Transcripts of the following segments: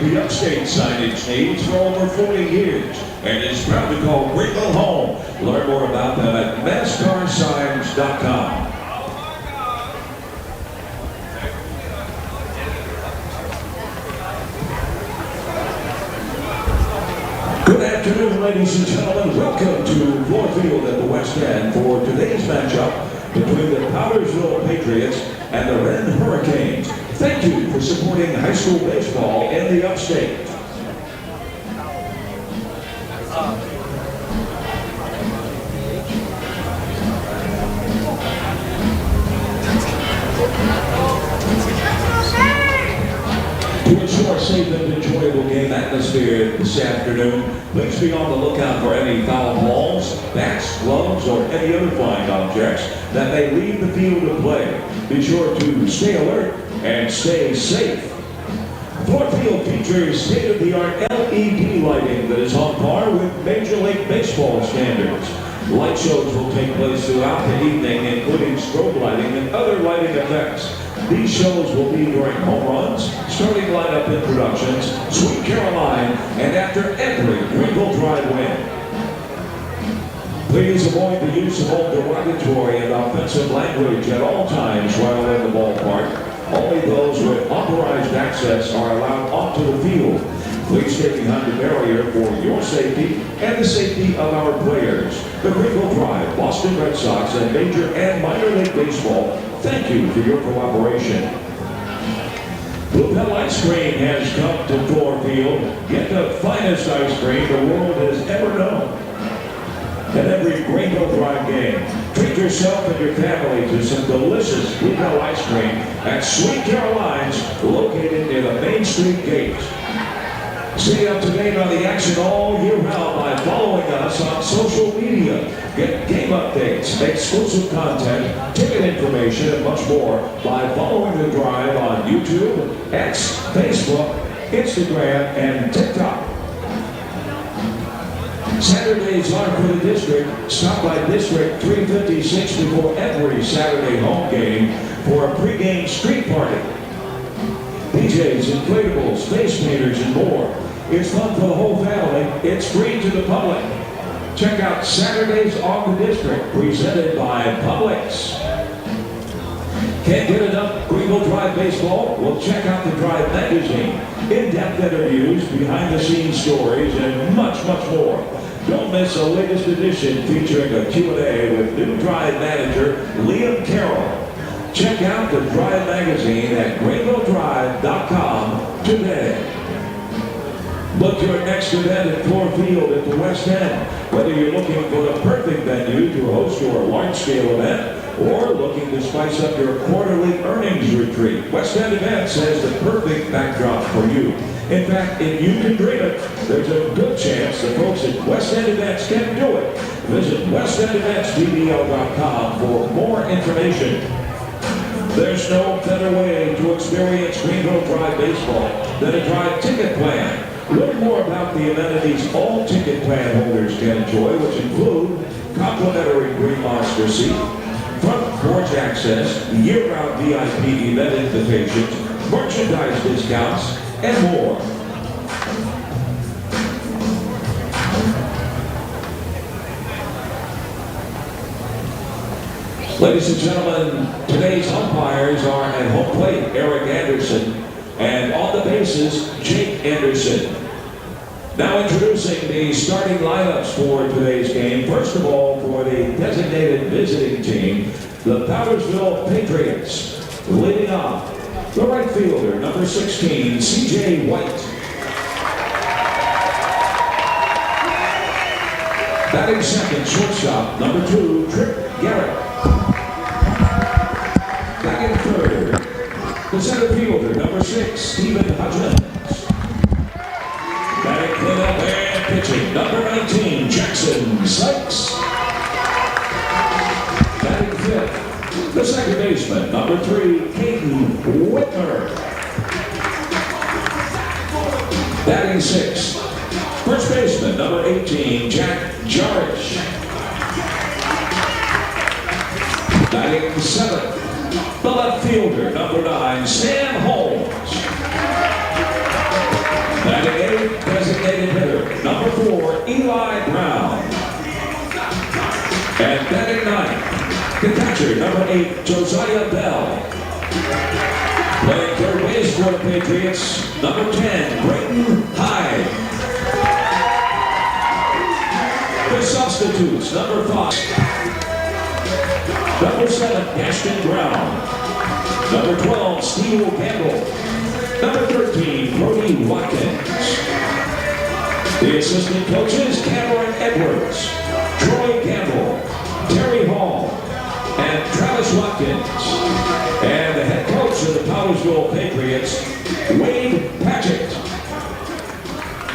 the upstate signage needs for over 40 years and is proud to call Greenville home. Learn more about them at mascarsigns.com. Good afternoon, ladies and gentlemen. Welcome to Fluor Field at the West End for today's matchup between the Powdersville Patriots and the Wren Hurricanes. Thank you for supporting high school baseball in the upstate. To ensure a safe and enjoyable game atmosphere this afternoon, please be on the lookout for any foul balls, bats, gloves, or any other flying objects that may leave the field of play. Be sure to stay alert and stay safe. Fluor Field features state-of-the-art LED lighting that is on par with Major League Baseball standards. Light shows will take place throughout the evening, including strobe lighting and other lighting effects. These shows will be during home runs, starting lineup introductions, Sweet Caroline, and after every Greenville Drive win. Please avoid the use of all derogatory and offensive language at all times while in the ballpark. Only those with authorized access are allowed onto the field. Please stay behind the barrier for your safety and the safety of our players. The Greenville Drive, Boston Red Sox, and Major and Minor League Baseball, thank you for your cooperation. Blue Bell Ice Cream has come to Fluor Field. Get the finest ice cream the world has ever known. At every Greenville Drive game, treat yourself and your family to some delicious Blue Bell ice cream at Sweet Caroline's, located near the Main Street gate. Stay up to date on the action all year round by following us on social media. Get game updates, exclusive content, ticket information, and much more by following the drive on YouTube, X, Facebook, Instagram, and TikTok. Saturdays are for the district. Stop by District 356 before every Saturday home game for a pregame street party. DJs, inflatables, face painters, and more. It's fun for the whole family. It's free to the public. Check out Saturdays on the District, presented by Publix. Can't get enough Greenville Drive baseball? Well, check out the Drive magazine. In-depth interviews, behind-the-scenes stories, and much, much more. Don't miss the latest edition featuring a Q&A with new Drive manager Liam Carroll. Check out the Drive magazine at greenvilledrive.com today. Book your next event at Fluor Field at the West End. Whether you're looking for the perfect venue to host your large-scale event or looking to spice up your quarterly earnings retreat, West End Events has the perfect backdrop for you. In fact, if you can dream it, there's a good chance the folks at West End Events can do it. Visit westendeventsdbl.com for more information. There's no better way to experience Greenville Drive baseball than a Drive ticket plan. Learn more about the amenities all ticket plan holders can enjoy, which include complimentary Green Monster seat, front porch access, year-round VIP event invitations, merchandise discounts, and more. Ladies and gentlemen, today's umpires are at home plate, Eric Anderson, and on the bases, Jake Anderson. Now introducing the starting lineups for today's game. First of all, for the designated visiting team, the Powdersville Patriots. Leading off, the right fielder, number 16, C.J. White. Batting second, shortstop, number 2, Tripp Garrett. Batting third, the center fielder, number 6, Stephen Hutchins. Batting cleanup and pitching, number 19, Jackson Sykes. Batting fifth, the second baseman, number 3, Caden Whitmer. Batting sixth, first baseman, number 18, Jack Jarish. Batting seventh, the left fielder, number 9, Sam Holmes. And batting ninth, the catcher, number 8, Josiah Bell. Playing third base for the Patriots, number 10, Brayton Hyde. The substitutes, number 5, number 7, Ashton Brown. Number 12, Steve Campbell. Number 13, Brody Watkins. The assistant coaches, Cameron Edwards, Troy Campbell, Terry Hall, and Travis Watkins. And the head coach of the Powdersville Patriots, Wade Patchett.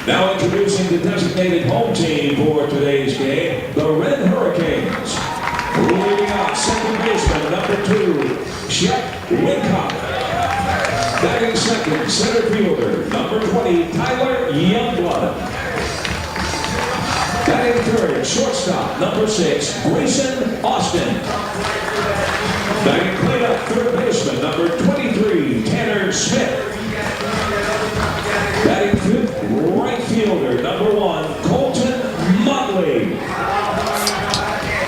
Now introducing the designated home team for today's game, the Wren Hurricanes. Leading off, second baseman, number 2, Shep Wincock. Batting second, center fielder, number 20, Tyler Youngblood. Batting third, shortstop, number 6, Grayson Austin. Batting cleanup, third baseman, number 23, Tanner Smith. Batting fifth, right fielder, number 1, Colton Motley.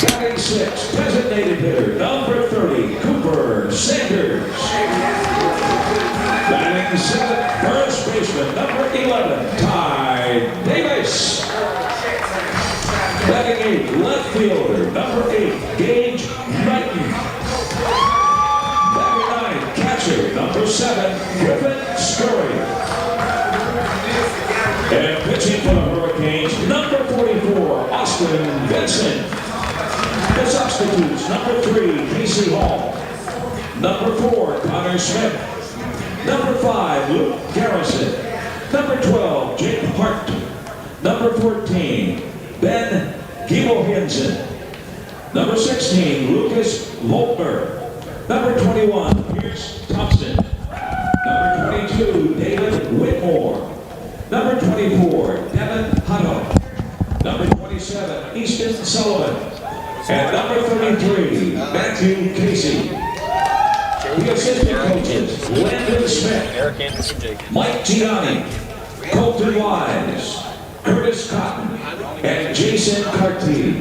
Batting sixth, designated hitter, number 30, Cooper Sanders. Batting seventh, first baseman, number 11, Ty Davis. Batting eighth, left fielder, number 8, Gage Knighton. Batting ninth, catcher, number 7, Griffin Scurry. And pitching for the Hurricanes, number 44, Austin Vincent. The substitutes, number 3, Casey Hall. Number 4, Connor Smith. Number 5, Luke Garrison. Number 12, Jake Hart. Number 14, Ben Giebelhinsen. Number 16, Lucas Volkberg. Number 21, Pierce Thompson. Number 22, David Whitmore. Number 24, Devin Hutto. Number 27, Easton Sullivan. And number 33, Matthew Casey. The assistant coaches, Landon Smith, Mike Gianni, Colton Wise, Curtis Cotton, and Jason Carty.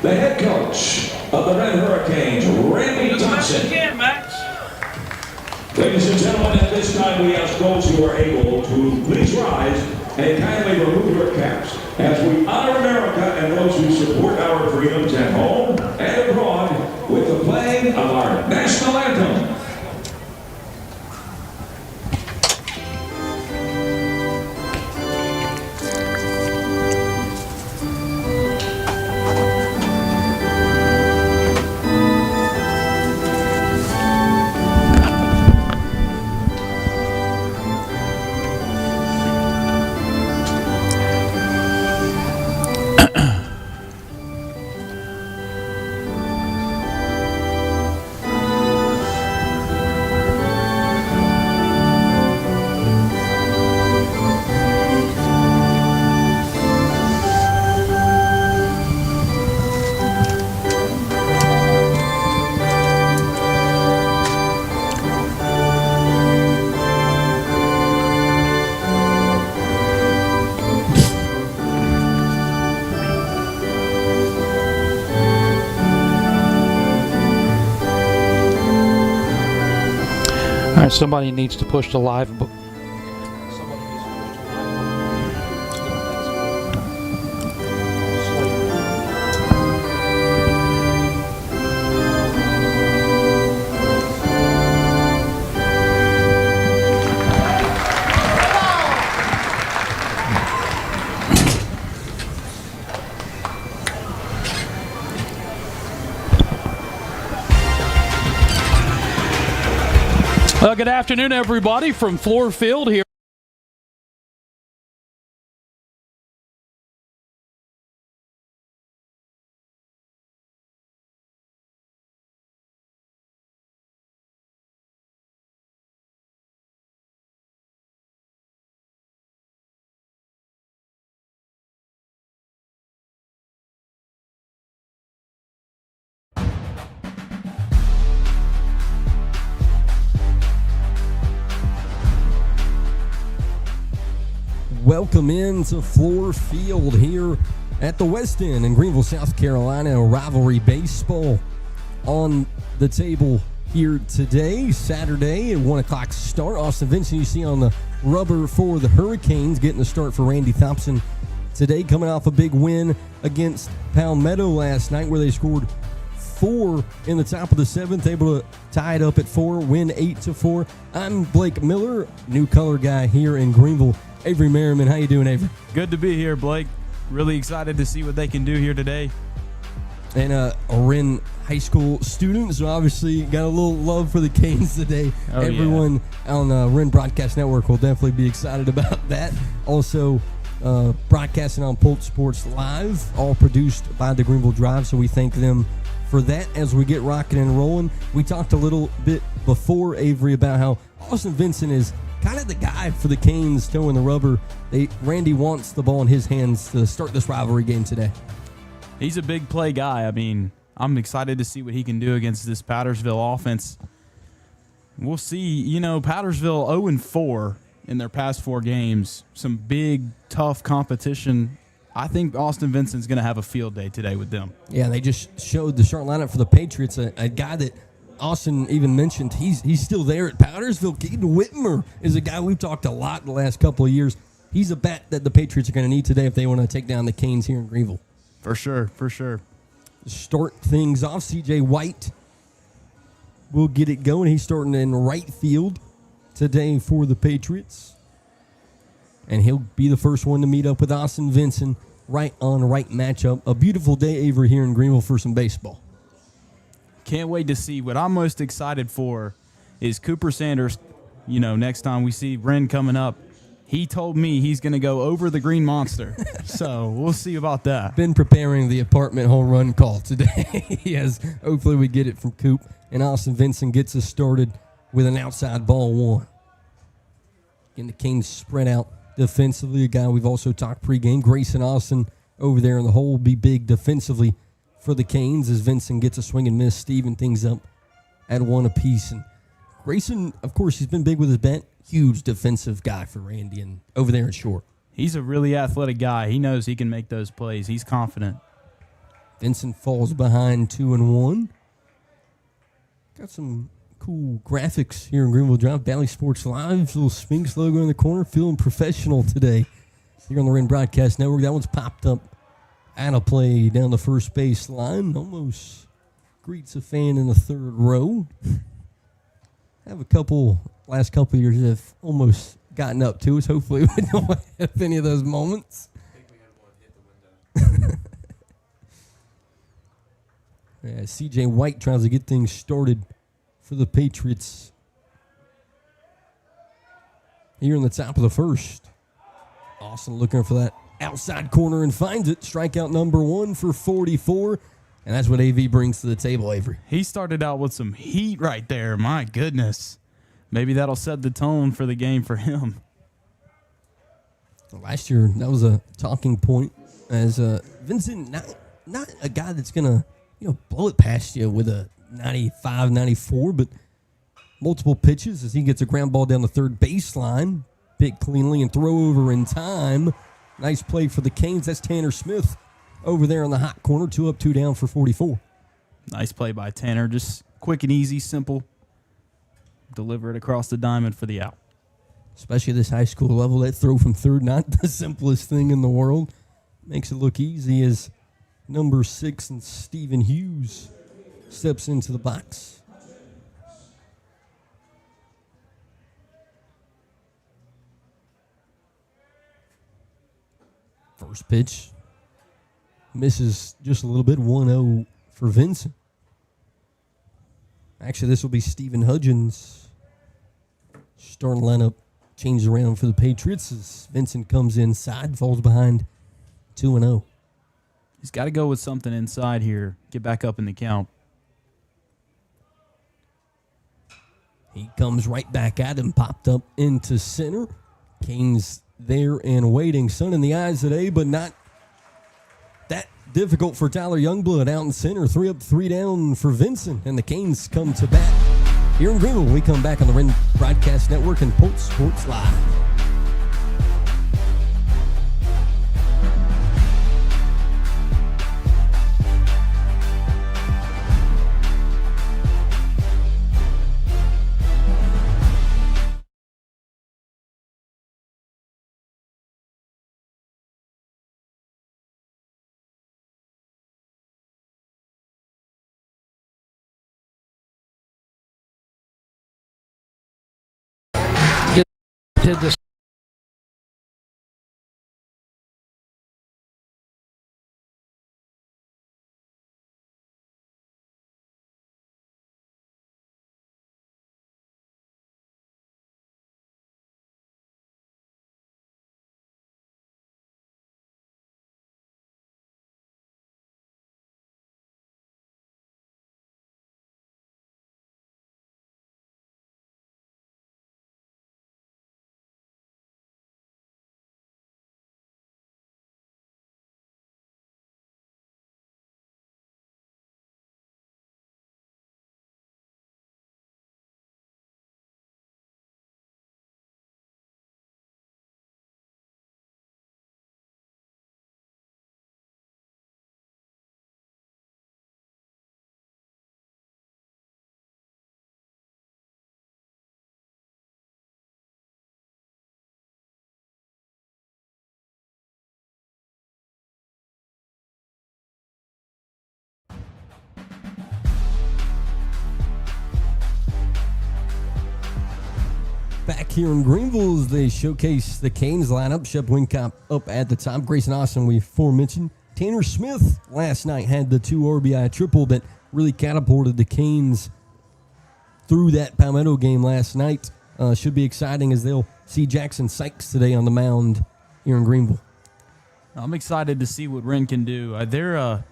The head coach of the Wren Hurricanes, Randy Thompson. Ladies and gentlemen, at this time we ask those who are able to please rise and kindly remove your caps as we honor America and those who support our freedoms at home and abroad with the playing of our national anthem. All right, somebody needs to push the live book. Good afternoon, everybody, from Fluor Field here. Welcome into Fluor Field here at the West End in Greenville, South Carolina. Rivalry baseball on the table here today, Saturday at 1 o'clock start. Austin Vincent, you see on the rubber for the Hurricanes, getting the start for Randy Thompson today, coming off a big win against Palmetto last night where they scored 4 in the top of the 7th, able to tie it up at 4, win 8-4. I'm Blake Miller, new color guy here in Greenville. Avery Merriman, how you doing, Avery? Good to be here, Blake. Really excited to see what they can do here today. And a Wren high school student, so obviously got a little love for the Canes today. Oh, Everyone on the Wren Broadcast Network will definitely be excited about that. Also, broadcasting on Pulse Sports Live, all produced by the Greenville Drive, so we thank them for that as we get rocking and rolling. We talked a little bit before, Avery, about how Austin Vincent is kind of the guy for the Canes towing the rubber. Randy wants the ball in his hands to start this rivalry game today. He's a big play guy. I mean, I'm excited to see what he can do against this Powdersville offense. We'll see. You know, Powdersville 0-4 in their past 4 games. Some big, tough competition. I think Austin Vincent's going to have a field day today with them. Yeah, they just showed the start lineup for the Patriots, a guy that Austin even mentioned. He's still there at Powdersville. Keaton Whitmer is a guy we've talked a lot the last couple of years. He's a bat that the Patriots are going to need today if they want to take down the Canes here in Greenville. For sure, for sure. Start things off, C.J. White will get it going. He's starting in right field today for the Patriots. And he'll be the first one to meet up with Austin Vincent. Right on right matchup. A beautiful day, Avery, here in Greenville for some baseball. Can't wait to see. What I'm most excited for is Cooper Sanders. You know, next time we see Wren coming up, he told me he's going to go over the Green Monster. So we'll see about that. Been preparing the apartment home run call today. Yes, hopefully we get it from Coop. And Austin Vincent gets us started with an outside ball 1. Getting the Canes spread out defensively. A guy we've also talked pregame, Grayson Austin over there in the hole, will be big defensively for the Canes as Vincent gets a swing and miss, Steven things up at 1 apiece. And Grayson, of course, he's been big with his bat. Huge defensive guy for Randy and over there in short. He's a really athletic guy. He knows he can make those plays. He's confident. Vincent falls behind 2-1. Got some cool graphics here in Greenville Drive. Valley Sports Live, little Sphinx logo in the corner. Feeling professional today here on the Wren Broadcast Network. That one's popped up out of play down the first base line. Almost greets a fan in the third row. Have last couple of years have almost gotten up to us. Hopefully we don't have any of those moments. I think we had one hit the window. Yeah, C.J. White tries to get things started for the Patriots here in the top of the first. Austin looking for that outside corner and finds it. Strikeout number 1 for 44. And that's what AV brings to the table, Avery. He started out with some heat right there. My goodness. Maybe that'll set the tone for the game for him. Last year, that was a talking point as Vincent, not a guy that's going to blow it past you with a 95, 94, but multiple pitches as he gets a ground ball down the third baseline, pick cleanly and throw over in time. Nice play for the Canes. That's Tanner Smith over there in the hot corner, 2 up, 2 down for 44. Nice play by Tanner. Just quick and easy, simple. Deliver it across the diamond for the out. Especially this high school level, that throw from third, not the simplest thing in the world. Makes it look easy as number 6 and Stephen Hughes steps into the box. First pitch misses just a little bit, 1-0 for Vincent. Actually, this will be Stephen Hudgens. Starting lineup changed around for the Patriots as Vincent comes inside, falls behind 2-0. He's got to go with something inside here. Get back up in the count. He comes right back at him, popped up into center. Canes there and waiting. Sun in the eyes today, but not that difficult for Tyler Youngblood out in center. 3 up, 3 down for Vincent, and the Canes come to bat. Here in Greenville, we come back on the Wren Broadcast Network and Pulse Sports Live. did this. Back here in Greenville as they showcase the Canes lineup. Shep Wincop up at the top. Grayson Austin, we aforementioned. Tanner Smith last night had the 2 RBI triple that really catapulted the Canes through that Palmetto game last night. Should be exciting as they'll see Jackson Sykes today on the mound here in Greenville. I'm excited to see what Wren can do. They're a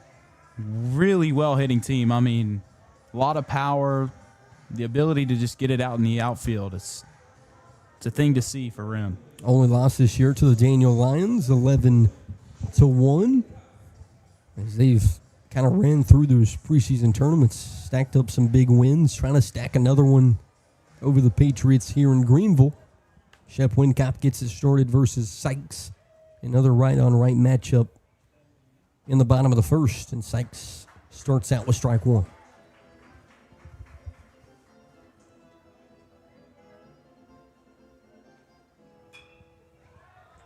really well-hitting team. I mean, a lot of power, the ability to just get it out in the outfield. It's a thing to see for Wren. Only lost this year to the Daniel Lions, 11-1. As they've kind of ran through those preseason tournaments, stacked up some big wins, trying to stack another one over the Patriots here in Greenville. Shep Wincop gets it started versus Sykes. Another right-on-right matchup in the bottom of the first, and Sykes starts out with strike one.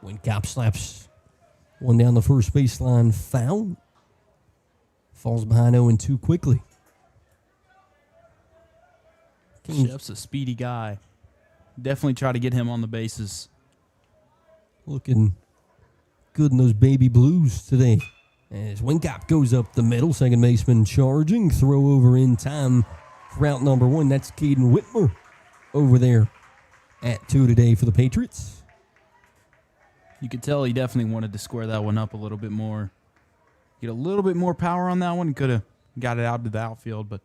Wincop slaps one down the first baseline, foul. Falls behind 0-2 quickly. Shep's a speedy guy. Definitely try to get him on the bases. Looking good in those baby blues today. As Wincop goes up the middle, second baseman charging, throw over in time for route number 1. That's Caden Whitmer over there at 2 today for the Patriots. You could tell he definitely wanted to square that one up a little bit more. Get a little bit more power on that one. Could have got it out to the outfield, but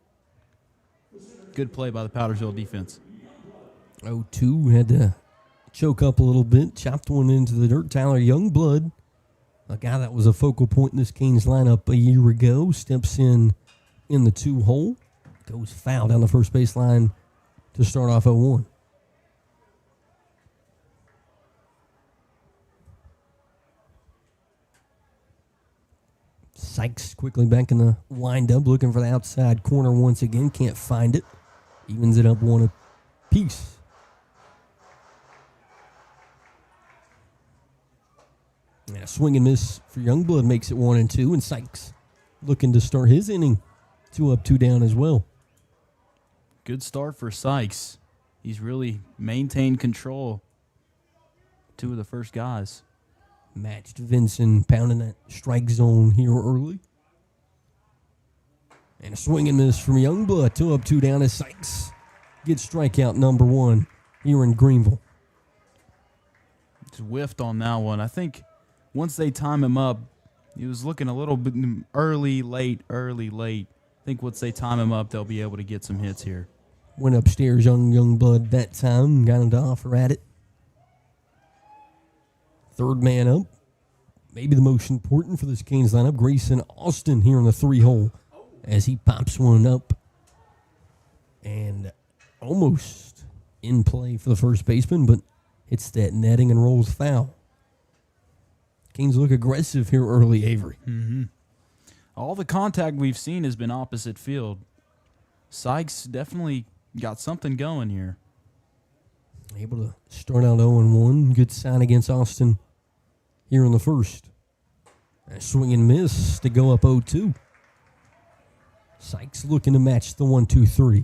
good play by the Powdersville defense. 0-2 had to choke up a little bit, chopped one into the dirt. Tyler Youngblood, a guy that was a focal point in this Canes lineup a year ago, steps in the 2 hole, goes foul down the first baseline to start off 0-1. Sykes quickly back in the windup, looking for the outside corner once again. Can't find it. Evens it up 1 apiece. And a swing and miss for Youngblood makes it 1-2, and Sykes looking to start his inning 2 up, 2 down as well. Good start for Sykes. He's really maintained control. 2 of the first guys. Matched Vinson pounding that strike zone here early. And a swing and miss from Youngblood. 2 up, 2 down as Sykes gets strikeout number 1 here in Greenville. Just whiffed on that one. I think once they time him up, he was looking a little bit early, late. I think once they time him up, they'll be able to get some hits here. Went upstairs, Youngblood that time. Got him to offer at it. Third man up, maybe the most important for this Canes lineup, Grayson Austin here in the 3 hole as he pops one up and almost in play for the first baseman, but hits that netting and rolls foul. Canes look aggressive here early, Avery. Mm-hmm. All the contact we've seen has been opposite field. Sykes definitely got something going here. Able to start out 0-1. Good sign against Austin here in the first. A swing and miss to go up 0-2. Sykes looking to match the 1-2-3.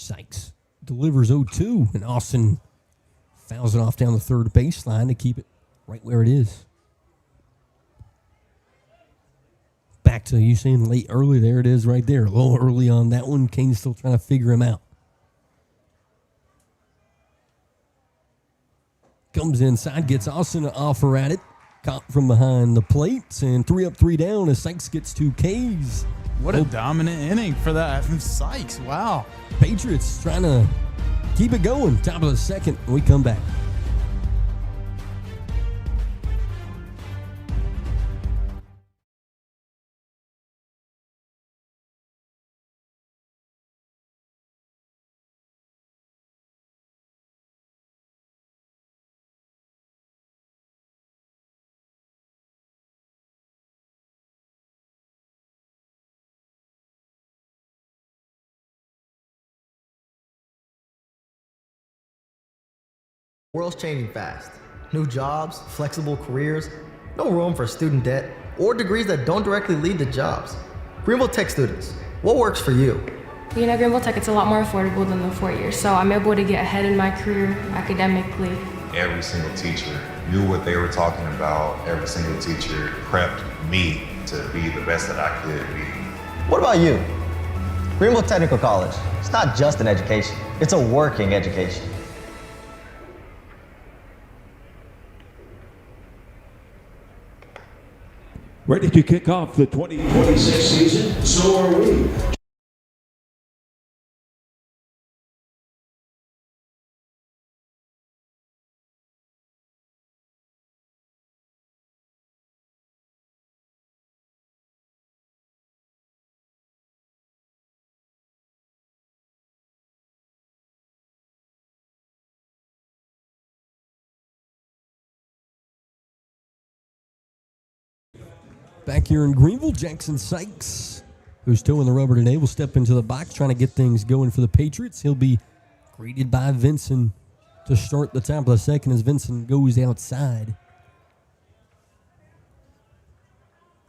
Sykes delivers 0-2, and Austin fouls it off down the third baseline to keep it right where it is. Back to you saying late early. There it is right there. A little early on that one. Kane's still trying to figure him out. Comes inside, gets Austin to offer at it. Caught from behind the plates, and 3 up, 3 down as Sykes gets 2 Ks. What a dominant inning for that from Sykes. Wow. Patriots trying to keep it going. Top of the second, we come back. World's changing fast. New jobs, flexible careers, no room for student debt, or degrees that don't directly lead to jobs. Greenville Tech students, what works for you? You know, Greenville Tech, it's a lot more affordable than the 4 years, so I'm able to get ahead in my career academically. Every single teacher knew what they were talking about. Every single teacher prepped me to be the best that I could be. What about you? Greenville Technical College, it's not just an education, it's a working education. Ready to kick off the 2026 season? So are we. Back here in Greenville, Jackson Sykes, who's toeing the rubber today, will step into the box trying to get things going for the Patriots. He'll be greeted by Vincent to start the top of the second as Vincent goes outside.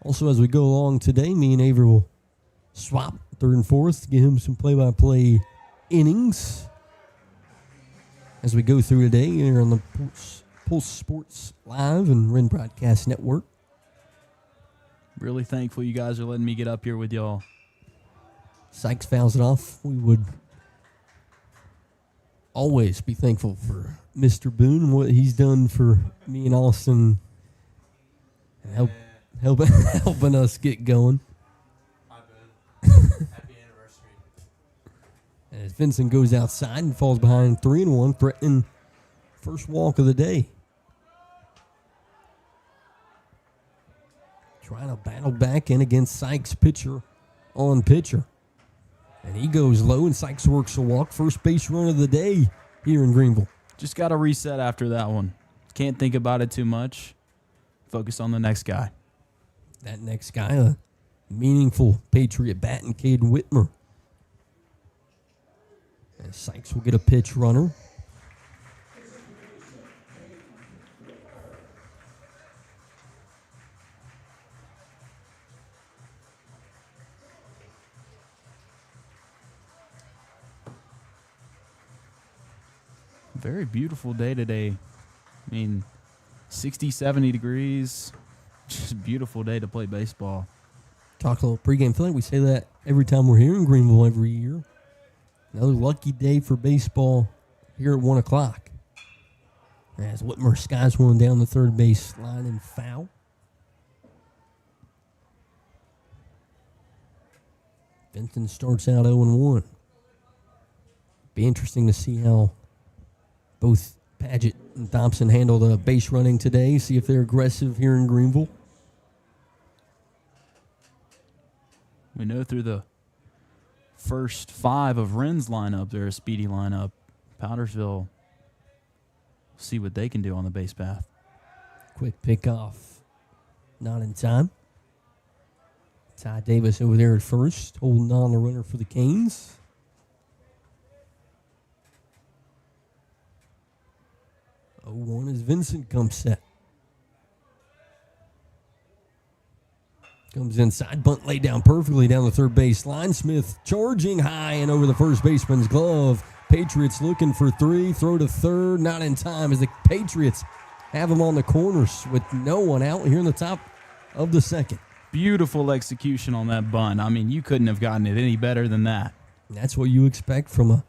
Also, as we go along today, me and Avery will swap third and fourth, give him some play-by-play innings as we go through today here on the Pulse Sports Live and Wren Broadcast Network. Really thankful you guys are letting me get up here with y'all. Sykes fouls it off. We would always be thankful for Mr. Boone and what he's done for me and Austin and helping us get going. Hi, Ben. Happy anniversary. And as Vincent goes outside and falls behind 3-1, threatening first walk of the day. Trying to battle back in against Sykes, pitcher on pitcher. And he goes low, and Sykes works a walk. First base run of the day here in Greenville. Just got to reset after that one. Can't think about it too much. Focus on the next guy. That next guy, a meaningful Patriot bat, and Caden Whitmer. And Sykes will get a pitch runner. Very beautiful day today. I mean, 60, 70 degrees. Just a beautiful day to play baseball. Talk a little pregame. I feel like we say that every time we're here in Greenville every year. Another lucky day for baseball here at 1 o'clock. As Whitmer skies one down the third base line and foul. Vincent starts out 0-1. Be interesting to see how both Padgett and Thompson handle the base running today. See if they're aggressive here in Greenville. We know through the first 5 of Wren's lineup, they're a speedy lineup. Powdersville, see what they can do on the base path. Quick pickoff. Not in time. Ty Davis over there at first, holding on the runner for the Canes. 0-1 as Vincent comes set. comes inside, bunt laid down perfectly down the third base line. Smith charging high and over the first baseman's glove. Patriots looking for 3, throw to third, not in time as the Patriots have him on the corners with no one out here in the top of the second. Beautiful execution on that bunt. I mean, you couldn't have gotten it any better than that. And that's what you expect from a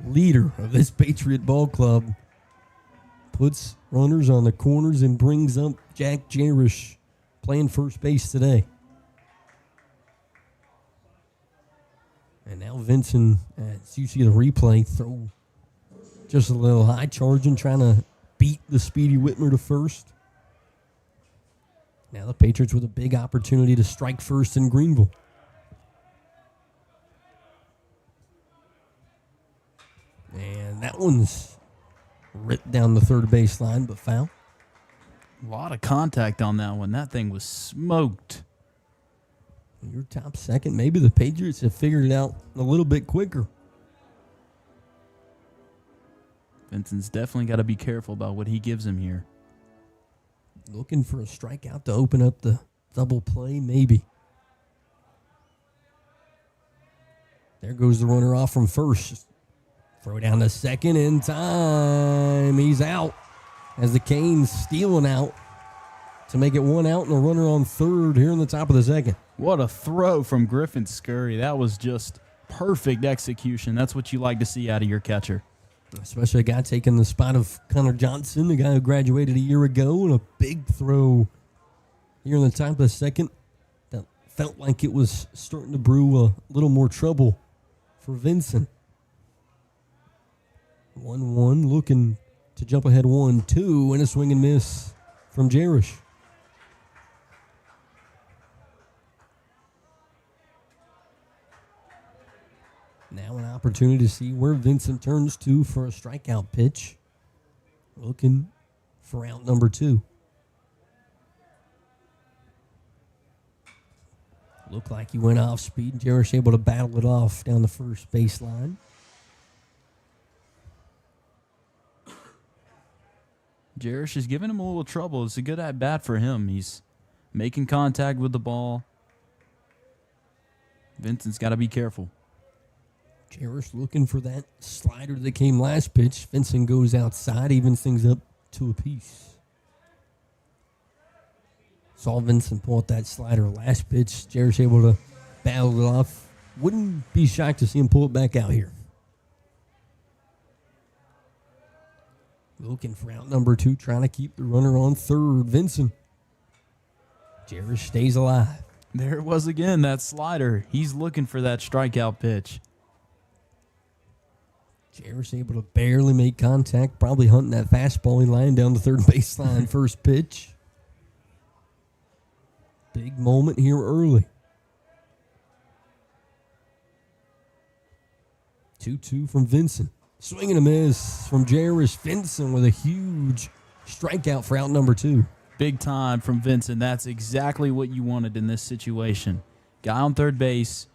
leader of this Patriot ball club. Puts runners on the corners and brings up Jack Jarish playing first base today. And now Vincent, as you see the replay, throw just a little high, charging, trying to beat the speedy Whitmer to first. Now the Patriots with a big opportunity to strike first in Greenville. And that one's ripped down the third baseline, but foul. A lot of contact on that one. That thing was smoked. Your top second. Maybe the Patriots have figured it out a little bit quicker. Vincent's definitely got to be careful about what he gives him here. Looking for a strikeout to open up the double play, maybe. There goes the runner off from first. Throw down to second in time. He's out as the Canes stealing out to make it 1 out and a runner on third here in the top of the second. What a throw from Griffin Scurry. That was just perfect execution. That's what you like to see out of your catcher. Especially a guy taking the spot of Connor Johnson, the guy who graduated a year ago, and a big throw here in the top of the second that felt like it was starting to brew a little more trouble for Vincent. 1-1, looking to jump ahead 1-2, and a swing and miss from Jarish. Now an opportunity to see where Vincent turns to for a strikeout pitch. Looking for out number 2. Looked like he went off speed. Jarish able to battle it off down the first baseline. Jarish is giving him a little trouble. It's a good at-bat for him. He's making contact with the ball. Vincent's got to be careful. Jarish looking for that slider that came last pitch. Vincent goes outside, evens things up to a piece. Saw Vincent pull out that slider last pitch. Jarish able to battle it off. Wouldn't be shocked to see him pull it back out here. Looking for out number 2, trying to keep the runner on third. Vincent. Jarish stays alive. There it was again, that slider. He's looking for that strikeout pitch. Jarish able to barely make contact, probably hunting that fastball. He lined down the third baseline first pitch. Big moment here early. 2-2 from Vincent. Swing and a miss from Jarish. Vincent with a huge strikeout for out number 2. Big time from Vincent. That's exactly what you wanted in this situation. Guy on third base.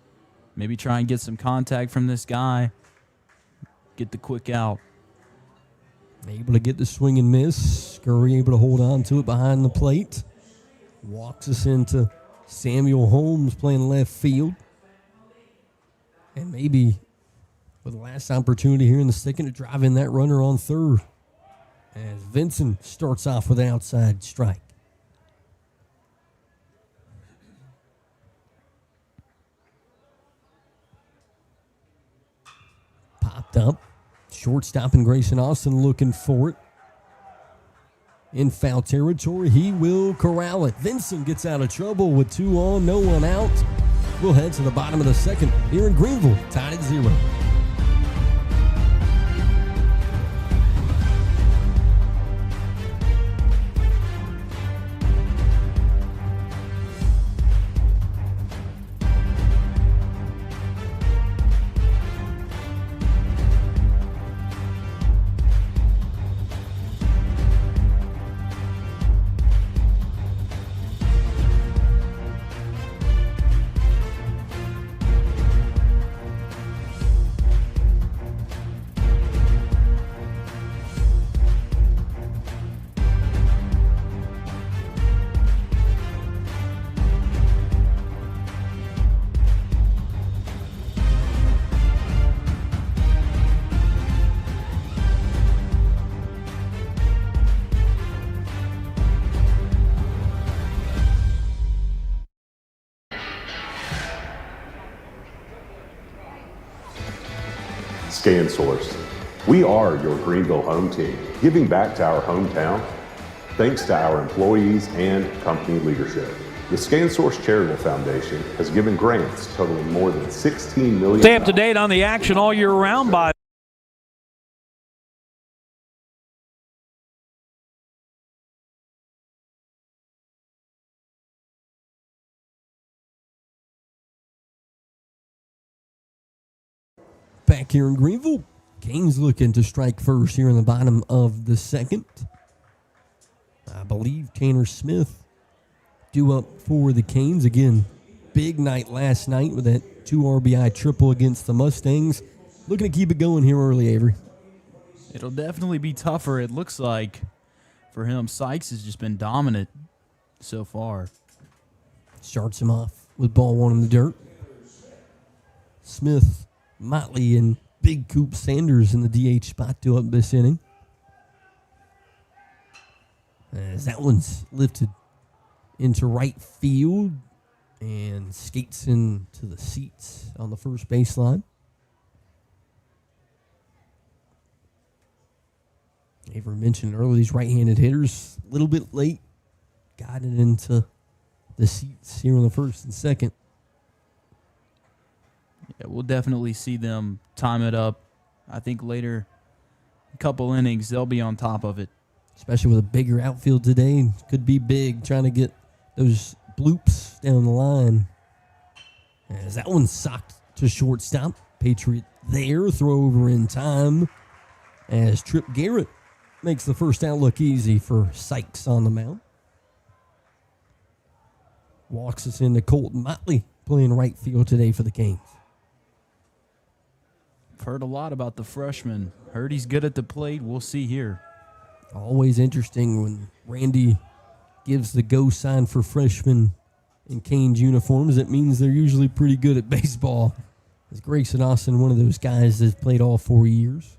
Maybe try and get some contact from this guy. Get the quick out. Able to get the swing and miss. Scurry able to hold on to it behind the plate. Walks us into Samuel Holmes playing left field. And maybe with the last opportunity here in the second to drive in that runner on third. As Vincent starts off with an outside strike. Popped up. Shortstop and Grayson Austin looking for it. In foul territory, he will corral it. Vincent gets out of trouble with 2 on, no one out. We'll head to the bottom of the second here in Greenville, tied at 0. ScanSource. We are your Greenville home team, giving back to our hometown thanks to our employees and company leadership. The ScanSource Charitable Foundation has given grants totaling more than $16 million. Stay up to date on the action all year round by Back here in Greenville, Canes looking to strike first here in the bottom of the second. I believe Tanner Smith due up for the Canes. Again, big night last night with that 2 RBI triple against the Mustangs. Looking to keep it going here early, Avery. It'll definitely be tougher, it looks like, for him. Sykes has just been dominant so far. Starts him off with ball one in the dirt. Smith, Motley, and Big Coop Sanders in the DH spot to up this inning. As that one's lifted into right field and skates into the seats on the first baseline. Avery mentioned earlier, these right-handed hitters a little bit late. Got it into the seats here in the first and second. Yeah, we'll definitely see them time it up. I think later, a couple innings, they'll be on top of it. Especially with a bigger outfield today. Could be big, trying to get those bloops down the line. As that one's socked to shortstop. Patriot there, throw over in time. As Trip Garrett makes the first out look easy for Sykes on the mound. Walks us into Colton Motley playing right field today for the Canes. I've heard a lot about the freshman. Heard he's good at the plate. We'll see here. Always interesting when Randy gives the go sign for freshmen in Canes uniforms. It means they're usually pretty good at baseball. Is Grayson Austin one of those guys that's played all 4 years?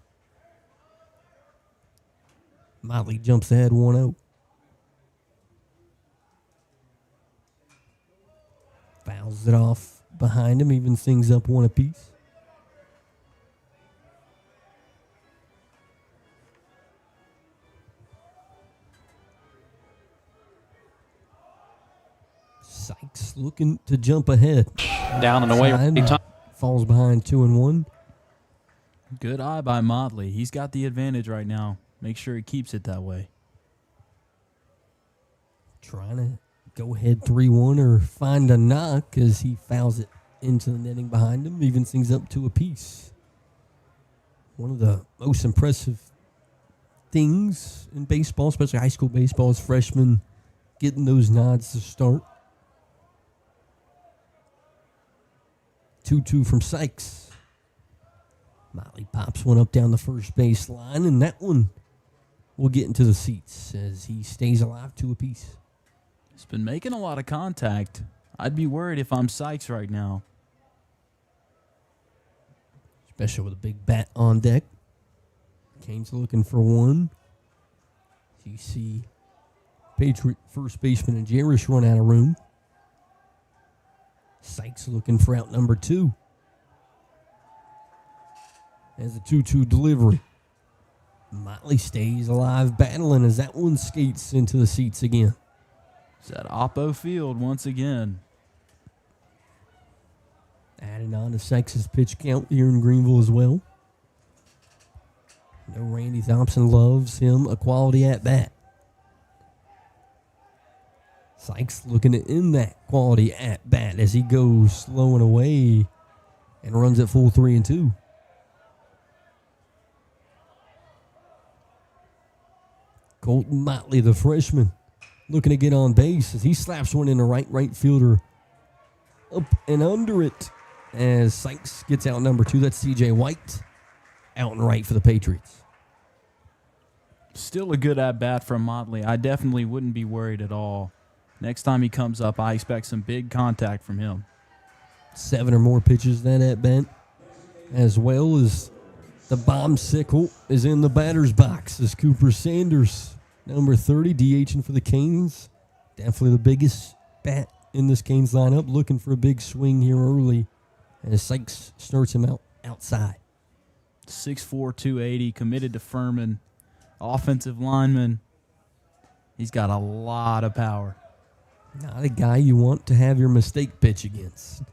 Motley jumps ahead 1-0. Fouls it off behind him, even things up one apiece. Sykes looking to jump ahead. down and away. Side, falls behind 2-1. Good eye by Motley. He's got the advantage right now. Make sure he keeps it that way. Trying to go ahead 3-1 or find a knock as he fouls it into the netting behind him. Evens things up to a piece. One of the most impressive things in baseball, especially high school baseball, is freshmen getting those nods to start. 2-2 from Sykes. Motley pops one up down the first base line, and that one will get into the seats as he stays alive 2 apiece. He's been making a lot of contact. I'd be worried if I'm Sykes right now. Especially with a big bat on deck. Canes looking for one. You see Patriot first baseman and Jarish run out of room. Sykes looking for out number 2. As a 2-2 delivery. Motley stays alive battling as that one skates into the seats again. It's at Oppo Field once again. Adding on to Sykes' pitch count here in Greenville as well. No, Randy Thompson loves him a quality at bat. Sykes looking to end that quality at bat as he goes slowing away and runs at full 3-2. Colton Motley, the freshman, looking to get on base as he slaps one in the right fielder up and under it as Sykes gets out number 2. That's CJ White out and right for the Patriots. Still a good at-bat from Motley. I definitely wouldn't be worried at all. Next time he comes up, I expect some big contact from him. 7 or more pitches that at-bat, as well as the bombsicle is in the batter's box as Cooper Sanders, number 30, DHing for the Canes. Definitely the biggest bat in this Canes lineup, looking for a big swing here early as Sykes starts him out outside. 6'4", 280, committed to Furman. Offensive lineman. He's got a lot of power. Not a guy you want to have your mistake pitch against.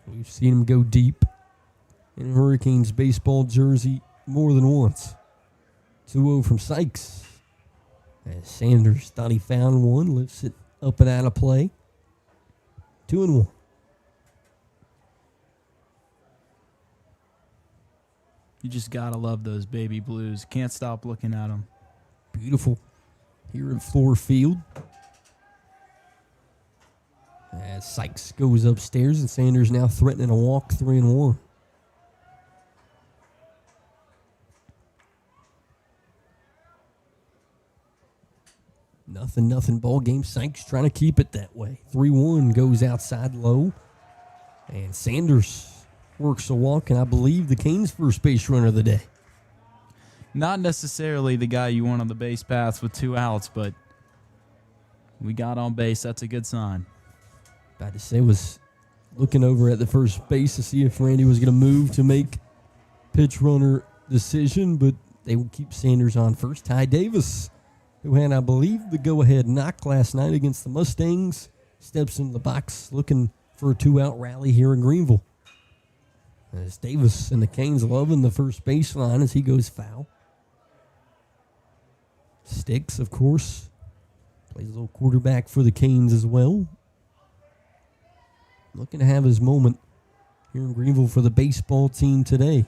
We've seen him go deep in Hurricanes baseball jersey more than once. 2-0 from Sykes. As Sanders thought he found one, lifts it up and out of play. 2-1. You just got to love those baby blues. Can't stop looking at them. Beautiful here at Fluor Field. As Sykes goes upstairs and Sanders now threatening a walk, 3-1. Nothing ball game. Sykes trying to keep it that way. 3-1 goes outside low. And Sanders works a walk, and I believe the Canes' first base runner of the day. Not necessarily the guy you want on the base paths with 2 outs, but we got on base. That's a good sign. About to say, was looking over at the first base to see if Randy was going to move to make pitch runner decision, but they will keep Sanders on first. Ty Davis, who had, I believe, the go-ahead knock last night against the Mustangs, steps into the box looking for a 2-out rally here in Greenville. As Davis and the Canes loving the first baseline as he goes foul. Sticks, of course, plays a little quarterback for the Canes as well. Looking to have his moment here in Greenville for the baseball team today.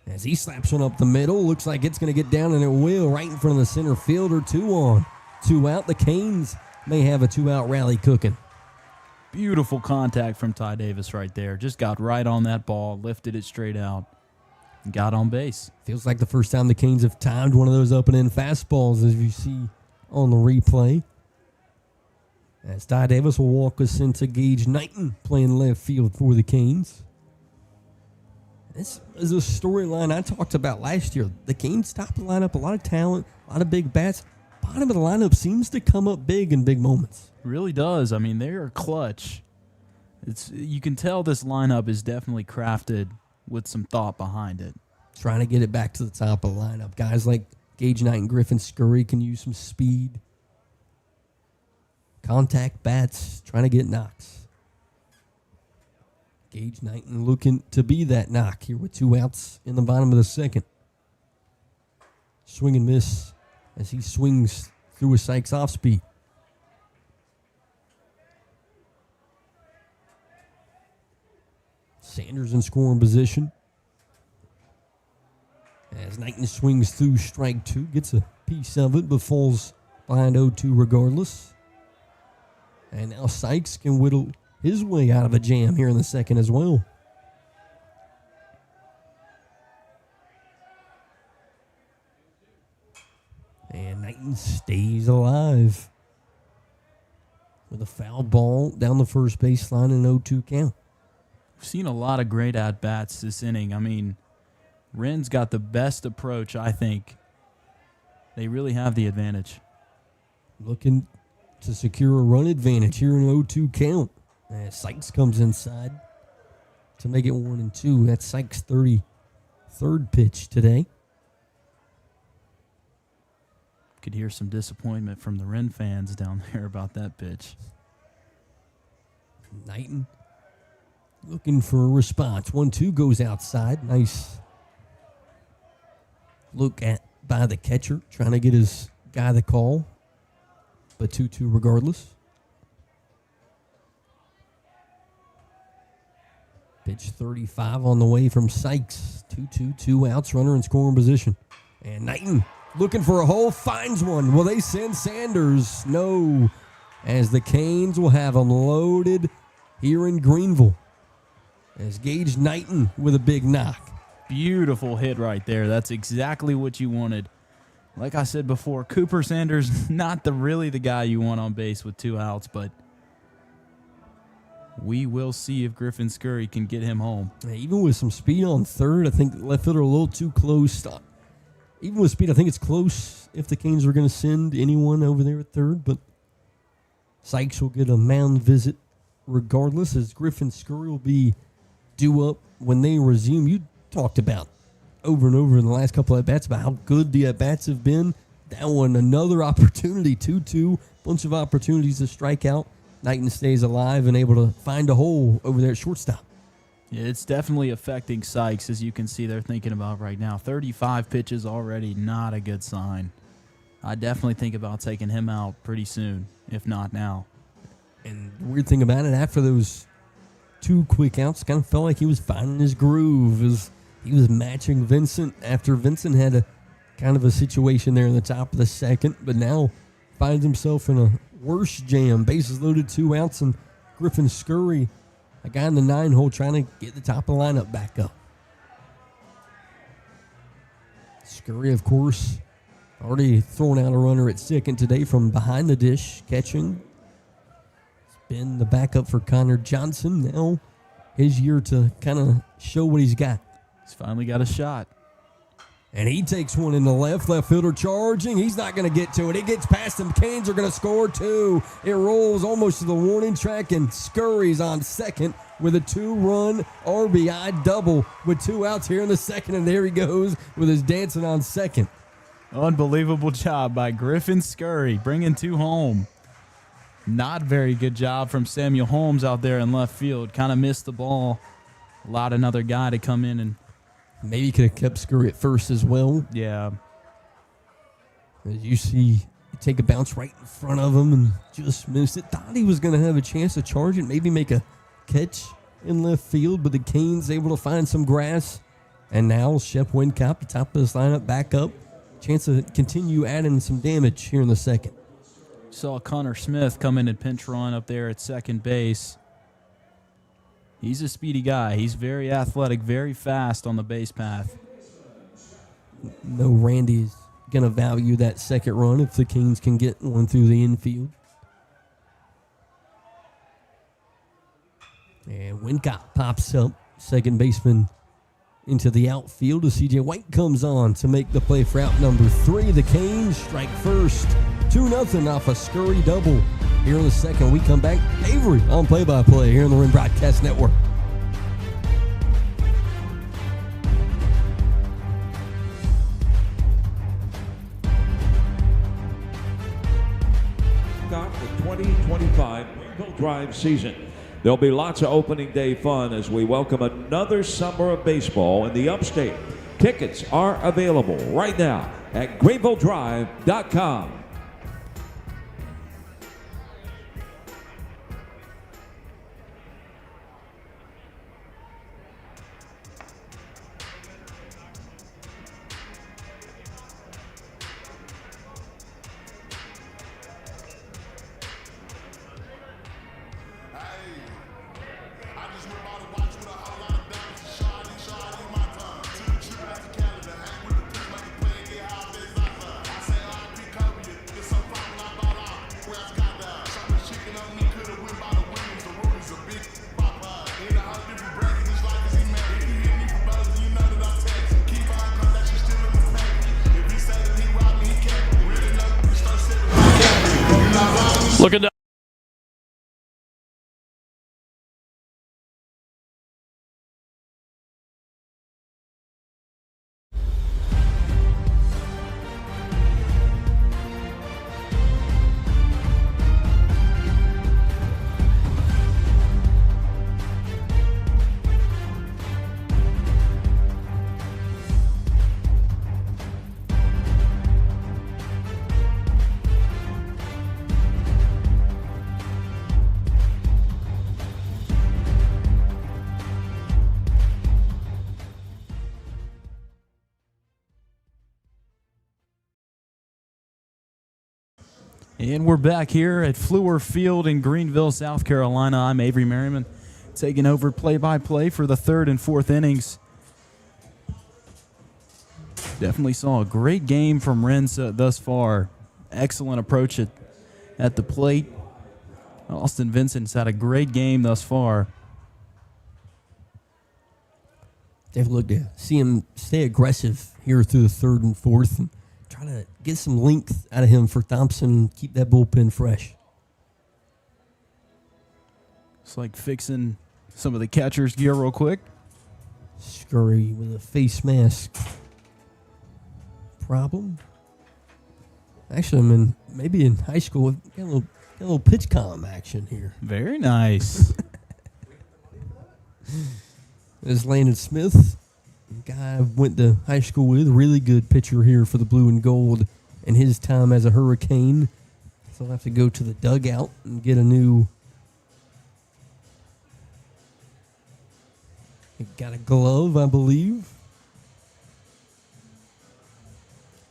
As he slaps one up the middle, looks like it's going to get down, and it will, right in front of the center fielder. 2 on, 2 out. The Canes may have a 2-out rally cooking. Beautiful contact from Ty Davis right there. Just got right on that ball, lifted it straight out, and got on base. Feels like the first time the Canes have timed one of those up and in fastballs, as you see on the replay. As Ty Davis will walk us into Gage Knighton playing left field for the Canes. This is a storyline I talked about last year. The Canes top of the lineup, a lot of talent, a lot of big bats. Bottom of the lineup seems to come up big in big moments. Really does. I mean, they are clutch. You can tell this lineup is definitely crafted with some thought behind it. Trying to get it back to the top of the lineup. Guys like Gage Knight and Griffin Scurry can use some speed. Contact bats, trying to get knocks. Gage Knighton looking to be that knock here with 2 outs in the bottom of the second. Swing and miss as he swings through a Sykes off speed. Sanders in scoring position. As Knighton swings through strike 2, gets a piece of it, but falls behind 0-2 regardless. And now Sykes can whittle his way out of a jam here in the second as well. And Knighton stays alive with a foul ball down the first baseline and 0-2 count. We've seen a lot of great at-bats this inning. I mean, Wren's got the best approach, I think. They really have the advantage. Looking to secure a run advantage here in 0-2 count. As Sykes comes inside to make it 1-2. That's Sykes' 33rd pitch today. Could hear some disappointment from the Wren fans down there about that pitch. Knighton looking for a response. 1-2 goes outside. Nice look at by the catcher, trying to get his guy the call. But 2-2 regardless. Pitch 35 on the way from Sykes. 2-2, 2 outs, runner in scoring position. And Knighton looking for a hole, finds one. Will they send Sanders? No. As the Canes will have them loaded here in Greenville. As Gage Knighton with a big knock. Beautiful hit right there. That's exactly what you wanted. Like I said before, Cooper Sanders, not really the guy you want on base with 2 outs, but we will see if Griffin Scurry can get him home. Even with some speed on third, I think the left fielder a little too close. Even with speed, I think it's close if the Canes are going to send anyone over there at third, but Sykes will get a mound visit regardless, as Griffin Scurry will be due up when they resume. You talked about over and over in the last couple of at-bats about how good the at-bats have been. That one, another opportunity, 2-2, bunch of opportunities to strike out. Knighton stays alive and able to find a hole over there at shortstop. Yeah, it's definitely affecting Sykes, as you can see they're thinking about right now. 35 pitches already, not a good sign. I definitely think about taking him out pretty soon, if not now. And the weird thing about it, after those 2 quick outs, kind of felt like he was finding his groove. He was matching Vincent after Vincent had a kind of a situation there in the top of the second, but now finds himself in a worse jam. Bases loaded, 2 outs, and Griffin Scurry, a guy in the 9 hole, trying to get the top of the lineup back up. Scurry, of course, already thrown out a runner at second today from behind the dish, catching. It's been the backup for Connor Johnson. Now his year to kind of show what he's got. He's finally got a shot. And he takes one in the left fielder charging. He's not going to get to it. It gets past him. Canes are going to score 2. It rolls almost to the warning track, and Scurry's on second with a 2-run RBI double with 2 outs here in the second, and there he goes with his dancing on second. Unbelievable job by Griffin Scurry, bringing 2 home. Not very good job from Samuel Holmes out there in left field. Kind of missed the ball. Allowed another guy to come in and maybe could have kept Scurry at first as well. yeah. As you see, you take a bounce right in front of him and just missed it. Thought he was going to have a chance to charge it, maybe make a catch in left field, but the Canes able to find some grass. And now Shep Wincott, the top of his lineup, back up. Chance to continue adding some damage here in the second. Saw Connor Smith come in and pinch run up there at second base. He's a speedy guy. He's very athletic, very fast on the base path. No, Randy's going to value that second run if the Kings can get one through the infield. And Wincott pops up, second baseman into the outfield as C.J. White comes on to make the play for out number 3. The Canes strike first, 2-0 off a Scurry double. Here in the second, we come back. Avery on play-by-play here on the Wren Broadcast Network. Start the 2025 Greenville Drive season. There'll be lots of opening day fun as we welcome another summer of baseball in the upstate. Tickets are available right now at greenvilledrive.com. Look at that. And we're back here at Fluor Field in Greenville, South Carolina. I'm Avery Merriman, taking over play-by-play for the 3rd and 4th innings. Definitely saw a great game from Wren thus far. Excellent approach at the plate. Austin Vincent's had a great game thus far. They've looked to see him stay aggressive here through the 3rd and 4th and try to get some length out of him for Thompson, keep that bullpen fresh. It's like fixing some of the catcher's gear real quick. Scurry with a face mask problem. Actually, maybe in high school, got a little pitch comm action here. Very nice. There's Landon Smith, a guy I went to high school with, a really good pitcher here for the blue and gold in his time as a Hurricane. So I'll have to go to the dugout and get a new... Got a glove, I believe.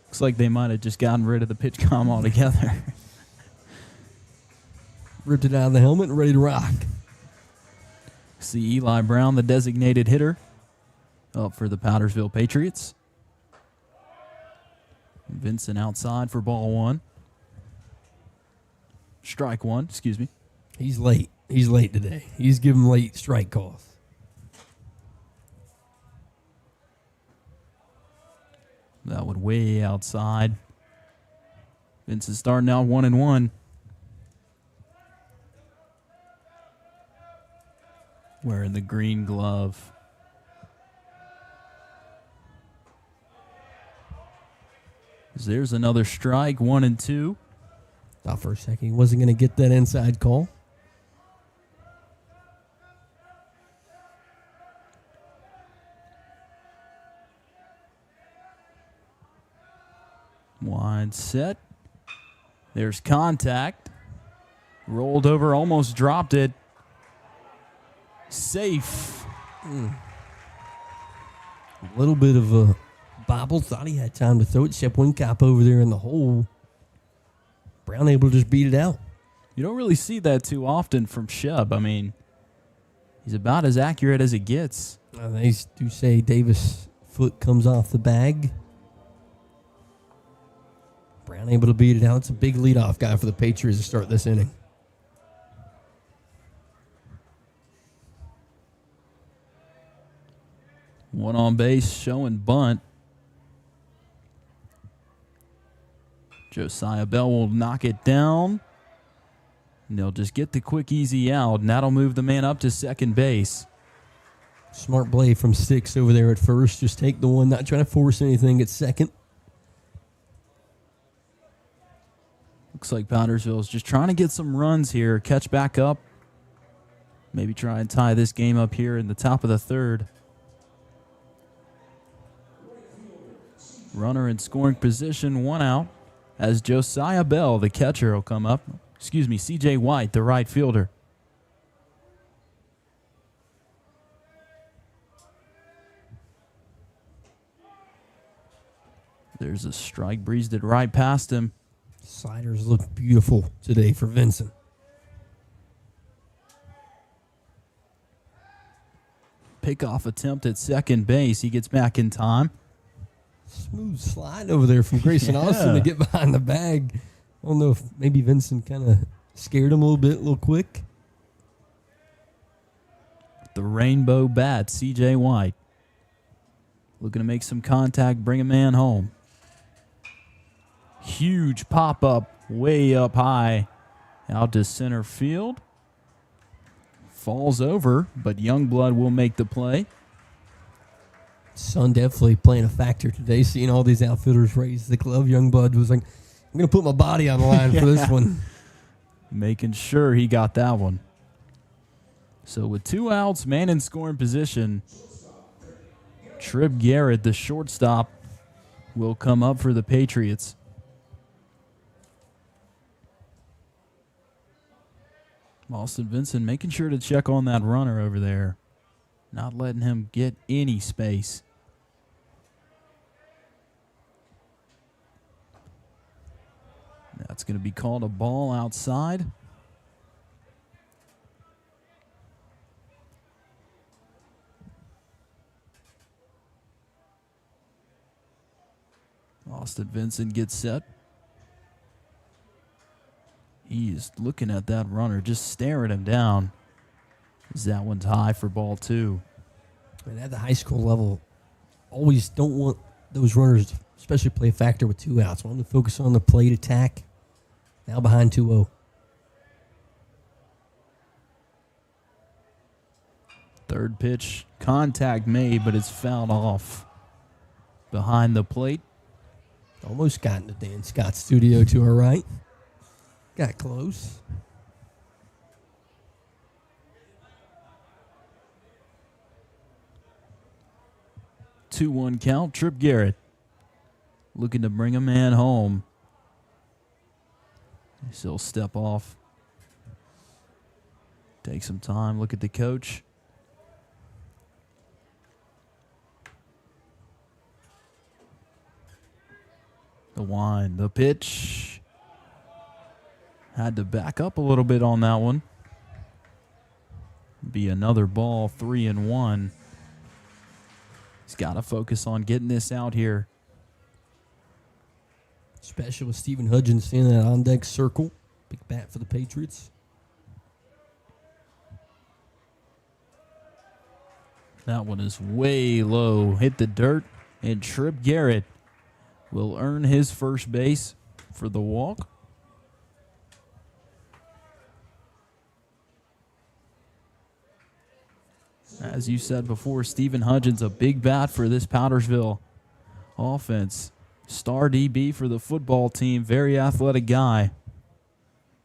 Looks like they might have just gotten rid of the pitch comm altogether. Ripped it out of the helmet and ready to rock. See Eli Brown, the designated hitter, up for the Powdersville Patriots. Vincent outside for ball one. Strike one, excuse me. He's late. He's late today. He's giving late strike calls. That one way outside. Vincent starting out 1-1. Wearing the green glove. There's another strike, 1-2. Thought for a second he wasn't going to get that inside call. Wide set. There's contact. Rolled over, almost dropped it. Safe. A little bit of a bobble. Thought he had time to throw it. Shep Wincop over there in the hole. Brown able to just beat it out. You don't really see that too often from Shep. I mean, he's about as accurate as it gets. They do say Davis' foot comes off the bag. Brown able to beat it out. It's a big leadoff guy for the Patriots to start this inning. One on base, showing bunt. Josiah Bell will knock it down. And they'll just get the quick, easy out, and that'll move the man up to second base. Smart play from Six over there at first. Just take the one, not trying to force anything at second. Looks like Powdersville is just trying to get some runs here, catch back up. Maybe try and tie this game up here in the top of the third. Runner in scoring position, one out. As Josiah Bell, the catcher, will come up. Excuse me, C.J. White, the right fielder. There's a strike, breezed it right past him. Sliders look beautiful today for Vincent. Pickoff attempt at second base. He gets back in time. Smooth slide over there from Grayson Austin to get behind the bag. I don't know if maybe Vincent kind of scared him a little quick. The rainbow bat, C.J. White. Looking to make some contact, bring a man home. Huge pop-up, way up high, out to center field. Falls over, but Youngblood will make the play. Sun definitely playing a factor today, seeing all these outfielders raise the glove. Youngblood was like, I'm going to put my body on the line for this one. Making sure he got that one. So with 2 outs, man in scoring position, Tripp Garrett, the shortstop, will come up for the Patriots. Austin Vincent making sure to check on that runner over there. Not letting him get any space. That's going to be called a ball outside. Austin Vincent gets set. He's looking at that runner, just staring him down. As that one's high for ball 2. And at the high school level, always don't want those runners to especially play a factor with 2 outs. Want them to focus on the plate attack. Now behind 2-0. Third pitch, contact made, but it's fouled off behind the plate. Almost got into Dan Scott's studio to our right. Got close. Two-one count. Trip Garrett looking to bring a man home. He'll step off. Take some time. Look at the coach. The wind, the pitch. Had to back up a little bit on that one. Be another ball, 3-1. He's got to focus on getting this out here. Special with Stephen Hudgens standing in that on-deck circle. Big bat for the Patriots. That one is way low. Hit the dirt, and Trip Garrett will earn his first base for the walk. As you said before, Stephen Hudgens, a big bat for this Powdersville offense. Star DB for the football team. Very athletic guy.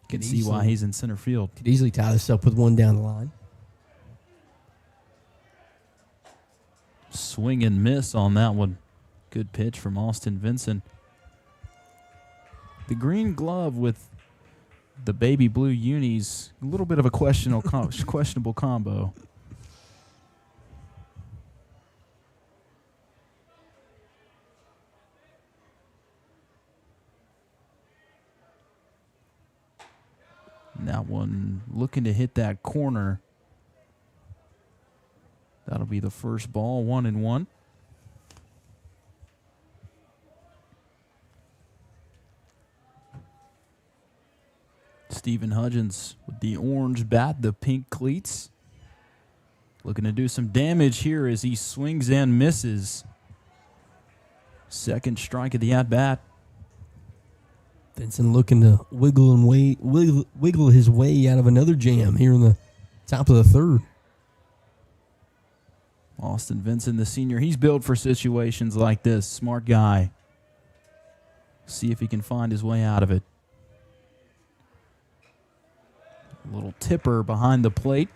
Can see why he's in center field. Could easily tie this up with one down the line. Swing and miss on that one. Good pitch from Austin Vincent. The green glove with the baby blue unis, a little bit of a questionable combo. And that one looking to hit that corner. That'll be the first ball, 1-1. Stephen Hudgens with the orange bat, the pink cleats. Looking to do some damage here as he swings and misses. Second strike of the at-bat. Vincent looking to wiggle his way out of another jam here in the top of the third. Austin Vincent, the senior, he's built for situations like this. Smart guy. See if he can find his way out of it. A little tipper behind the plate.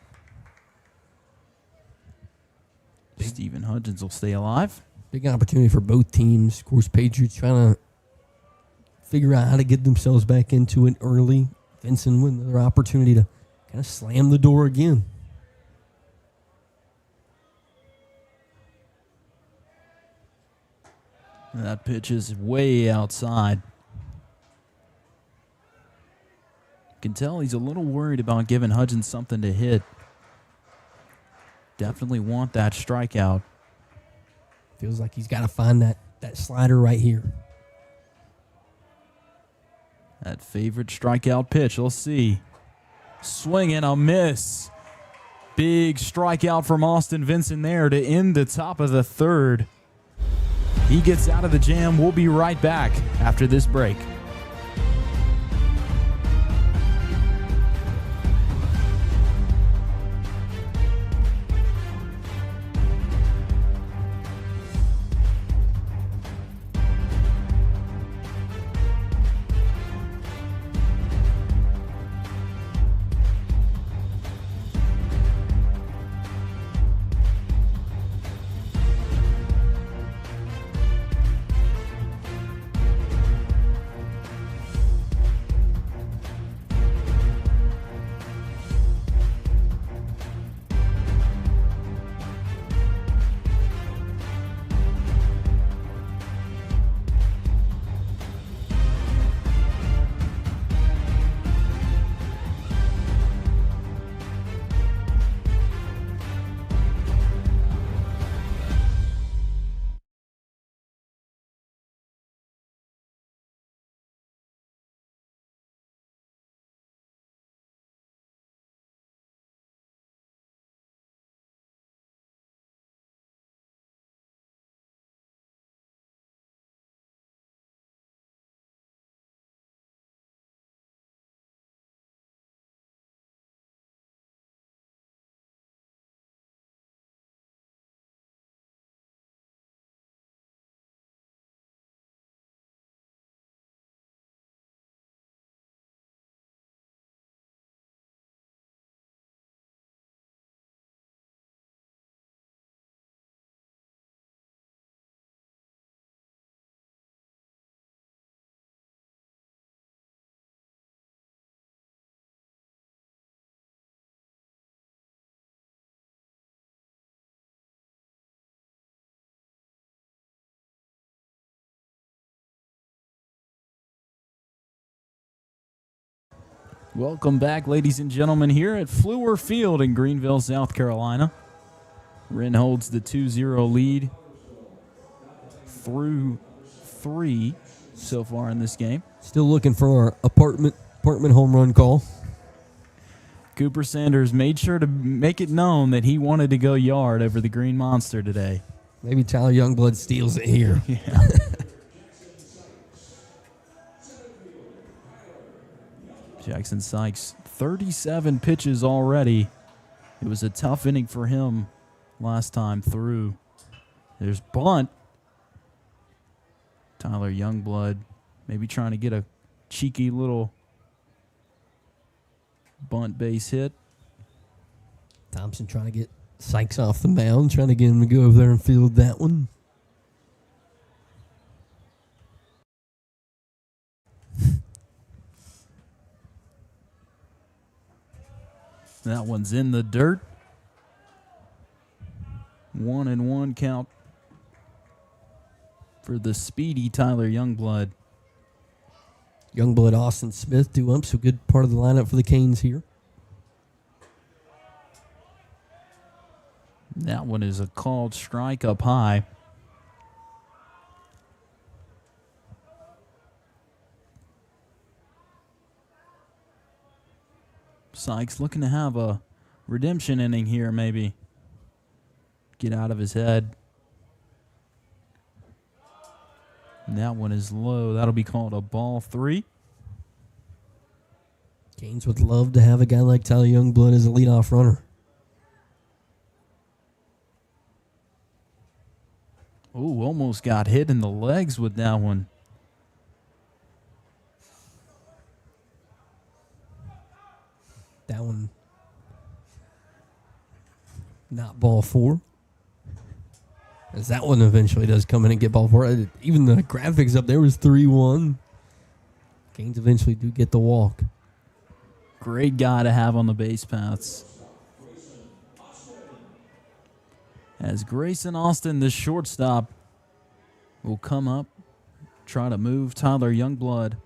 Stephen Hudgens will stay alive. Big opportunity for both teams. Of course, Patriots trying to figure out how to get themselves back into it early. Vincent with another opportunity to kind of slam the door again. That pitch is way outside. You can tell he's a little worried about giving Hudgens something to hit. Definitely want that strikeout. Feels like he's got to find that slider right here. That favorite strikeout pitch. Let's see. Swing and a miss. Big strikeout from Austin Vincent there to end the top of the third. He gets out of the jam. We'll be right back after this break. Welcome back, ladies and gentlemen, here at Fluor Field in Greenville, South Carolina. Wren holds the 2-0 lead through 3 so far in this game. Still looking for our apartment home run call. Cooper Sanders made sure to make it known that he wanted to go yard over the Green Monster today. Maybe Tyler Youngblood steals it here. Yeah. Jackson Sykes, 37 pitches already. It was a tough inning for him last time through. There's bunt. Tyler Youngblood maybe trying to get a cheeky little bunt base hit. Thompson trying to get Sykes off the mound, trying to get him to go over there and field that one. That one's in the dirt. 1-1 count for the speedy Tyler Youngblood. Youngblood, Austin Smith, 2 umps, a good part of the lineup for the Canes here. That one is a called strike up high. Sykes looking to have a redemption inning here, maybe. Get out of his head. And that one is low. That'll be called a ball 3. Canes would love to have a guy like Tyler Youngblood as a leadoff runner. Ooh, almost got hit in the legs with that one. That one, not ball 4. As that one eventually does come in and get ball 4. Even the graphics up there was 3-1. Canes eventually do get the walk. Great guy to have on the base paths. As Grayson Austin, the shortstop, will come up, try to move Tyler Youngblood.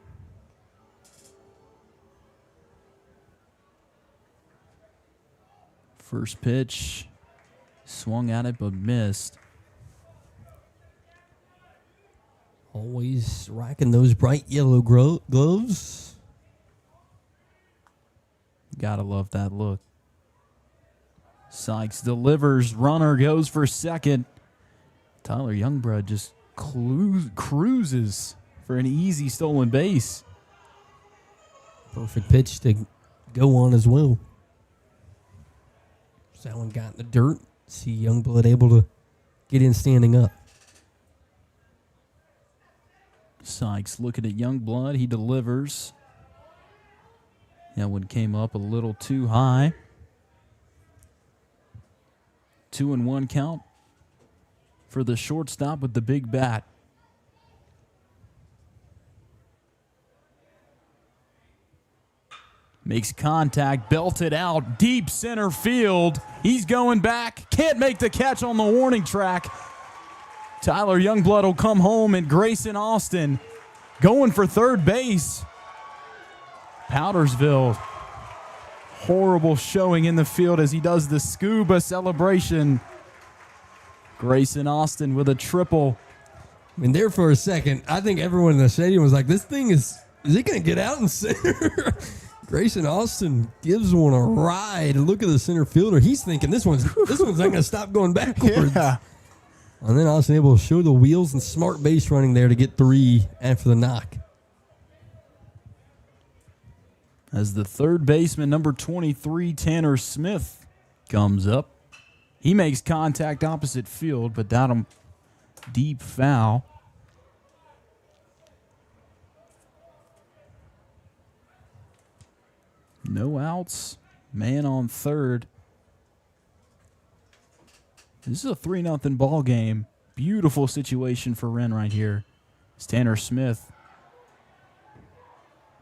First pitch, swung at it but missed. Always rocking those bright yellow gloves. Gotta love that look. Sykes delivers, runner goes for second. Tyler Youngblood just cruises for an easy stolen base. Perfect pitch to go on as well. So that one got in the dirt. See Youngblood able to get in standing up. Sykes looking at Youngblood. He delivers. That one came up a little too high. 2-1 count for the shortstop with the big bat. Makes contact, belted out, deep center field. He's going back, can't make the catch on the warning track. Tyler Youngblood will come home, and Grayson Austin going for third base. Powdersville, horrible showing in the field as he does the scuba celebration. Grayson Austin with a triple. I mean, there for a second, I think everyone in the stadium was like, this thing is it going to get out in center? Grayson Austin gives one a ride. Look at the center fielder. He's thinking this one's not going to stop going backwards. Yeah. And then Austin able to show the wheels and smart base running there to get 3 after the knock. As the third baseman, number 23, Tanner Smith, comes up. He makes contact opposite field, but down a deep foul. No outs. Man on third. This is a 3-0 ball game. Beautiful situation for Wren right here. It's Tanner Smith.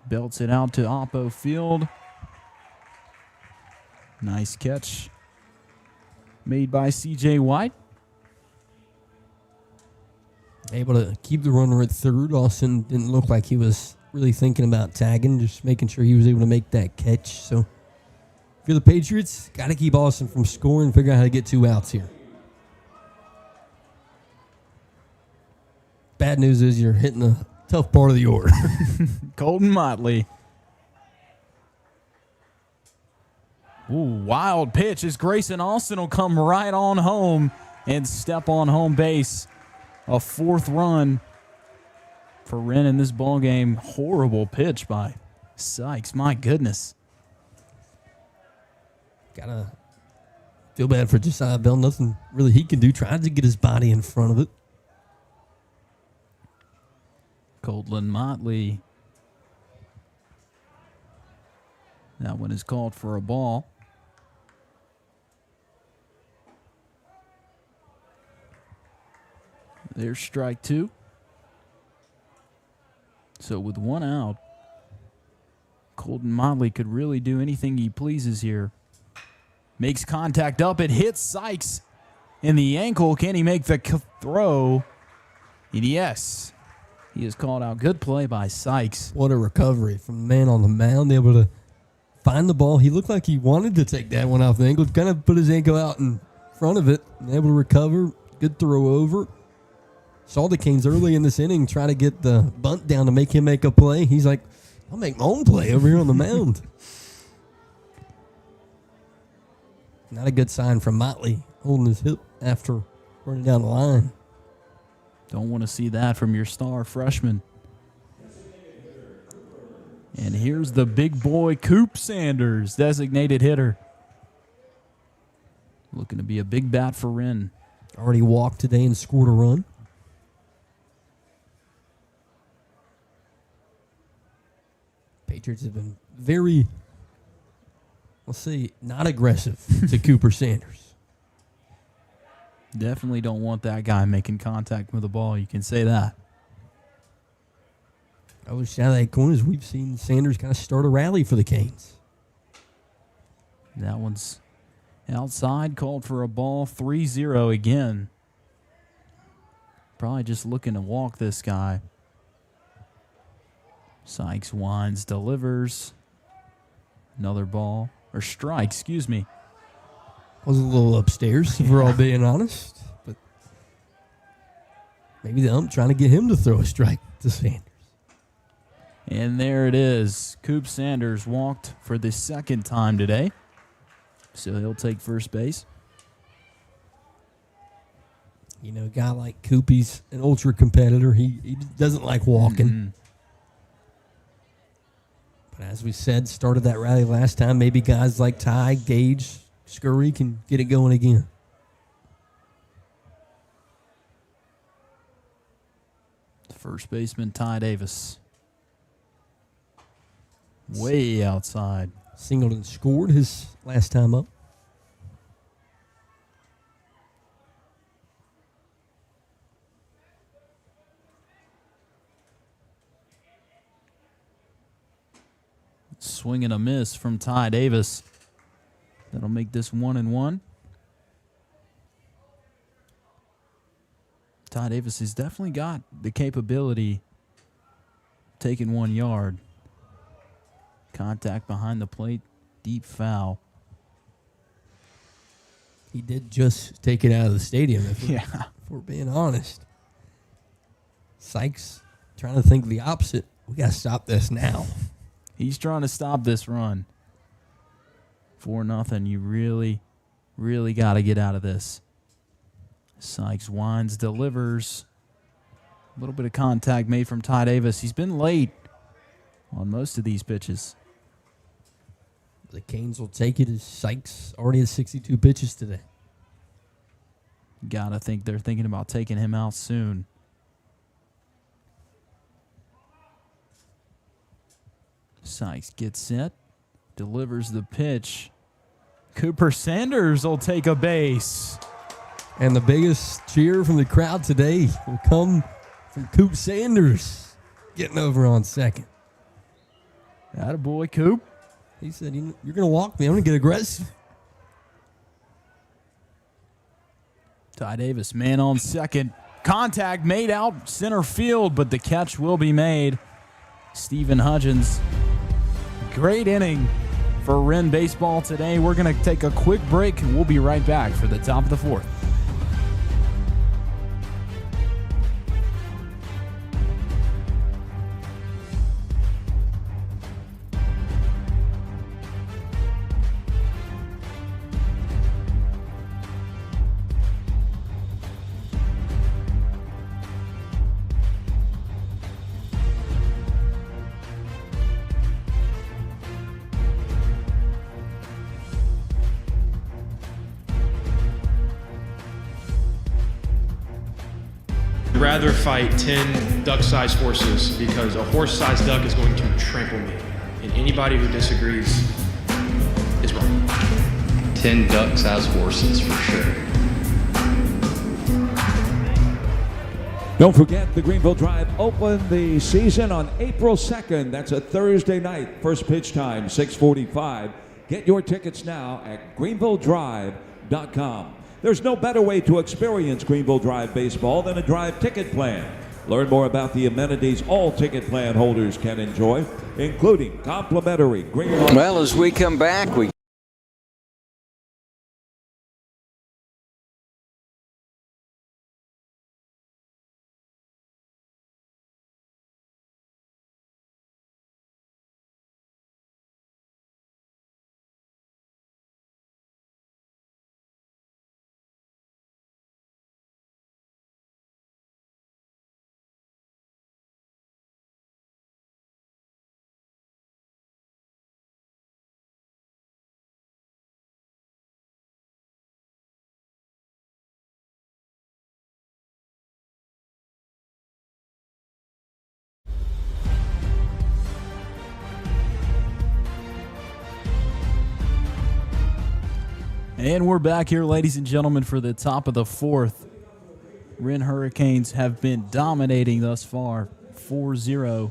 Belts it out to Oppo Field. Nice catch made by C.J. White. Able to keep the runner at third. Austin didn't look like he was really thinking about tagging, just making sure he was able to make that catch. So if you're the Patriots, got to keep Austin from scoring, figure out how to get 2 outs here. Bad news is you're hitting the tough part of the order. Colton Motley. Ooh, wild pitch as Grayson Austin will come right on home and step on home base. A 4th run for Wren in this ball game. Horrible pitch by Sykes. My goodness. Gotta feel bad for Josiah Bell. Nothing really he can do. Tried to get his body in front of it. Colton Motley. That one is called for a ball. There's strike 2. So with 1 out, Colton Motley could really do anything he pleases here. Makes contact up. It hits Sykes in the ankle. Can he make the throw? And yes, he is called out. Good play by Sykes. What a recovery from the man on the mound, able to find the ball. He looked like he wanted to take that one off the ankle, kind of put his ankle out in front of it, and able to recover. Good throw over. Saw the Canes early in this inning try to get the bunt down to make him make a play. He's like, I'll make my own play over here on the mound. Not a good sign from Motley holding his hip after running down the line. Don't want to see that from your star freshman. And here's the big boy, Coop Sanders, designated hitter. Looking to be a big bat for Wren. Already walked today and scored a run. Patriots have been very, let's say, not aggressive to Cooper Sanders. Definitely don't want that guy making contact with the ball. You can say that. I wish out of that corners we've seen Sanders kind of start a rally for the Canes. That one's outside, called for a ball. 3-0 again. Probably just looking to walk this guy. Sykes winds, delivers. Another ball, or strike, excuse me. Was a little upstairs, if we're all being honest. But maybe the ump trying to get him to throw a strike to Sanders. And there it is. Coop Sanders walked for the 2nd time today. So he'll take first base. You know, a guy like Coop, he's an ultra competitor. He doesn't like walking. Mm-hmm. But as we said, started that rally last time. Maybe guys like Ty, Gage, Scurry can get it going again. First baseman Ty Davis. Way outside. Singleton scored his last time up. Swing and a miss from Ty Davis. That'll make this 1-1. Ty Davis has definitely got the capability of taking 1 yard. Contact behind the plate, deep foul. He did just take it out of the stadium, if we're being honest. Sykes trying to think the opposite. We got to stop this now. He's trying to stop this run. 4-0. You really, really got to get out of this. Sykes winds, delivers. A little bit of contact made from Ty Davis. He's been late on most of these pitches. The Canes will take it as Sykes already has 62 pitches today. Gotta think they're thinking about taking him out soon. Sykes gets set, delivers the pitch. Cooper Sanders will take a base. And the biggest cheer from the crowd today will come from Coop Sanders getting over on second. Attaboy, Coop. He said, you're going to walk me. I'm going to get aggressive. Ty Davis, man on second. Contact made out center field, but the catch will be made. Stephen Hudgens. Great inning for Wren Baseball today. We're going to take a quick break, and we'll be right back for the top of the fourth. Rather fight 10 duck-sized horses because a horse-sized duck is going to trample me. And anybody who disagrees is wrong. 10 duck-sized horses for sure. Don't forget, the Greenville Drive opened the season on April 2nd. That's a Thursday night. First pitch time, 6:45. Get your tickets now at greenvilledrive.com. There's no better way to experience Greenville Drive baseball than a Drive ticket plan. Learn more about the amenities all ticket plan holders can enjoy, including complimentary Greenville. Well, as we come back, we And we're back here, ladies and gentlemen, for the top of the fourth. Wren Hurricanes have been dominating thus far, 4-0.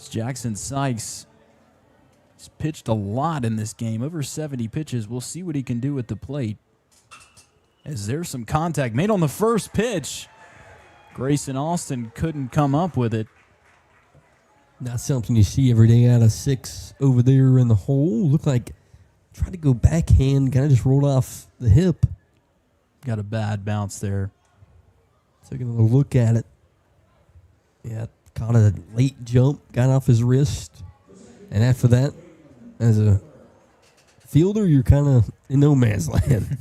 Jackson Sykes has pitched a lot in this game, over 70 pitches. We'll see what he can do at the plate. As there's some contact made on the first pitch. Grayson Austin couldn't come up with it. Not something you see every day out of 6 over there in the hole. Looked like tried to go backhand, kind of just rolled off the hip. Got a bad bounce there. Taking a little look at it. Yeah, caught a late jump, got off his wrist. And after that, as a fielder, you're kind of in no man's land.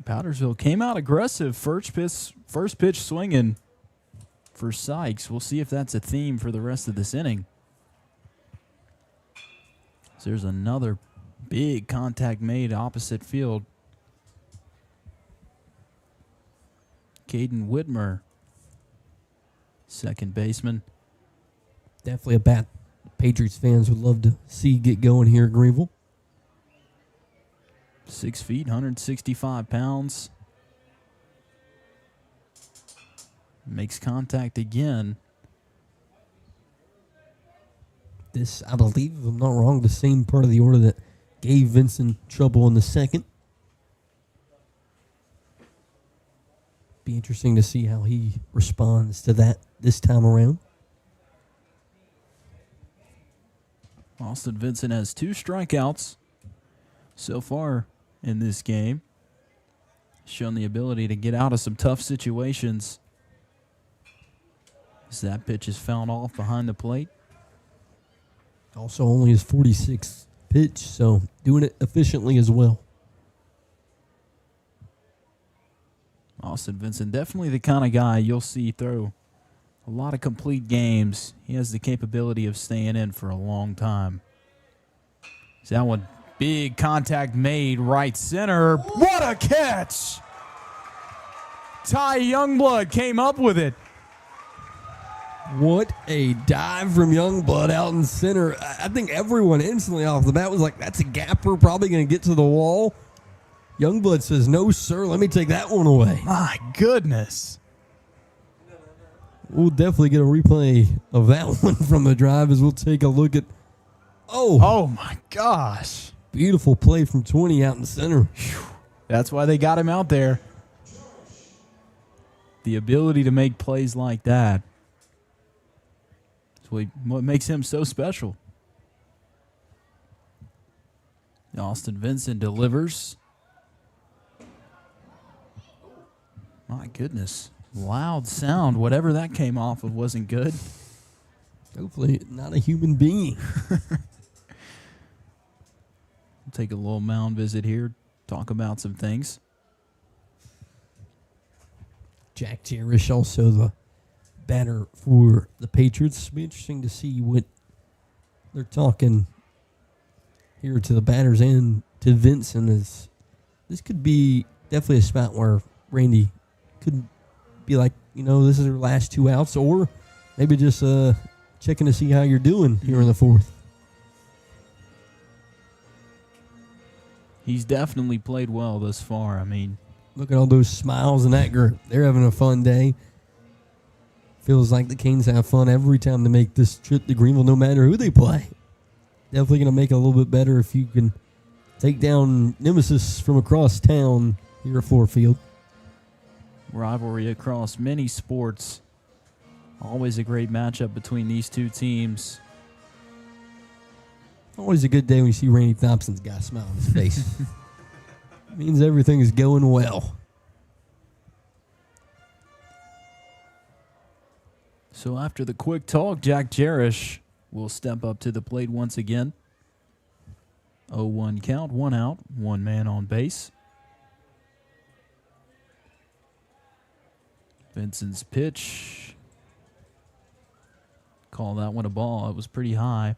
Powdersville came out aggressive. First pitch swinging for Sykes. We'll see if that's a theme for the rest of this inning. There's another big contact made opposite field. Caden Whitmer, second baseman. Definitely a bat Patriots fans would love to see get going here at Greenville. 6 feet, 165 pounds. Makes contact again. This, I believe, if I'm not wrong, the same part of the order that gave Vincent trouble in the second. Be interesting to see how he responds to that this time around. Austin Vincent has 2 strikeouts so far in this game. Shown the ability to get out of some tough situations. As that pitch is fouled off behind the plate. Also only his 46th pitch, so doing it efficiently as well. Austin Vincent, definitely the kind of guy you'll see throw a lot of complete games. He has the capability of staying in for a long time. That one, big contact made right center. What a catch! Ty Youngblood came up with it. What a dive from Youngblood out in center. I think everyone instantly off the bat was like, that's a gapper, probably going to get to the wall. Youngblood says, no, sir, let me take that one away. My goodness. We'll definitely get a replay of that one from the drive as we'll take a look at, oh my gosh. Beautiful play from 20 out in center. That's why they got him out there. The ability to make plays like that is what makes him so special. Austin Vincent delivers. My goodness. Loud sound. Whatever that came off of wasn't good. Hopefully not a human being. Take a little mound visit here. Talk about some things. Jack Jerish, also the batter for the Patriots. It'll be interesting to see what they're talking here to the batters and to Vincent. This could be definitely a spot where Randy could be like, this is our last 2 outs, or maybe just checking to see how you're doing here in the 4th. He's definitely played well thus far. I mean, look at all those smiles in that group. They're having a fun day. Feels like the Canes have fun every time they make this trip to Greenville, no matter who they play. Definitely going to make it a little bit better if you can take down Nemesis from across town here at Fluor Field. Rivalry across many sports. Always a great matchup between these two teams. Always a good day when you see Randy Thompson's got a smile on his face. Means everything is going well. So after the quick talk, Jack Jerish will step up to the plate once again. 0-1 count, 1 out, 1 man on base. Vincent's pitch. Call that one a ball. It was pretty high.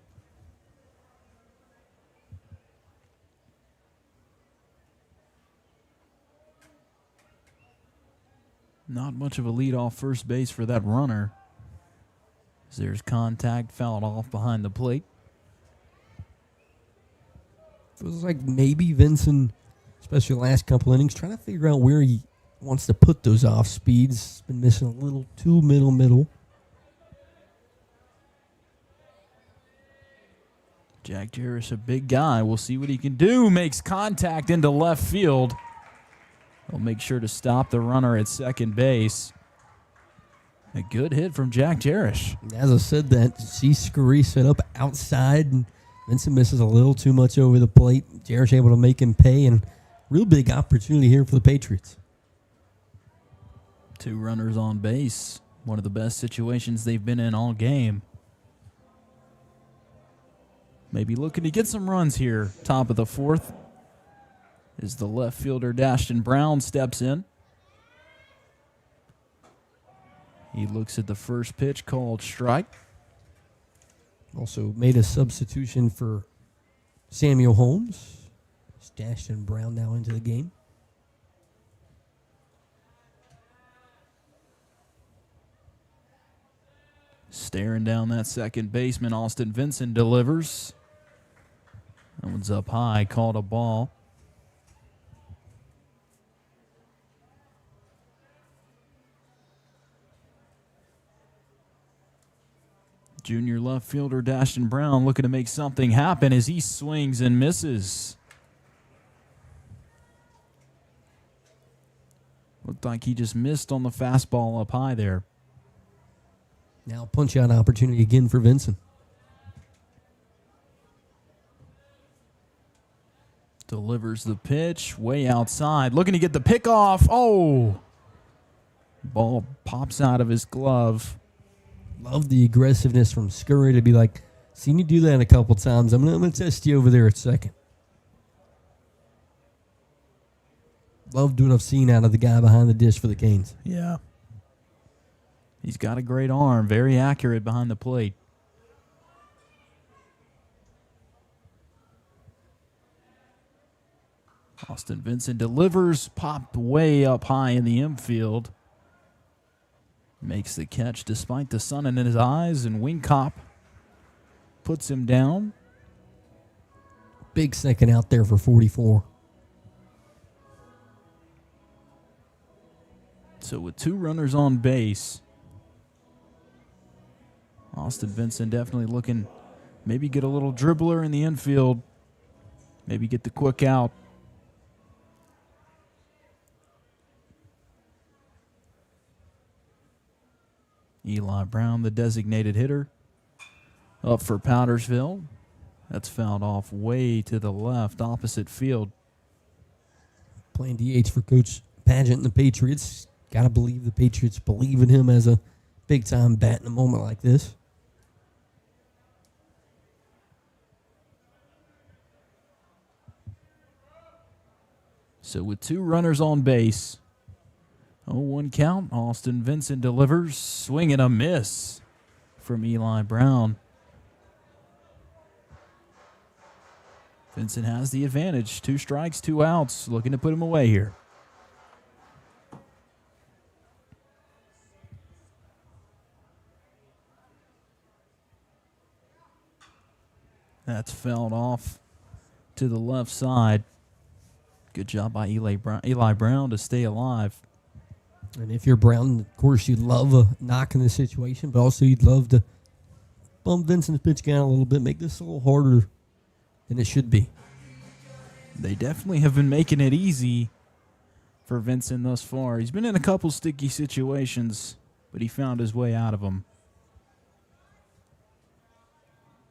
Not much of a lead-off first base for that runner. As there's contact, fouled off behind the plate. Feels like maybe Vincent, especially the last couple innings, trying to figure out where he wants to put those off speeds. Been missing a little too middle. Jack Jerish, a big guy. We'll see what he can do. Makes contact into left field. He'll make sure to stop the runner at second base. A good hit from Jack Jerish. As I said that, see Scurry set up outside, and Vincent misses a little too much over the plate. Jerish able to make him pay, and real big opportunity here for the Patriots. 2 runners on base. One of the best situations they've been in all game. Maybe looking to get some runs here. Top of the 4th. As the left fielder, Dashton Brown, steps in. He looks at the first pitch, called strike. Also made a substitution for Samuel Holmes. It's Dashton Brown now into the game. Staring down that second baseman, Austin Vincent delivers. That one's up high, called a ball. Junior left fielder Dashton Brown looking to make something happen as he swings and misses. Looked like he just missed on the fastball up high there. Now punch out opportunity again for Vincent. Delivers the pitch way outside. Looking to get the pick off. Oh! Ball pops out of his glove. Love the aggressiveness from Scurry to be like, seen you do that a couple times. I'm gonna test you over there at second. Loved what I've seen out of the guy behind the dish for the Canes. Yeah. He's got a great arm. Very accurate behind the plate. Austin Vincent delivers. Popped way up high in the infield. Makes the catch despite the sun in his eyes, and Wingcop puts him down. Big second out there for 44. So with 2 runners on base, Austin Vincent definitely looking, maybe get a little dribbler in the infield, maybe get the quick out. Eli Brown, the designated hitter, up for Powdersville. That's fouled off way to the left, opposite field. Playing DH for Coach Pageant and the Patriots. Got to believe the Patriots believe in him as a big-time bat in a moment like this. So with 2 runners on base, 0-1 count. Austin Vincent delivers. Swing and a miss from Eli Brown. Vincent has the advantage. 2 strikes, 2 outs. Looking to put him away here. That's fouled off to the left side. Good job by Eli Brown to stay alive. And if you're Brown, of course, you'd love a knock in this situation, but also you'd love to bump Vincent's pitch count a little bit, make this a little harder than it should be. They definitely have been making it easy for Vincent thus far. He's been in a couple sticky situations, but he found his way out of them.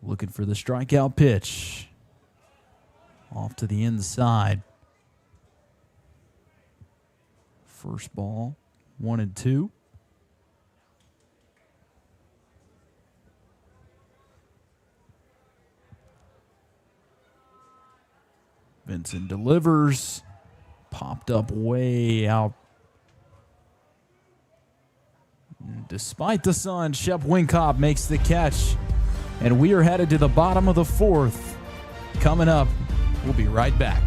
Looking for the strikeout pitch. Off to the inside. First ball, 1-2. Vincent delivers. Popped up way out. Despite the sun, Shep Winkop makes the catch. And we are headed to the bottom of the 4th. Coming up, we'll be right back.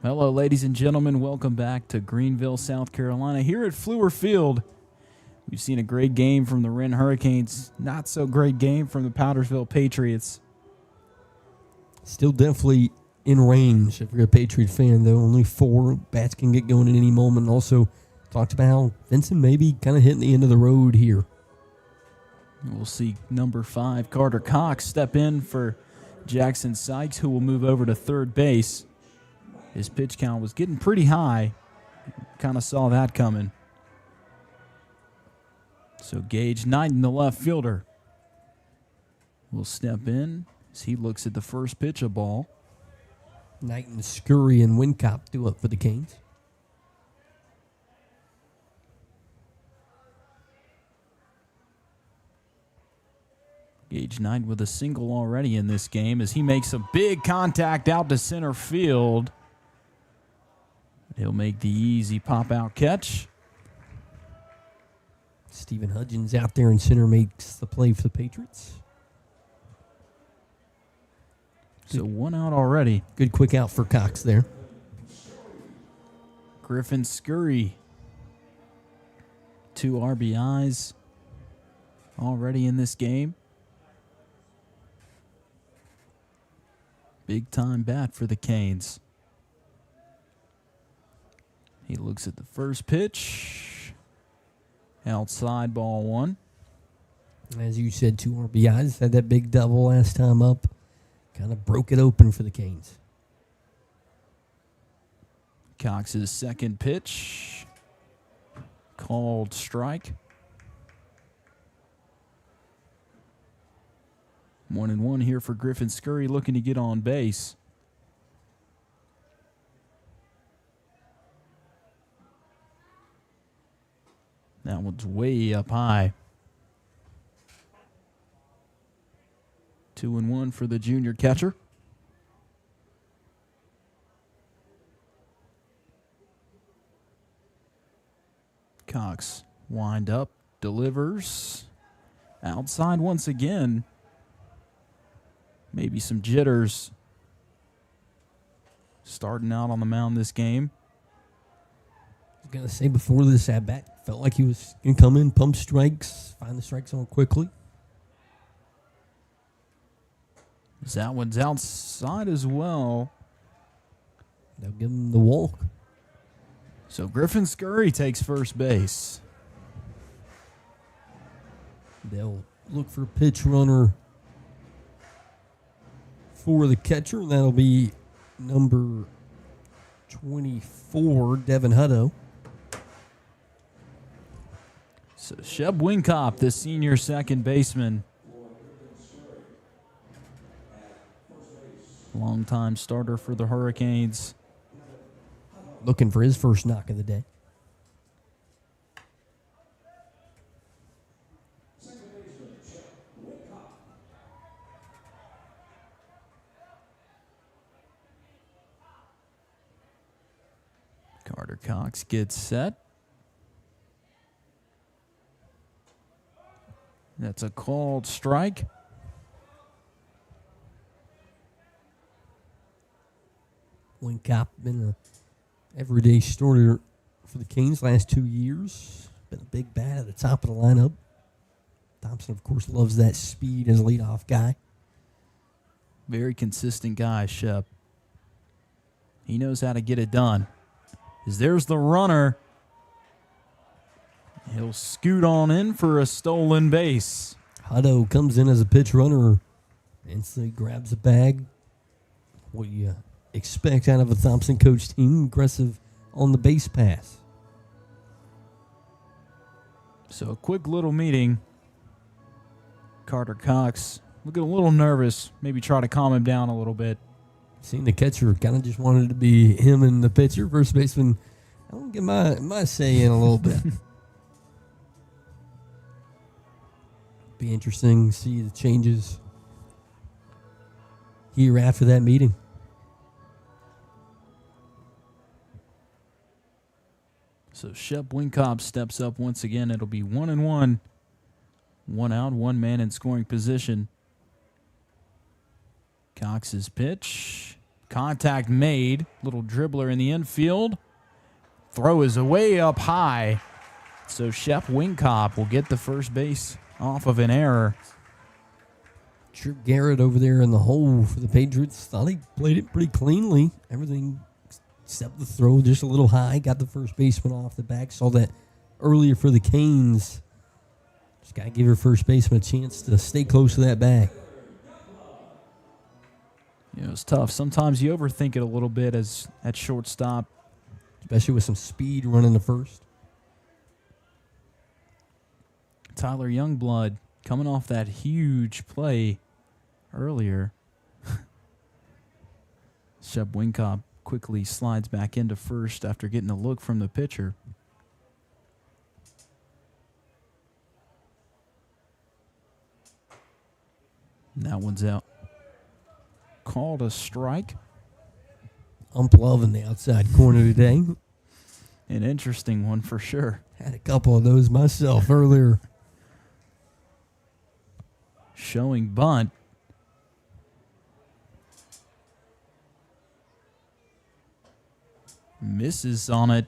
Hello, ladies and gentlemen. Welcome back to Greenville, South Carolina. Here at Fluor Field, we've seen a great game from the Wren Hurricanes. Not so great game from the Powdersville Patriots. Still definitely in range. If you're a Patriot fan, though, only 4 bats can get going at any moment. Also, talked about how Vincent maybe kind of hitting the end of the road here. We'll see number 5, Carter Cox, step in for Jackson Sykes, who will move over to third base. His pitch count was getting pretty high. Kind of saw that coming. So Gage Knighton, the left fielder, will step in as he looks at the first pitch of ball. Knighton, Scurry, and Wincop do up for the Canes. Gage Knight with a single already in this game as he makes a big contact out to center field. He'll make the easy pop-out catch. Stephen Hudgens out there in center makes the play for the Patriots. So 1 out already. Good quick out for Cox there. Griffin Scurry, 2 RBIs already in this game. Big time bat for the Canes. He looks at the first pitch. Outside, ball 1. As you said, 2 RBIs. Had that big double last time up. Kind of broke it open for the Canes. Cox's second pitch. Called strike. 1-1 here for Griffin Scurry, looking to get on base. That one's way up high. 2-1 for the junior catcher. Cox wind up, delivers. Outside once again. Maybe some jitters starting out on the mound this game. I was going to say before this at-bat, felt like he was going to come in, pump strikes, find the strike zone quickly. That one's outside as well. They'll give him the walk. So Griffin Scurry takes first base. They'll look for a pitch runner for the catcher. That'll be number 24, Devin Hutto. So Sheb Wincop, the senior second baseman. Longtime starter for the Hurricanes. Looking for his first knock of the day. Carter Cox gets set. That's a called strike. Wincop been a everyday starter for the Canes last 2 years. Been a big bat at the top of the lineup. Thompson, of course, loves that speed as a leadoff guy. Very consistent guy, Shep. He knows how to get it done. As there's the runner. He'll scoot on in for a stolen base. Hutto comes in as a pitch runner. Instantly grabs the bag. What you expect out of a Thompson coach team. Aggressive on the base pass. So a quick little meeting. Carter Cox looking a little nervous. Maybe try to calm him down a little bit. Seen the catcher kind of just wanted to be him and the pitcher. First baseman, I want to get my say in a little bit. Be interesting to see the changes here after that meeting. So Shep Wincop steps up once again. It'll be 1-1. 1 out, 1 man in scoring position. Cox's pitch. Contact made. Little dribbler in the infield. Throw is way up high. So Shep Wincop will get the first base off of an error. Trip Garrett over there in the hole for the Patriots. Thought he played it pretty cleanly. Everything except the throw just a little high. Got the first baseman off the back. Saw that earlier for the Canes. Just got to give your first baseman a chance to stay close to that bag. You know, it's tough. Sometimes you overthink it a little bit as at shortstop. Especially with some speed running the first. Tyler Youngblood coming off that huge play earlier. Shep Wincop quickly slides back into first after getting a look from the pitcher. That one's out. Called a strike. I'm loving the outside corner today. An interesting one for sure. Had a couple of those myself earlier. Showing bunt. Misses on it.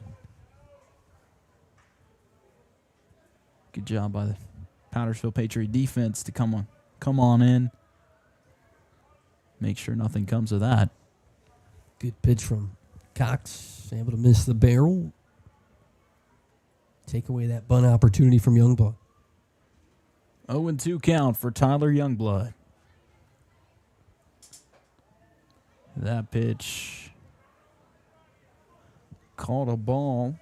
Good job by the Powdersville Patriot defense to come on in. Make sure nothing comes of that. Good pitch from Cox. Able to miss the barrel. Take away that bunt opportunity from Youngblood. 0-2 count for Tyler Youngblood. That pitch called a ball.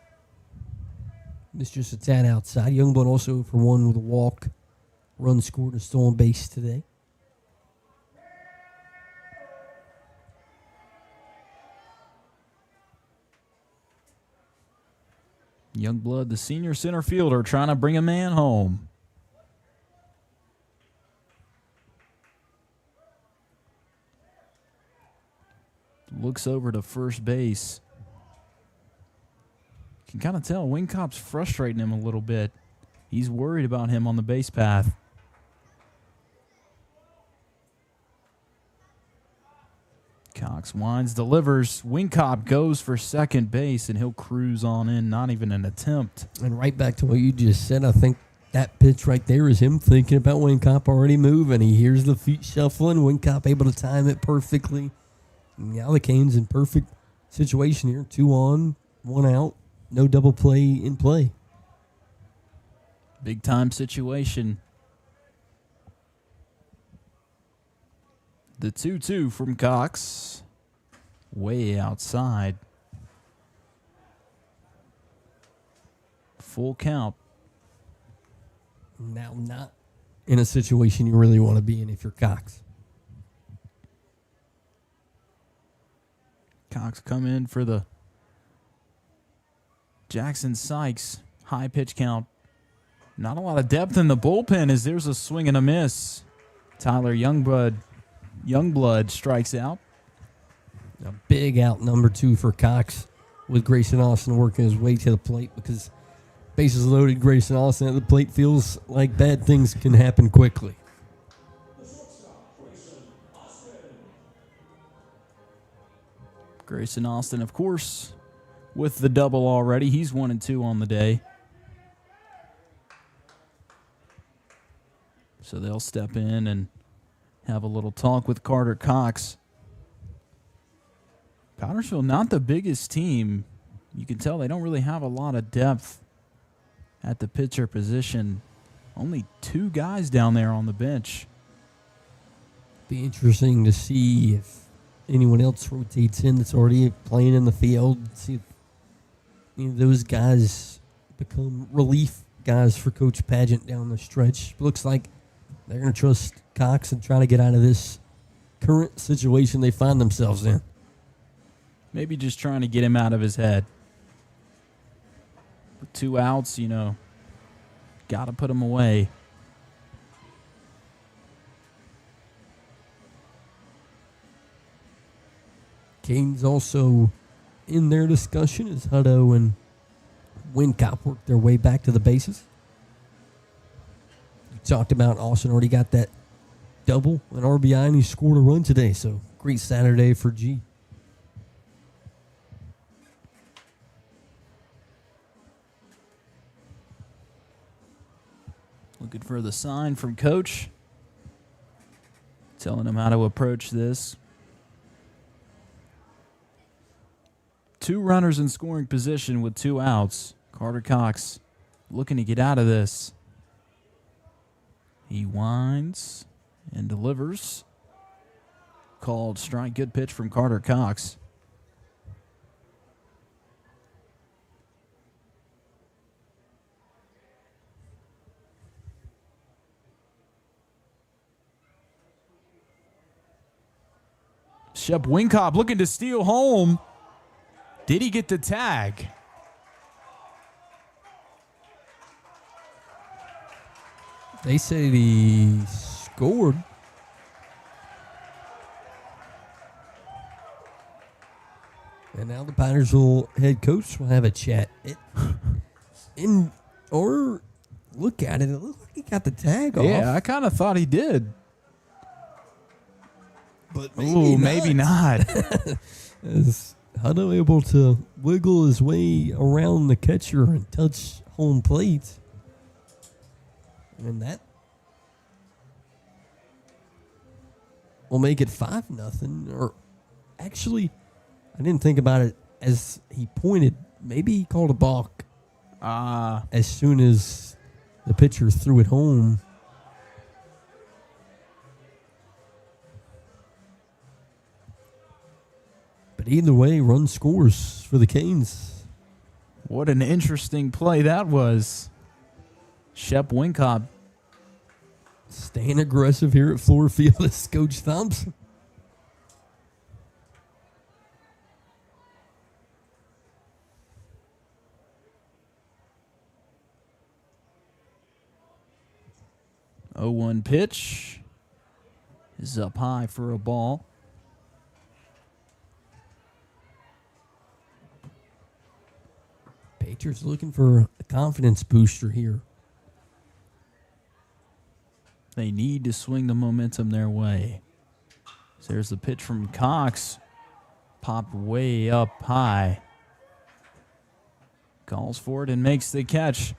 Missed just a tad outside. Youngblood also for one with a walk. Run scored, a stolen base today. Youngblood, the senior center fielder, trying to bring a man home. Looks over to first base. You can kind of tell Wincop's frustrating him a little bit. He's worried about him on the base path. Cox winds, delivers. Wincop goes for second base, and he'll cruise on in. Not even an attempt. And right back to what you just said, I think that pitch right there is him thinking about Wincop already moving. He hears the feet shuffling. Wincop able to time it perfectly. Now the Canes in perfect situation here. 2 on, 1 out. No double play in play. Big time situation. The 2-2 from Cox. Way outside. Full count. Now not in a situation you really want to be in if you're Cox. Cox come in for the Jackson Sykes high pitch count. Not a lot of depth in the bullpen as there's a swing and a miss. Tyler Youngblood strikes out. A big out number 2 for Cox with Grayson Austin working his way to the plate because bases loaded. Grayson Austin at the plate feels like bad things can happen quickly. Grayson Austin, of course, with the double already. He's 1-2 on the day. So they'll step in and have a little talk with Carter Cox. Powdersville, not the biggest team. You can tell they don't really have a lot of depth at the pitcher position. Only 2 guys down there on the bench. Be interesting to see if anyone else rotates in that's already playing in the field. See if any of those guys become relief guys for Coach Pageant down the stretch. Looks like they're going to trust Cox and try to get out of this current situation they find themselves in. Maybe just trying to get him out of his head. With 2 outs, got to put him away. Canes also in their discussion as Hutto and Wincop work their way back to the bases. You talked about Austin already got that double, an RBI, and he scored a run today. So great Saturday for G. Looking for the sign from Coach. Telling him how to approach this. 2 runners in scoring position with 2 outs. Carter Cox looking to get out of this. He winds and delivers. Called strike. Good pitch from Carter Cox. Shep Winkop looking to steal home. Did he get the tag? They said he scored. And now the Powdersville head coach will have a chat. Or look at it. It looks like he got the tag off. Yeah, I kind of thought he did. But maybe not. Is Hutto able to wiggle his way around the catcher and touch home plate? And that will make it 5-0. Or actually, I didn't think about it as he pointed. Maybe he called a balk as soon as the pitcher threw it home. But either way, run scores for the Canes. What an interesting play that was. Shep Winkop staying aggressive here at Fluor Field as Coach Thompson. Oh, 1 pitch is up high for a ball. Patriots looking for a confidence booster here. They need to swing the momentum their way. So there's the pitch from Cox. Popped way up high. Calls for it and makes the catch.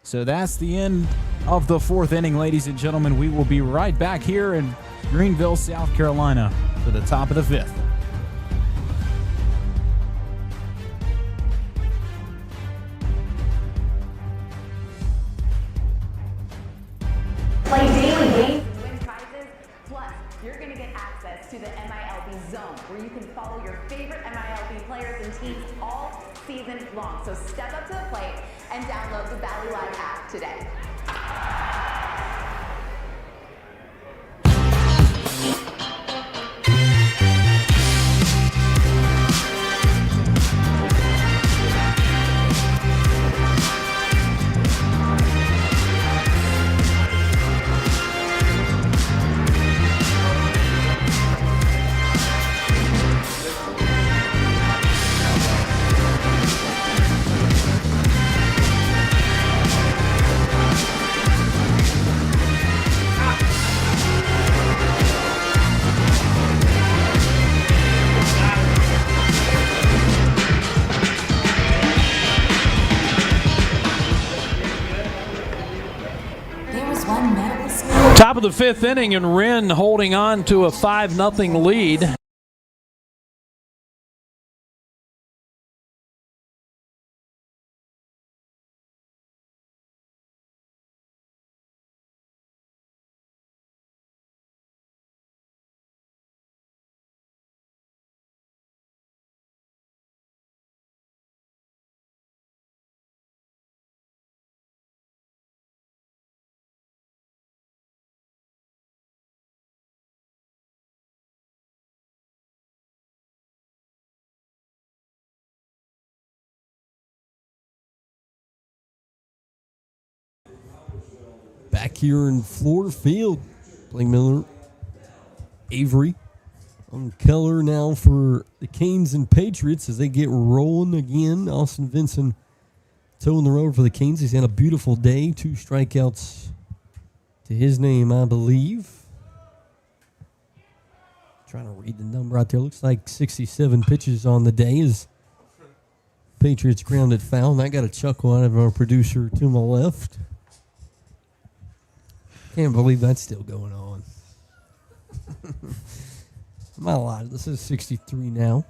So that's the end of the 4th inning, ladies and gentlemen. We will be right back here in Greenville, South Carolina for the top of the 5th. Play daily games and win prizes. Plus, you're going to get access to the MILB Zone, where you can follow your favorite MILB players and teams all season long. So step up to the plate and download the Valley Live app today. Top of the 5th inning, and Wren holding on to a 5-0 lead. Back here in Fluor Field, Blake Miller, Avery, on Keller now for the Canes and Patriots as they get rolling again. Austin Vinson toeing the road for the Canes. He's had a beautiful day. 2 strikeouts to his name, I believe. Trying to read the number out there. Looks like 67 pitches on the day as Patriots grounded foul. And I got a chuckle out of our producer to my left. Can't believe that's still going on. I'm not lying. This is 63 now.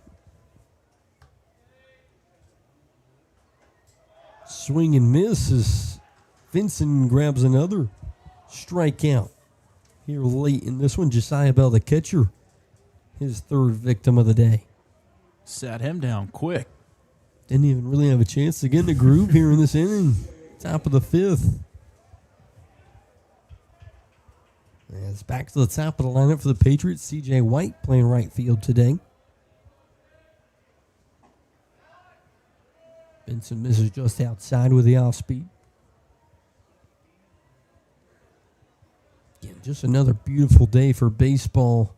Swing and miss as Vinson grabs another strikeout here late in this one. Josiah Bell, the catcher, his third victim of the day. Sat him down quick. Didn't even really have a chance to get in the groove here in this inning. Top of the fifth. And it's back to the top of the lineup for the Patriots. C.J. White playing right field today. Vincent misses just outside with the off speed. Again, just another beautiful day for baseball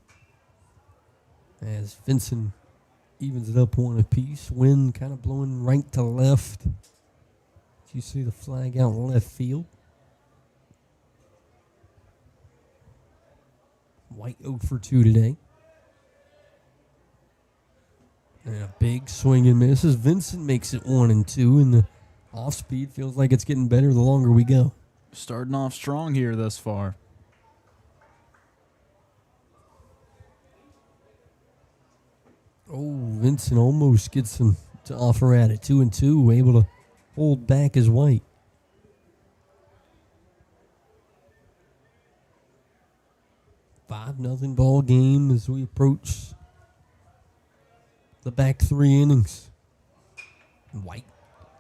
as Vincent evens it up one apiece. Wind kind of blowing right to left. You see the flag out in left field. White 0 for 2 today. And a big swing and miss as Vincent makes it 1-2, and the off speed feels like it's getting better the longer we go. Starting off strong here thus far. Oh, Vincent almost gets him to offer at it. 2-2, able to hold back his White. Nothing ball game as we approach the back 3 innings. White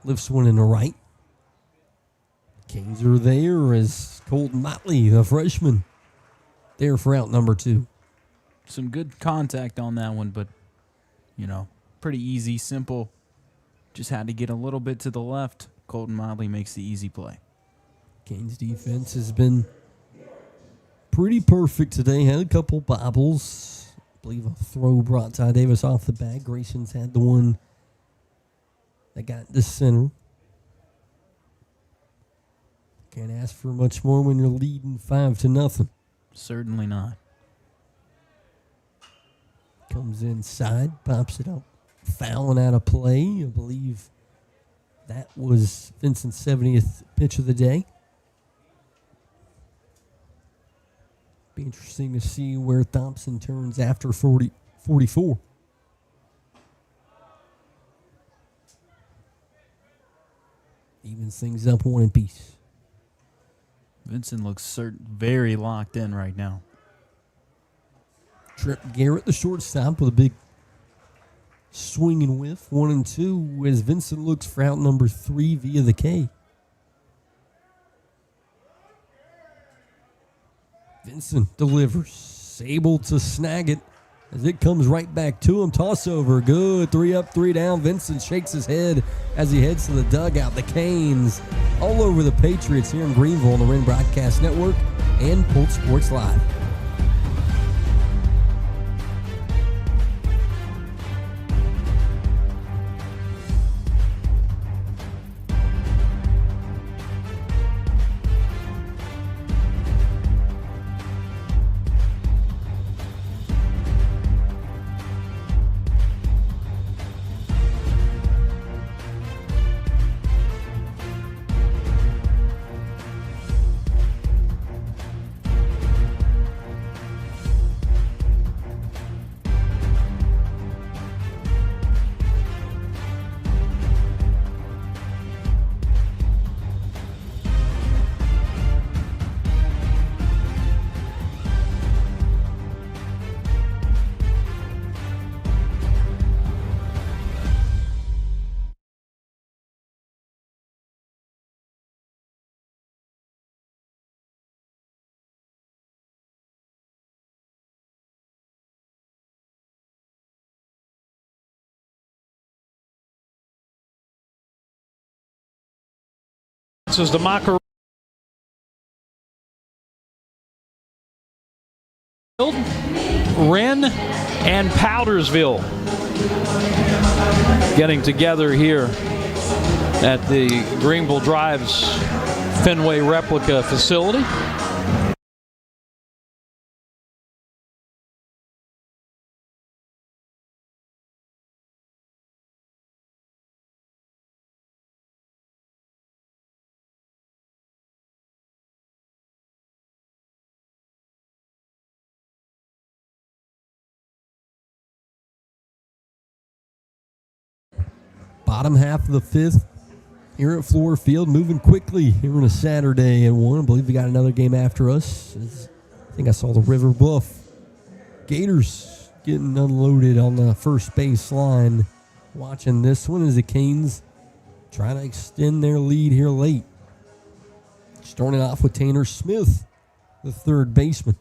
lifts one in the right. Kings are there as Colton Motley, the freshman, there for out number 2. Some good contact on that one, but, pretty easy, simple. Just had to get a little bit to the left. Colton Motley makes the easy play. Canes defense has been pretty perfect today. Had a couple bobbles. I believe a throw brought Ty Davis off the bag. Grayson's had the one that got the center. Can't ask for much more when you're leading 5-0. Certainly not. Comes inside, pops it up, fouling out of play. I believe that was Vincent's 70th pitch of the day. Be interesting to see where Thompson turns after 44. Evens things up one apiece. Vincent looks very locked in right now. Trip Garrett, the shortstop, with a big swing and whiff. 1-2 as Vincent looks for out number 3 via the K. Vincent delivers, able to snag it as it comes right back to him. Toss over, good. 3 up, 3 down. Vincent shakes his head as he heads to the dugout. The Canes all over the Patriots here in Greenville on the Wren Broadcast Network and Pulse Sports Live. This is the Mocker Wren and Powdersville getting together here at the Greenville Drive's Fenway replica facility. Bottom half of the 5th. here at Fluor Field, moving quickly here on a Saturday at 1. I believe we got another game after us. I think I saw the River Bluff Gators getting unloaded on the first base line. Watching this one as the Canes trying to extend their lead here late. Starting off with Tanner Smith, the third baseman.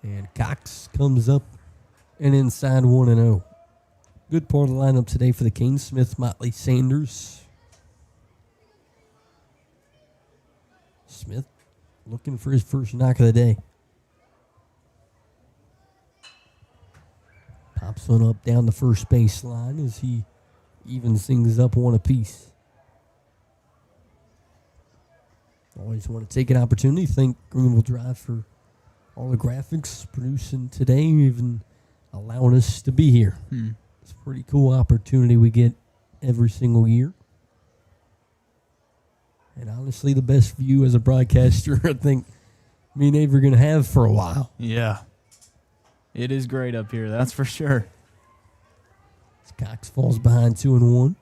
And Cox comes up and inside 1-0. Good part of the lineup today for the Canes. Smith, Motley, Sanders. Smith looking for his first knock of the day. Pops one up down the first base line as he evens things up one apiece. Always want to take an opportunity. Thank Greenville Drive for all the graphics producing today, even allowing us to be here. It's a pretty cool opportunity we get every single year. And honestly, the best view as a broadcaster, I think me and Avery are going to have for a while. Yeah. It is great up here, that's for sure. As Cox falls behind 2-1.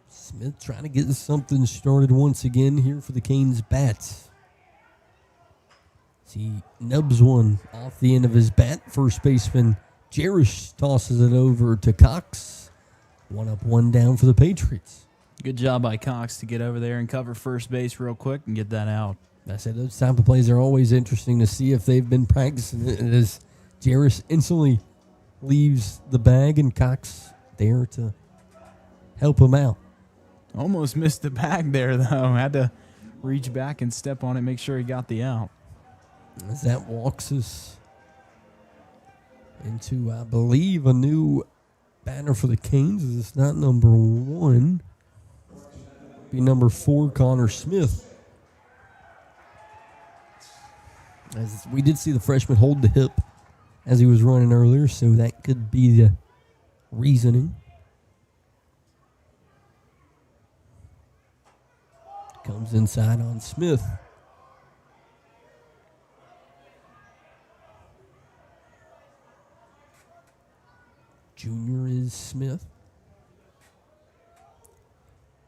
Smith trying to get something started once again here for the Canes bats. He nubs one off the end of his bat. First baseman Jerish tosses it over to Cox. 1 up, 1 down for the Patriots. Good job by Cox to get over there and cover first base real quick and get that out. I said those type of plays are always interesting to see if they've been practicing it, as Jerish instantly leaves the bag and Cox there to help him out. Almost missed the bag there, though. Had to reach back and step on it, make sure he got the out. As that walks us into, I believe, a new banner for the Canes. It's not number 1. Be number 4, Connor Smith. As we did see the freshman hold the hip as he was running earlier, so that could be the reasoning. Comes inside on Smith. Junior is Smith.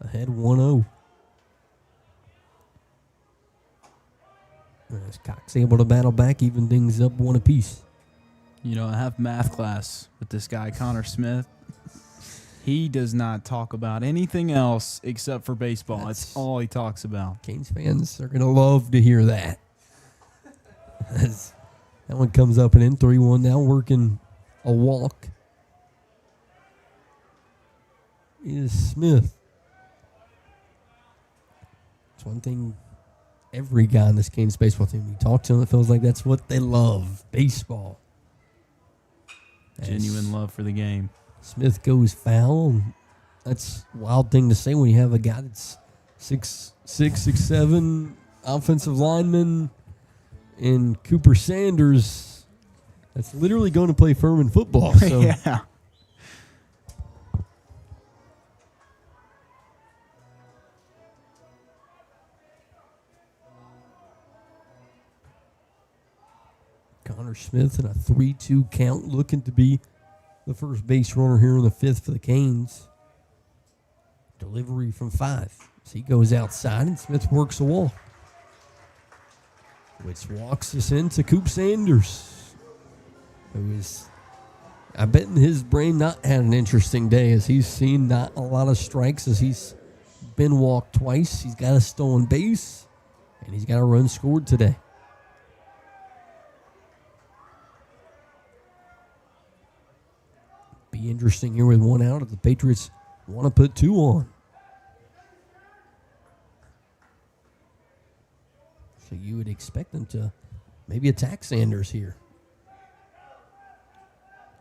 Ahead 1-0. As Cox able to battle back, even things up 1 apiece. You know, I have math class with this guy, Connor Smith. He does not talk about anything else except for baseball. That's all he talks about. Canes fans are going to love to hear that. As that one comes up and in 3-1 now, working a walk is Smith. It's one thing every guy on this Canes baseball team, we talk to them, it feels like that's what they love, baseball. Genuine love for the game. Smith goes foul. That's a wild thing to say when you have a guy that's 6'6", 6'7", offensive lineman, and Cooper Sanders that's literally going to play Furman football. So. Yeah. Connor Smith in a 3-2 count, looking to be the first base runner here in the 5th for the Canes. Delivery from 5. So he goes outside and Smith works the wall, which walks us into Coop Sanders, who is, I bet in his brain, not had an interesting day, as he's seen not a lot of strikes, as he's been walked twice. He's got a stolen base, and he's got a run scored today. Be interesting here with 1 out if the Patriots want to put 2 on. So you would expect them to maybe attack Sanders here.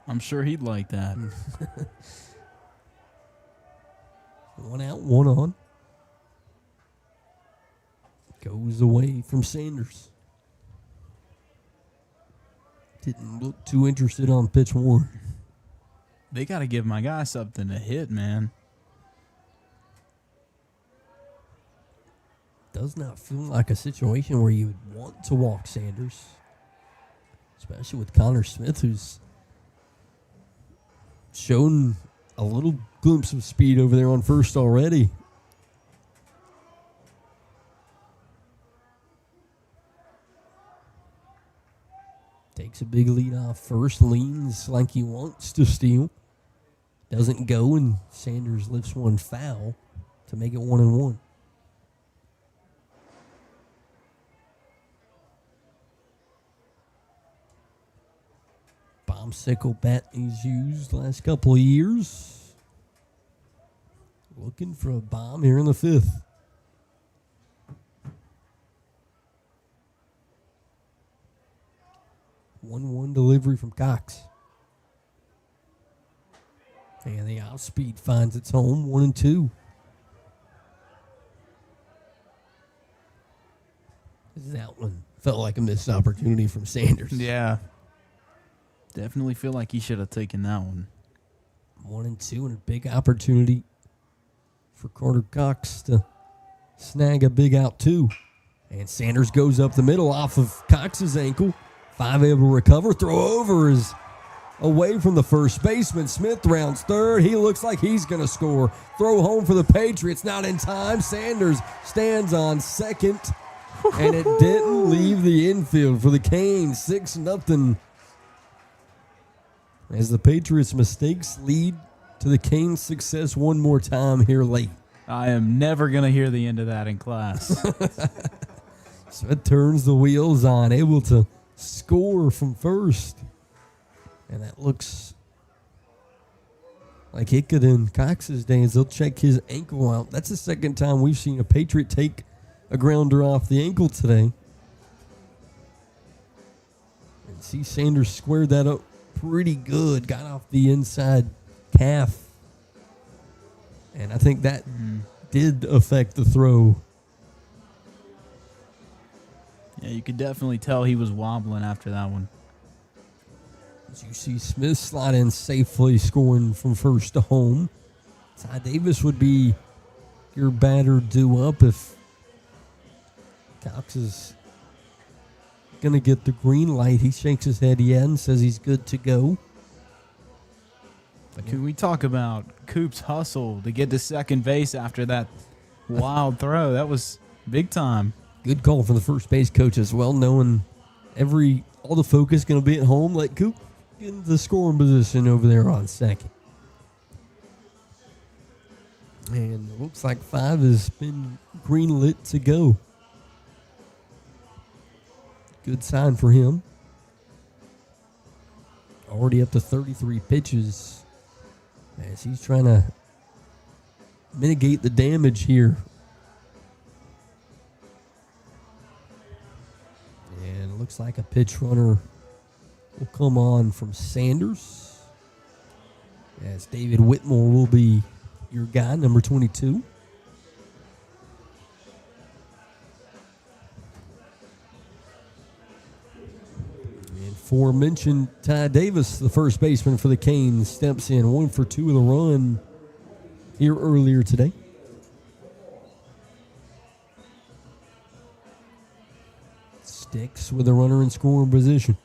I'm sure he'd like that. 1 out, 1 on. Goes away from Sanders. Didn't look too interested on pitch 1. They got to give my guy something to hit, man. Does not feel like a situation where you would want to walk Sanders. especially with Connor Smith, who's shown a little glimpse of speed over there on first already. Takes a big lead off first, leans like he wants to steal. Doesn't go, and Sanders lifts one foul to make it 1-1. Bombsicle bat he's used last couple of years. Looking for a bomb here in the fifth. One delivery from Cox. And the outspeed finds its home, 1-2. That one felt like a missed opportunity from Sanders. Yeah. Definitely feel like he should have taken that one. 1-2 and a big opportunity for Carter Cox to snag a big out two. And Sanders goes up the middle off of Cox's ankle. 5 able to recover. Throw over is away from the first baseman. Smith rounds third. He looks like he's going to score. Throw home for the Patriots. Not in time. Sanders stands on second. And it didn't leave the infield for the Canes. 6-0. As the Patriots' mistakes lead to the Canes' success one more time here late. I am never going to hear the end of that in class. Smith turns the wheels on, able to score from first. And that looks like it could end Cox's days. They'll check his ankle out. That's the second time we've seen a Patriot take a grounder off the ankle today. And see Sanders squared that up pretty good. Got off the inside calf. And I think that did affect the throw. Yeah, you could definitely tell he was wobbling after that one. As you see Smith slide in safely, scoring from first to home. Ty Davis would be your batter due up if Cox is going to get the green light. He shakes his head and says he's good to go. Can we talk about Coop's hustle to get to second base after that wild throw? That was big time. Good call from the first base coach as well, knowing all the focus going to be at home. Let Coop get into the scoring position over there on second. And it looks like 5 has been green lit to go. Good sign for him. Already up to 33 pitches as he's trying to mitigate the damage here. And it looks like a pitch runner will come on from Sanders, as David Whitmore will be your guy, number 22. Aforementioned Ty Davis, the first baseman for the Canes, steps in 1 for 2 of the run here earlier today. Sticks with a runner in scoring position.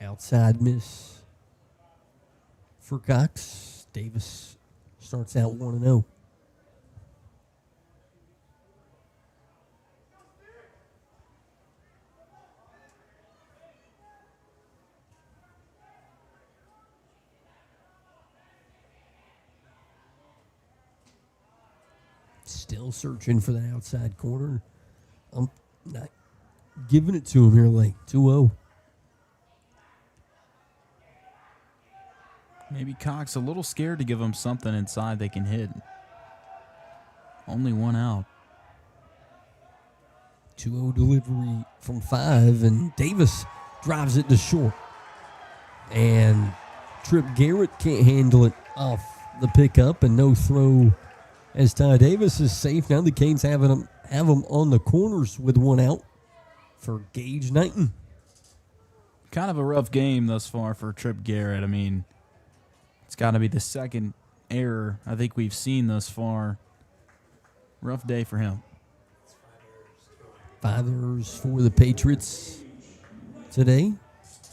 Outside miss for Cox. Davis starts out 1-0. Still searching for that outside corner. I'm not giving it to him here late. 2-0. Maybe Cox a little scared to give him something inside they can hit. Only one out. 2-0 delivery from 5, and Davis drives it to short. And Trip Garrett can't handle it off the pickup, and no throw as Ty Davis is safe. Now the Canes have him on the corners with 1 out for Gage Knighton. Kind of a rough game thus far for Trip Garrett. I mean, It's got to be the second error I think we've seen thus far. Rough day for him. 5 errors for the Patriots today. It's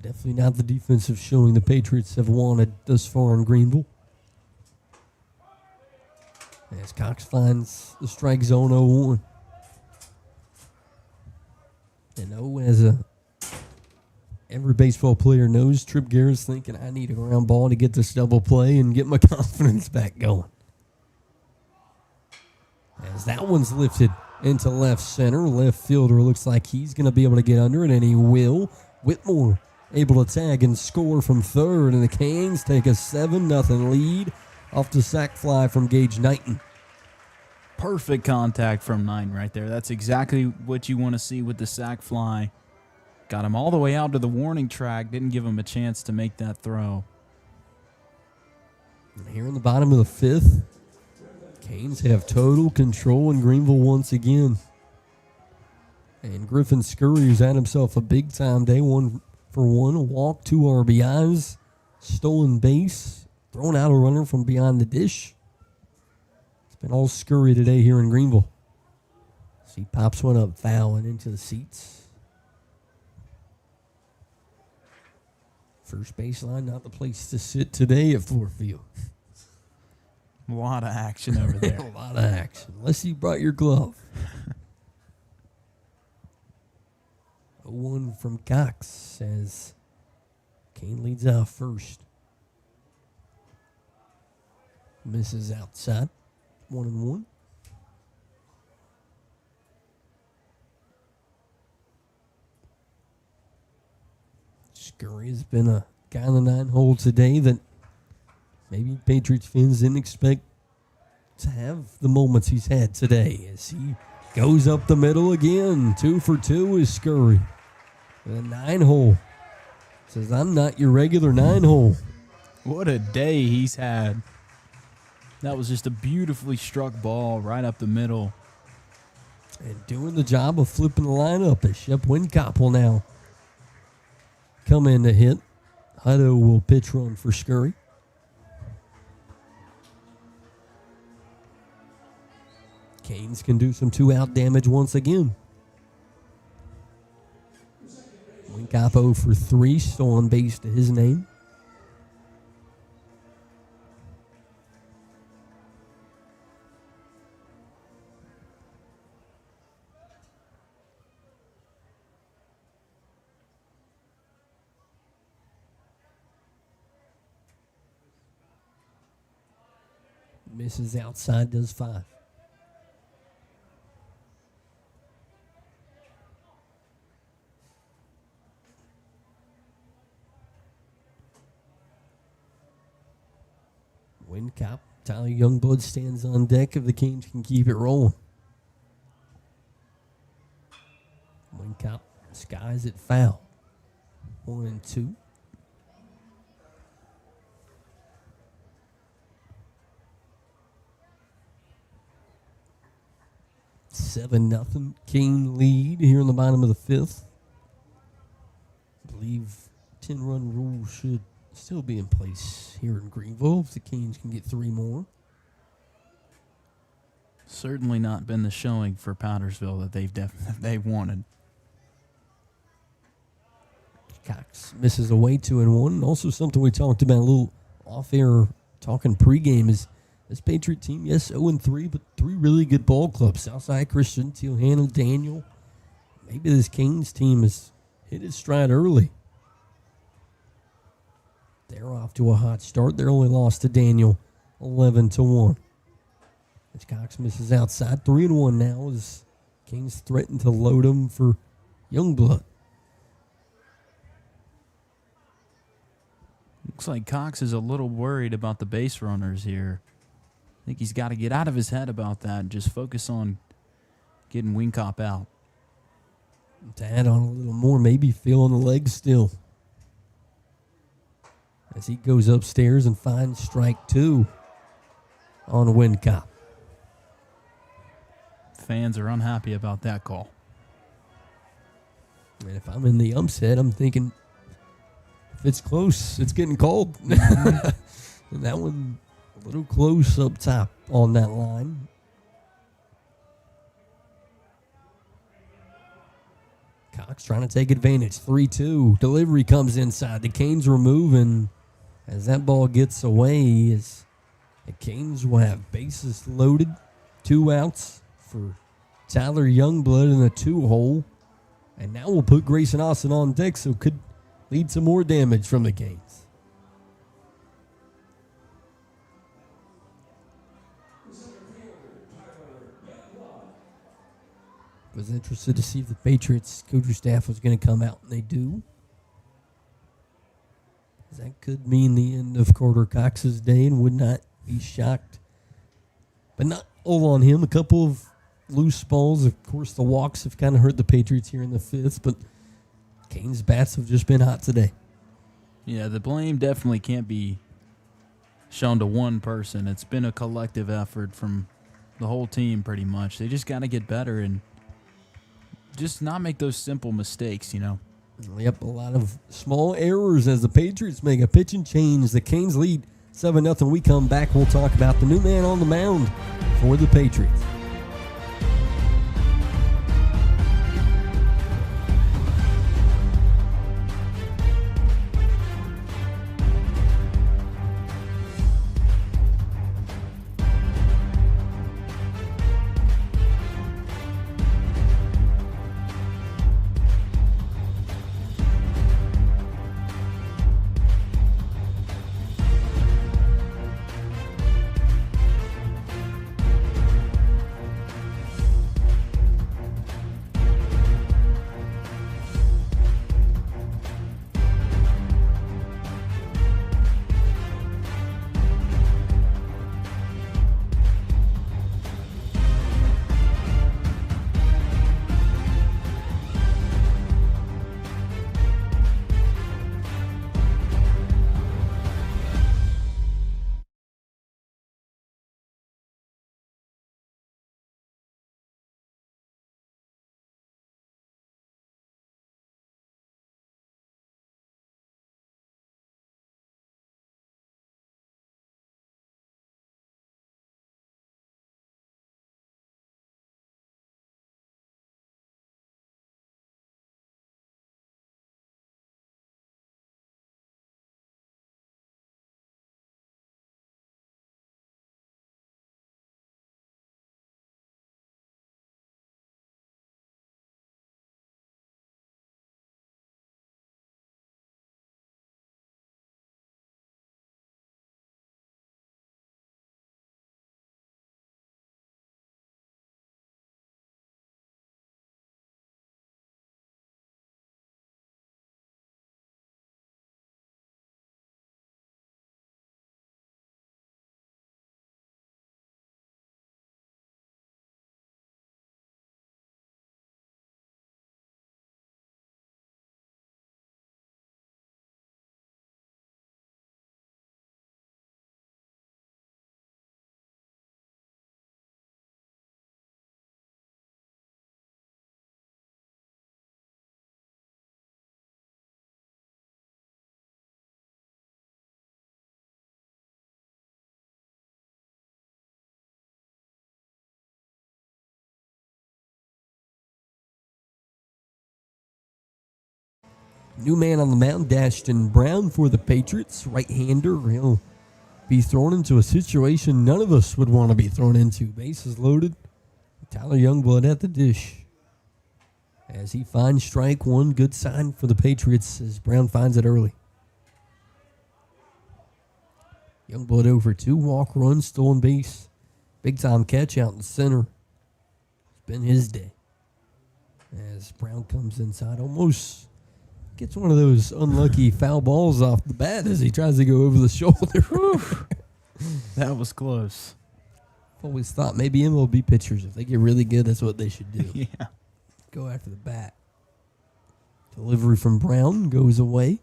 definitely not the defensive showing the Patriots have wanted thus far in Greenville. As Cox finds the strike zone 0-1. And as every baseball player knows, Trip Garrett's thinking, I need a ground ball to get this double play and get my confidence back going. As that one's lifted into left center. Left fielder looks like he's going to be able to get under it, and he will. Whitmore able to tag and score from third, and the Canes take a 7-0 lead off the sac fly from Gage Knighton. Perfect contact from Knighton right there. That's exactly what you want to see with the sac fly. Got him all the way out to the warning track. Didn't give him a chance to make that throw. And here in the bottom of the fifth, Canes have total control in Greenville once again. And Griffin Scurry's had himself a big-time day. 1 for 1, a walk, 2 RBIs, stolen base, thrown out a runner from beyond the dish. It's been all Scurry today here in Greenville. So he pops one up, foul, and into the seats. First baseline, not the place to sit today at Fluor Field. A lot of action over there. A lot of action. Unless you brought your glove. 0-1 from Cox as Kane leads off first. Misses outside. 1-1. Scurry has been a guy on the 9-hole today that maybe Patriots fans didn't expect to have the moments he's had today as he goes up the middle again. 2 for 2 is Scurry. The 9-hole. Says, I'm not your regular 9-hole. What a day he's had. That was just a beautifully struck ball right up the middle. And doing the job of flipping the lineup as Shep Wincop will now come in to hit. Hutto will pitch run for Scurry. Canes can do some 2-out damage once again. Wincop 0 for 3, stolen base to his name. Misses outside, does 5. Wincop, Tyler Youngblood stands on deck if the Canes can keep it rolling. Wincop skies it foul. 1-2. Seven nothing Cane lead here in the bottom of the fifth. I believe 10-run rule should still be in place here in Greenville if the Canes can get 3 more. Certainly not been the showing for Powdersville that they've wanted. Cox misses away 2-1. Also something we talked about a little off-air talking pregame is this Patriot team, yes, 0-3, but 3 really good ball clubs. Southside Christian, Teal Hanna, Daniel. Maybe this Canes team has hit its stride early. They're off to a hot start. They're only lost to Daniel 11-1. As Cox misses outside, 3-1 now as Canes threaten to load him for Youngblood. Looks like Cox is a little worried about the base runners here. I think he's got to get out of his head about that and just focus on getting Wincop out. To add on a little more, maybe feeling the legs still. As he goes upstairs and finds strike 2 on Wincop. Fans are unhappy about that call. And if I'm in the ump's head, I'm thinking, If it's close, it's getting cold. And that one a little close up top on that line. Cox trying to take advantage. 3-2. Delivery comes inside. The Canes are moving as that ball gets away. As the Canes will have bases loaded. 2 outs for Tyler Youngblood in a 2-hole. And now we'll put Grayson Austin on deck, so could lead to more damage from the Canes. Was interested to see if the Patriots coaching staff was going to come out, and they do. That could mean the end of Carter Cox's day, and would not be shocked. But not all on him. A couple of loose balls. Of course, the walks have kind of hurt the Patriots here in the 5th, but Canes' bats have just been hot today. Yeah, the blame definitely can't be shown to one person. It's been a collective effort from the whole team pretty much. They just got to get better and just not make those simple mistakes, you know. Yep, a lot of small errors as the Patriots make a pitching change. The Canes lead 7-0. We come back, we'll talk about the new man on the mound for the Patriots. New man on the mound, Dashton Brown for the Patriots. Right-hander. He'll be thrown into a situation none of us would want to be thrown into. Bases loaded. Tyler Youngblood at the dish. As he finds strike one, good sign for the Patriots as Brown finds it early. Youngblood over 2, walk, run, stolen base. Big time catch out in the center. It's been his day. As Brown comes inside, almost gets one of those unlucky foul balls off the bat as he tries to go over the shoulder. That was close. I've always thought maybe MLB pitchers, if they get really good, that's what they should do. Yeah. Go after the bat. Delivery from Brown goes away.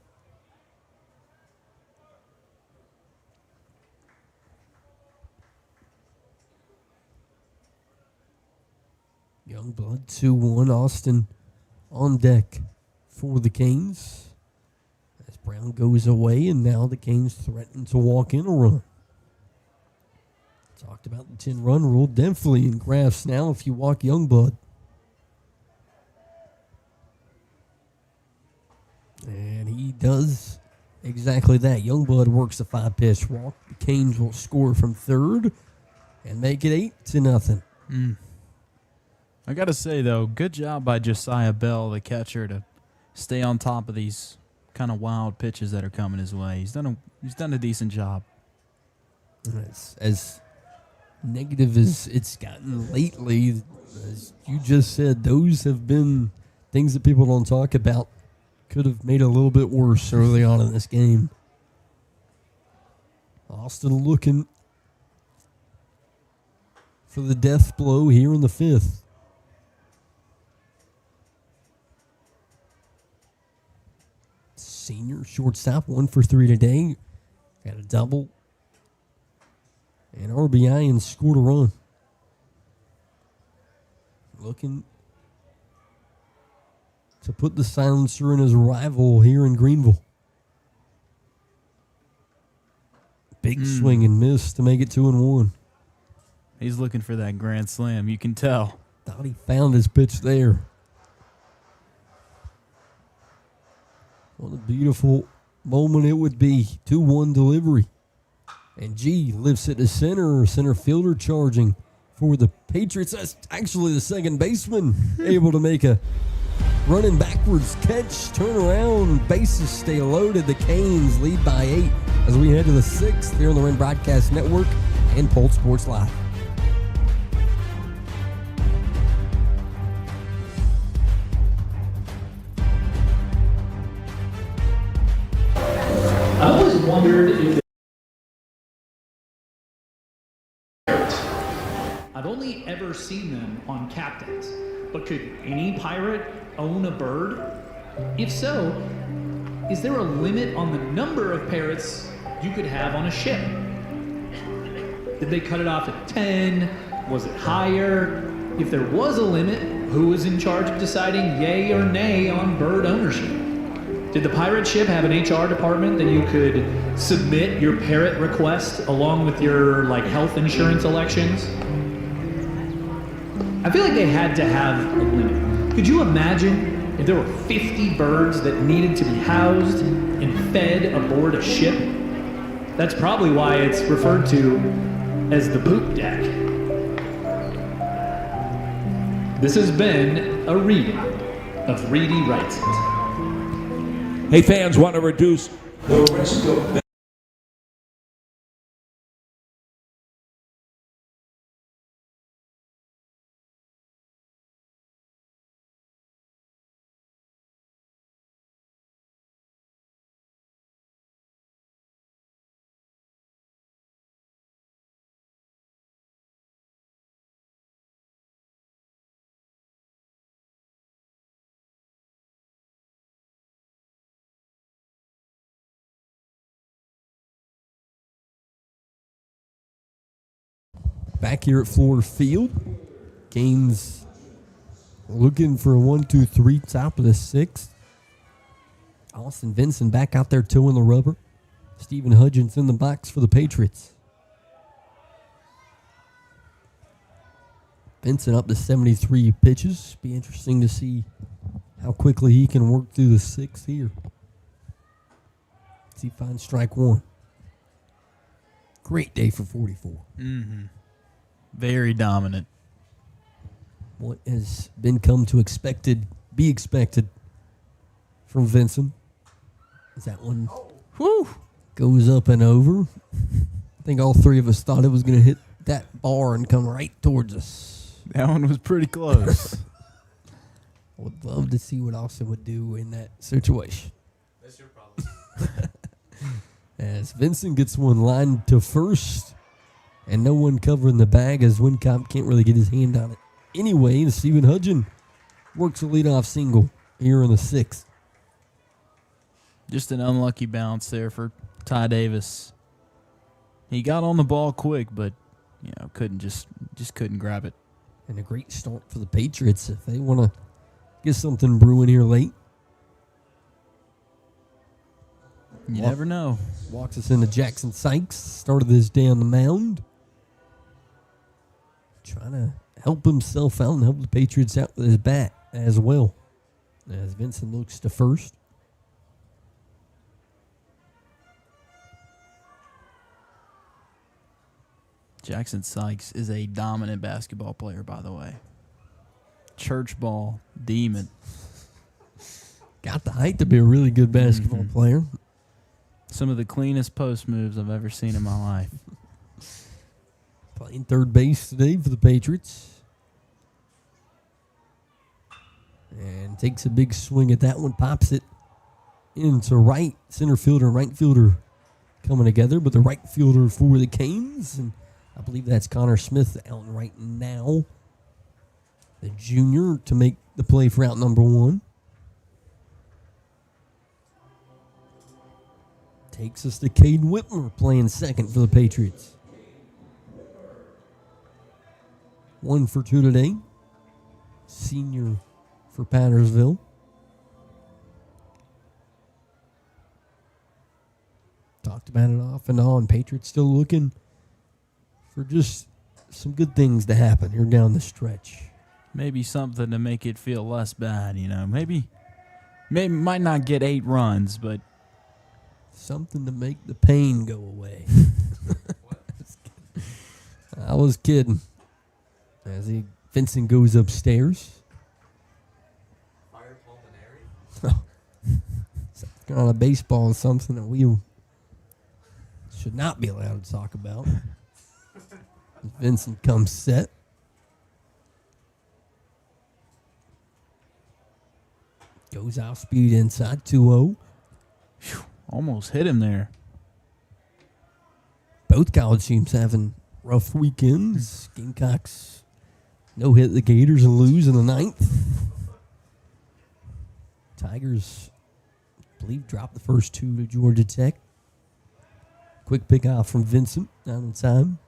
Youngblood 2-1. Austin on deck for the Canes. As Brown goes away, and now the Canes threaten to walk in a run. Talked about the 10-run rule. Definitely in graphs now if you walk Youngblood. And he does exactly that. Youngblood works a 5-pitch walk. The Canes will score from third and make it 8-0. I got to say, though, good job by Josiah Bell, the catcher, to stay on top of these kind of wild pitches that are coming his way. He's done a decent job. As negative as it's gotten lately, as you just said, those have been things that people don't talk about. Could have made it a little bit worse early on in this game. Austin looking for the death blow here in the 5th. Senior shortstop, 1 for 3 today. Got a double. And RBI and scored a run. Looking to put the silencer in his rival here in Greenville. Big swing and miss to make it 2-1. He's looking for that grand slam. You can tell. Thought he found his pitch there. What a beautiful moment it would be. 2-1 delivery. And G lifts it to center. Center fielder charging for the Patriots. That's actually the second baseman able to make a running backwards catch. Turn around. Bases stay loaded. The Canes lead by 8 as we head to the 6th here on the Wren Broadcast Network and Pulse Sports Live. I always wondered if I've only ever seen them on captains, but could any pirate own a bird? If so, is there a limit on the number of parrots you could have on a ship? Did they cut it off at 10? Was it higher? If there was a limit, who was in charge of deciding yay or nay on bird ownership? Did the pirate ship have an HR department that you could submit your parrot request along with your health insurance elections? I feel like they had to have a limit. Could you imagine if there were 50 birds that needed to be housed and fed aboard a ship? That's probably why it's referred to as the poop deck. This has been a reading of Reedy Writes It. Hey, fans want to reduce the risk of Back here at Fluor Field, Canes looking for a 1-2-3 top of the 6th. Austin Vincent back out there toeing the rubber. Stephen Hudgens in the box for the Patriots. Vincent up to 73 pitches. Be interesting to see how quickly he can work through the 6th here. See if he finds strike 1. Great day for 44. Mm-hmm. Very dominant. What has been come to be expected from Vincent. As that one goes up and over. I think all three of us thought it was going to hit that bar and come right towards us. That one was pretty close. I would love to see what Austin would do in that situation. That's your problem. As Vincent gets one lined to first. And no one covering the bag as Wincop can't really get his hand on it. Anyway, Stephen Hudgens works a leadoff single here in the 6th. Just an unlucky bounce there for Ty Davis. He got on the ball quick, but couldn't couldn't grab it. And a great start for the Patriots if they want to get something brewing here late. You never know. Walks us into Jackson Sykes. Started this day on the mound. Trying to help himself out and help the Patriots out with his bat as well. As Vincent looks to first. Jackson Sykes is a dominant basketball player, by the way. Church ball demon. Got the height to be a really good basketball player. Some of the cleanest post moves I've ever seen in my life. Playing third base today for the Patriots. And takes a big swing at that one. Pops it into right. Center fielder and right fielder coming together. But the right fielder for the Canes. And I believe that's Connor Smith out right now. The junior to make the play for out number one. Takes us to Cade Whitmer playing second for the Patriots. 1 for 2 today. Senior for Powdersville. Talked about it off and on. Patriots still looking for just some good things to happen here down the stretch. Maybe something to make it feel less bad, you know. Maybe might not get 8 runs, but something to make the pain go away. I was kidding. As Vincent goes upstairs. Fire pulmonary. South Carolina baseball is something that we should not be allowed to talk about. Vincent comes set. Goes off speed inside 2-0. Almost hit him there. Both college teams having rough weekends. Gamecocks no hit the Gators and lose in the 9th. Tigers, I believe, dropped the first 2 to Georgia Tech. Quick pick off from Vincent down in time.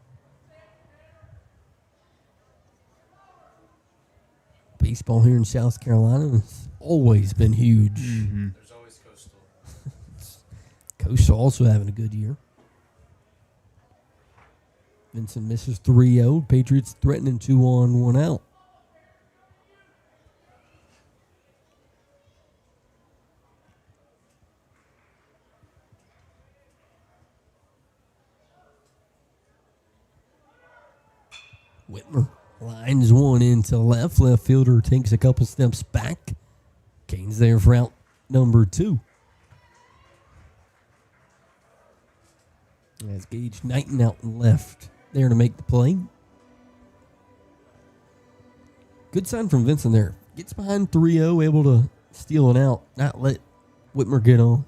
Baseball here in South Carolina has always been huge. Mm-hmm. There's always Coastal. Coastal also having a good year. Vincent misses 3-0. Patriots threatening 2 on, 1 out. Whitmer lines one into left. Left fielder takes a couple steps back. Canes there for out number 2. As Gage Knighton out and left there to make the play. Good sign from Vincent there. Gets behind 3-0, able to steal it out, not let Whitmer get on.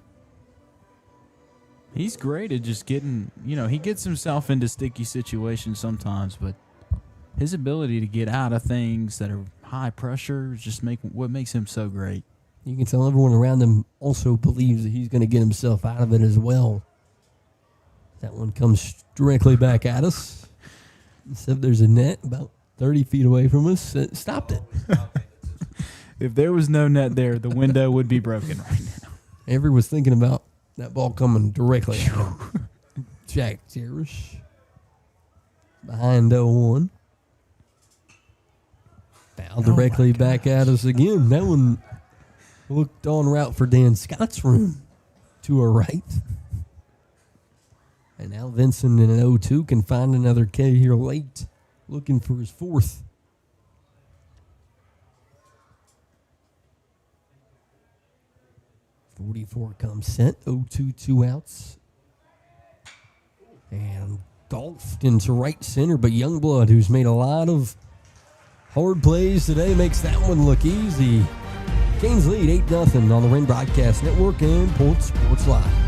He's great at just getting, he gets himself into sticky situations sometimes, but his ability to get out of things that are high pressure is just what makes him so great. You can tell everyone around him also believes that he's going to get himself out of it as well. That one comes directly back at us. Except there's a net about 30 feet away from us that stopped it. If there was no net there, the window would be broken right now. Avery was thinking about that ball coming directly at him. Jack Cherish behind 0-1. Foul directly back at us again. That one looked en route for Dan Scott's room to our right. And now Vincent in an 0-2 can find another K here late, looking for his 4th. .44 comes set, 0-2, 2 outs. And golfed into right center, but Youngblood, who's made a lot of hard plays today, makes that one look easy. Canes lead 8-0 on the Wren Broadcast Network and Port Sports Live.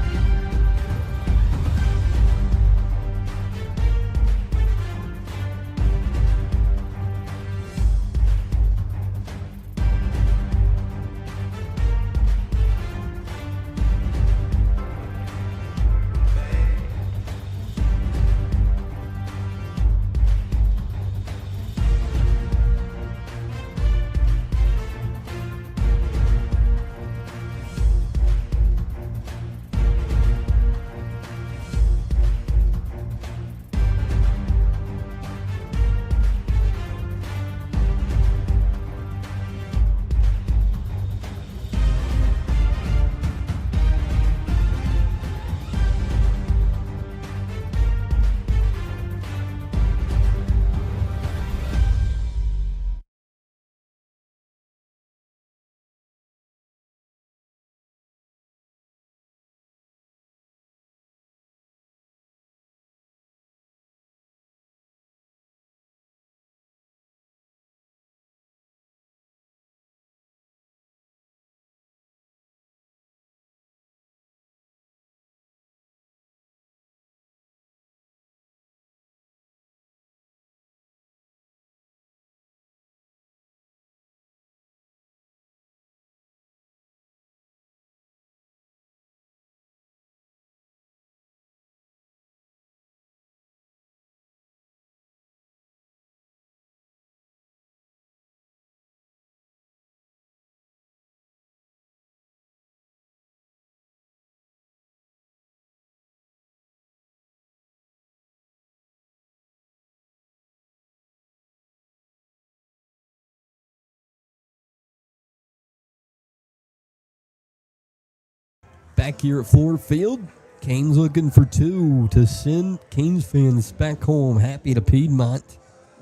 back here at Fluor Field. Canes looking for 2 to send Canes fans back home happy to Piedmont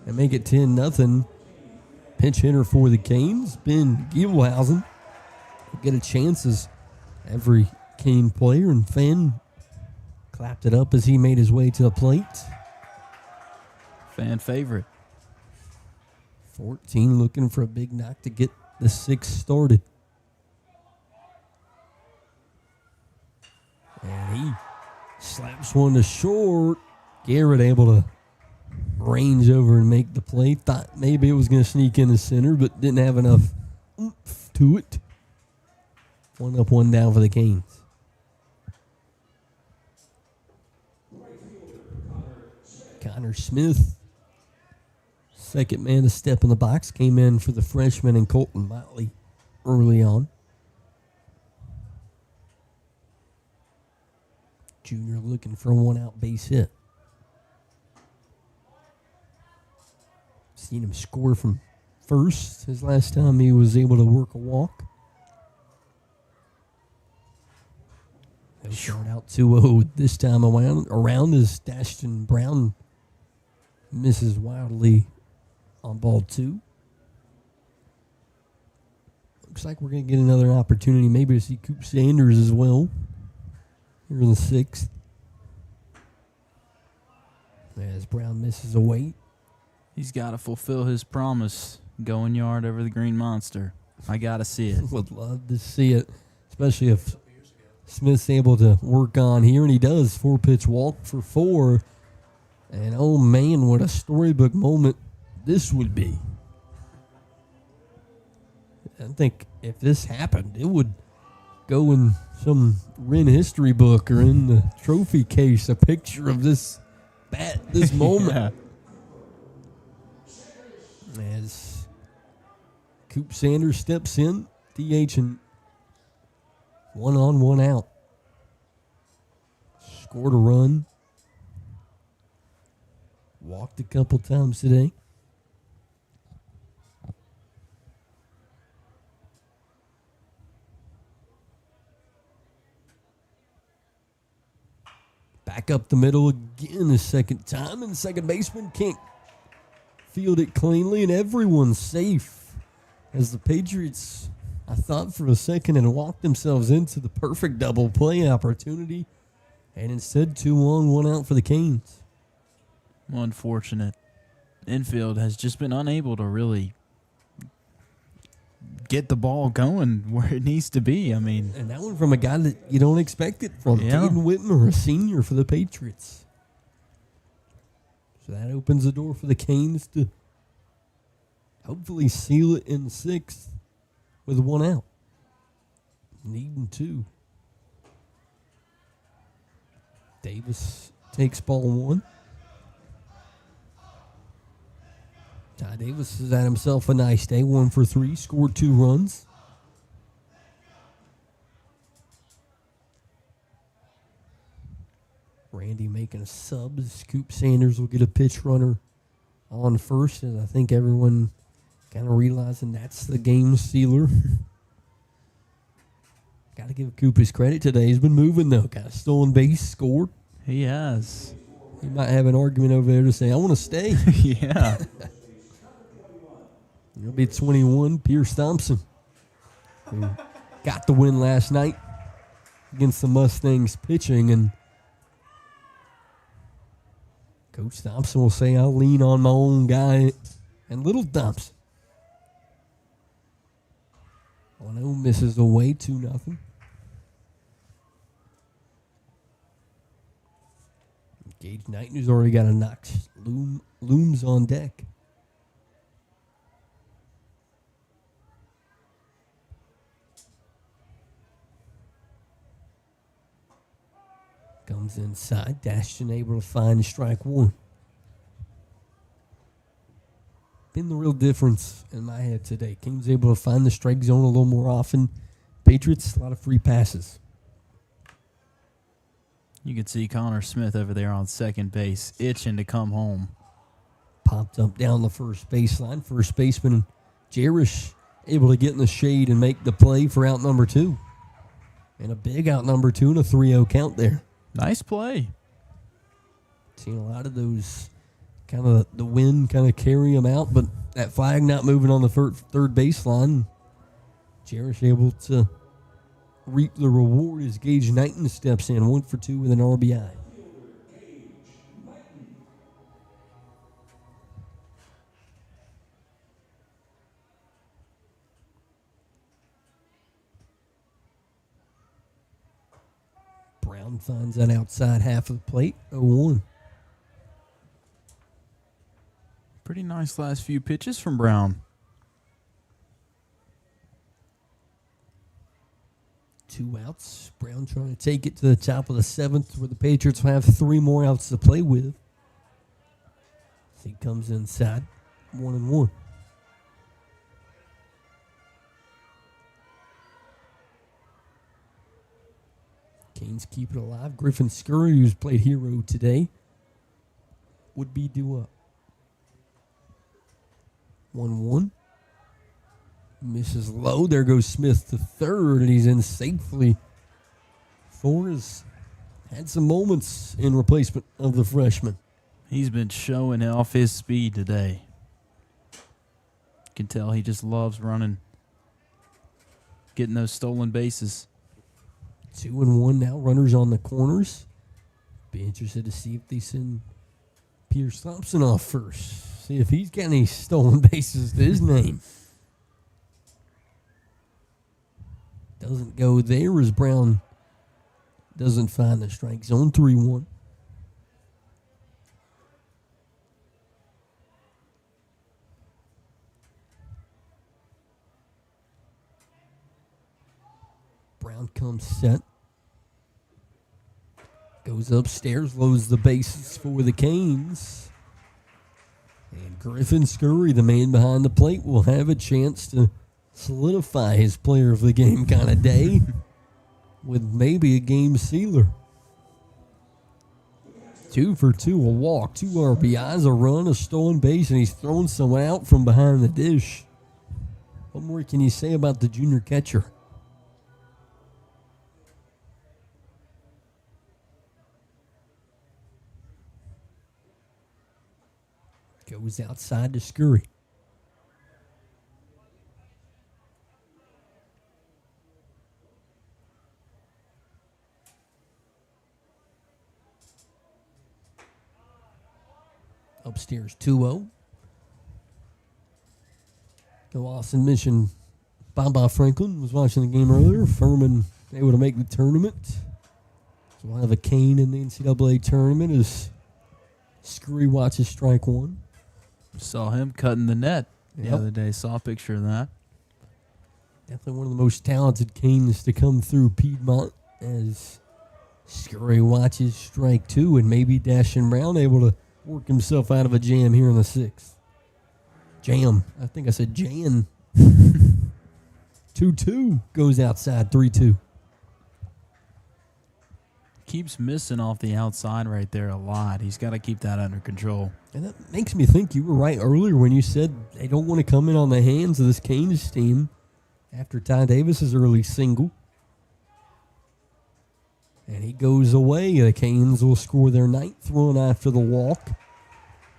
and make it 10-0. Pinch hitter for the Canes, Ben Giebelhausen. Will get a chance as every Cane player and fan clapped it up as he made his way to the plate. Fan favorite. 14 looking for a big knock to get the 6 started. And he slaps one to short. Garrett able to range over and make the play. Thought maybe it was going to sneak in the center, but didn't have enough oomph to it. 1 up, 1 down for the Canes. Connor Smith, second man to step in the box, came in for the freshman and Colton Motley early on. Junior looking for a 1-out base hit. Seen him score from first his last time he was able to work a walk. He'll start out 2-0 this time around as Dashton Brown misses wildly on ball 2. Looks like we're going to get another opportunity maybe to see Coop Sanders as well here in the 6th. As Brown misses a weight. He's got to fulfill his promise, going yard over the Green Monster. I got to see it. Would love to see it, especially if Smith's able to work on here, and he does. 4-pitch walk for 4. And oh man, what a storybook moment this would be. I think if this happened, it would go in some Wren history book or in the trophy case, a picture of this bat, this moment. As Coop Sanders steps in, DH and 1 on, 1 out. Scored a run. Walked a couple times today. Back up the middle again a second time, and the second baseman can't field it cleanly, and everyone's safe. As the Patriots, I thought for a second, and walked themselves into the perfect double play opportunity, and instead 2 on, 1 out for the Canes. Unfortunate. Infield has just been unable to really get the ball going where it needs to be. I mean, and that one from a guy that you don't expect it from. Yeah. Caden Whitmer, a senior for the Patriots. So that opens the door for the Canes to hopefully seal it in the 6th with 1 out. Needing 2. Davis takes ball 1. Ty Davis has had himself a nice day. 1 for 3, scored 2 runs. Randy making a sub as Coop Sanders will get a pitch runner on first, and I think everyone kind of realizing that's the game sealer. Got to give Coop his credit today. He's been moving, though. Got a stolen base, scored. He has. He might have an argument over there to say, I want to stay. Yeah. It'll be 21, Pierce Thompson, who got the win last night against the Mustangs pitching, and Coach Thompson will say, I'll lean on my own guy and Little Thompson. 1-0 misses away, 2-0. Gage Knighton, who's already got a knock, looms on deck. Comes inside, Dashton able to find strike 1. Been the real difference in my head today. King's able to find the strike zone a little more often. Patriots, a lot of free passes. You can see Connor Smith over there on second base, itching to come home. Popped up down the first baseline. First baseman Jarish able to get in the shade and make the play for out number 2. And a big out number 2 and a 3-0 count there. Nice play. Seen a lot of those kind of the wind kind of carry them out, but that flag not moving on the third baseline. Cherish able to reap the reward as Gage Knighton steps in, 1 for 2 with an RBI. Brown finds that outside half of the plate, 0-1. Pretty nice last few pitches from Brown. 2 outs. Brown trying to take it to the top of the 7th, where the Patriots will have 3 more outs to play with. He comes inside, 1-1. Canes keep it alive. Griffin Scurry, who's played hero today, would be due up. 1-1. Misses low. There goes Smith to third, and he's in safely. Fluor has had some moments in replacement of the freshman. He's been showing off his speed today. You can tell he just loves running, getting those stolen bases. 2-1 now. Runners on the corners. Be interested to see if they send Pierce Thompson off first. See if he's got any stolen bases to his name. Doesn't go there as Brown doesn't find the strike zone. 3-1. Brown comes set. Goes upstairs, loads the bases for the Canes. And Griffin Scurry, the man behind the plate, will have a chance to solidify his player of the game kind of day with maybe a game sealer. 2 for 2, a walk, 2 RBIs, a run, a stolen base, and he's throwing someone out from behind the dish. What more can you say about the junior catcher? Goes outside to Scurry. Upstairs 2-0. The Lawson Mission. Baba Franklin was watching the game earlier. Furman able to make the tournament. So we'll have a Cane in the NCAA tournament as Scurry watches strike 1. Saw him cutting the net the other day. Saw a picture of that. Definitely one of the most talented Canes to come through Piedmont as Scurry watches strike 2, and maybe Dashin Brown able to work himself out of a jam here in the 6th. Jam. I think I said Jan. 2-2 goes outside, 3-2. Keeps missing off the outside right there a lot. He's got to keep that under control. And that makes me think you were right earlier when you said they don't want to come in on the hands of this Canes team after Ty Davis's early single. And he goes away. The Canes will score their 9th run after the walk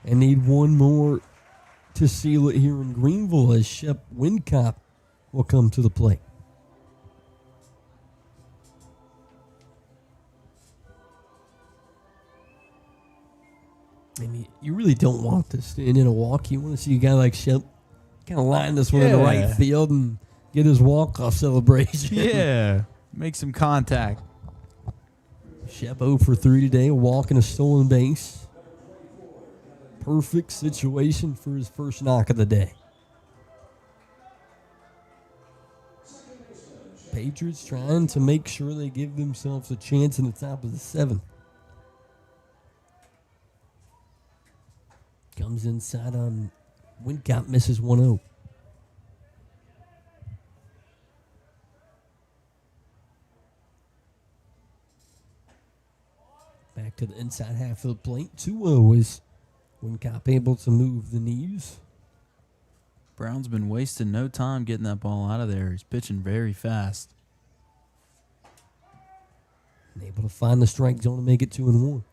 and need one more to seal it here in Greenville as Shep Wincop will come to the plate. I mean, you really don't want to stand in a walk. You want to see a guy like Shep kind of line this one in the right field and get his walk-off celebration. Yeah, make some contact. Shep 0 for 3 today, a walk and a stolen base. Perfect situation for his first knock of the day. Patriots trying to make sure they give themselves a chance in the top of the 7th. Comes inside on Wincop, misses 1-0. Back to the inside half of the plate. 2-0 is Wincop able to move the knees. Brown's been wasting no time getting that ball out of there. He's pitching very fast. And able to find the strike zone and make it 2-1.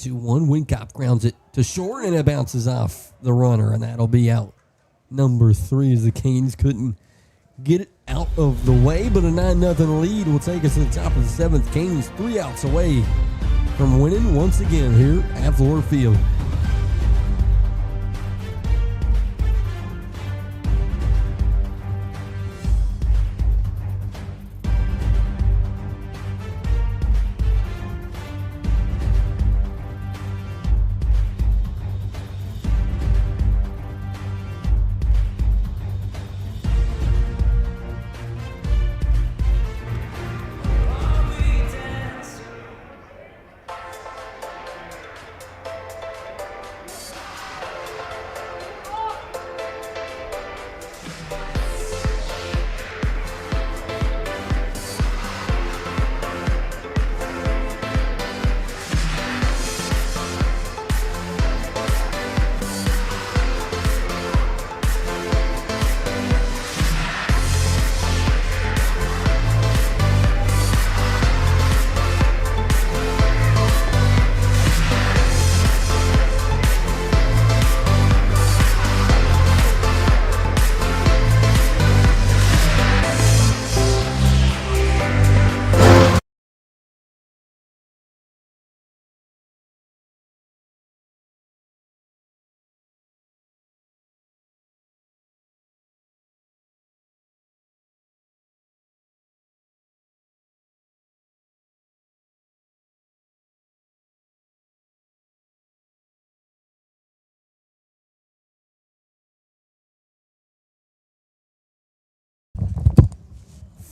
Wincop grounds it to short, and it bounces off the runner, and that'll be out. Number 3 as the Canes couldn't get it out of the way, but a 9-0 lead will take us to the top of the 7th. Canes 3 outs away from winning once again here at Fluor Field.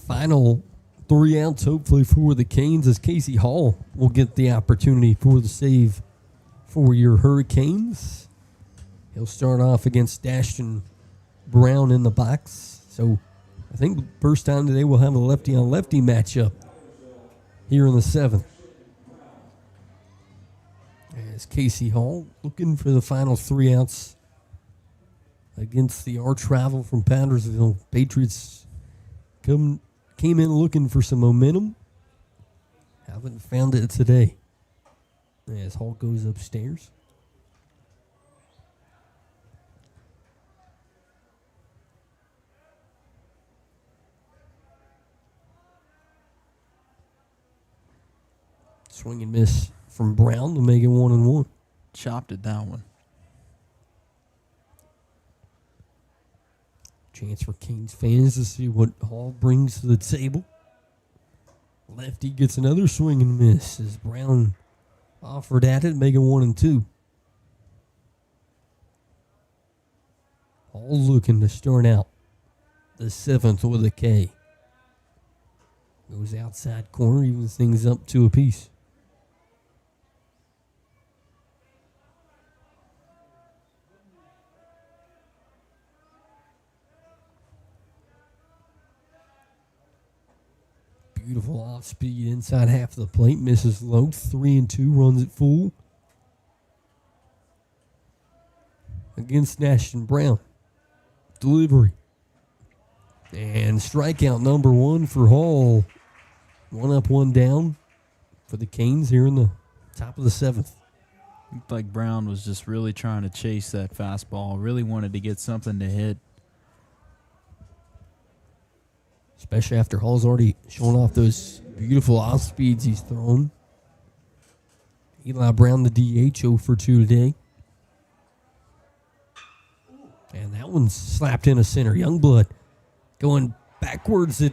Final 3 outs, hopefully, for the Canes, as Casey Hall will get the opportunity for the save for your Hurricanes. He'll start off against Ashton Brown in the box. So I think the first time today we'll have a lefty-on-lefty matchup here in the 7th. As Casey Hall looking for the final 3 outs against the arch rival from Powdersville. Patriots came in looking for some momentum. Haven't found it today. As Hall goes upstairs. Swing and miss from Brown to make it 1-1. Chopped it that one. Chance for Canes fans to see what Hall brings to the table. Lefty gets another swing and miss as Brown offered at it, make it 1-2. Hall looking to start out the 7th with a K. Goes outside corner, evens things up 2 apiece. Beautiful off speed inside half of the plate. Misses low. 3-2. Runs it full. Against Ashton Brown. Delivery. And strikeout number 1 for Hall. 1 up, 1 down for the Canes here in the top of the 7th. Looked like Brown was just really trying to chase that fastball. Really wanted to get something to hit. Especially after Hall's already shown off those beautiful off speeds he's thrown. Eli Brown, the DH, 0 for 2 today. And that one's slapped in a center. Youngblood going backwards. He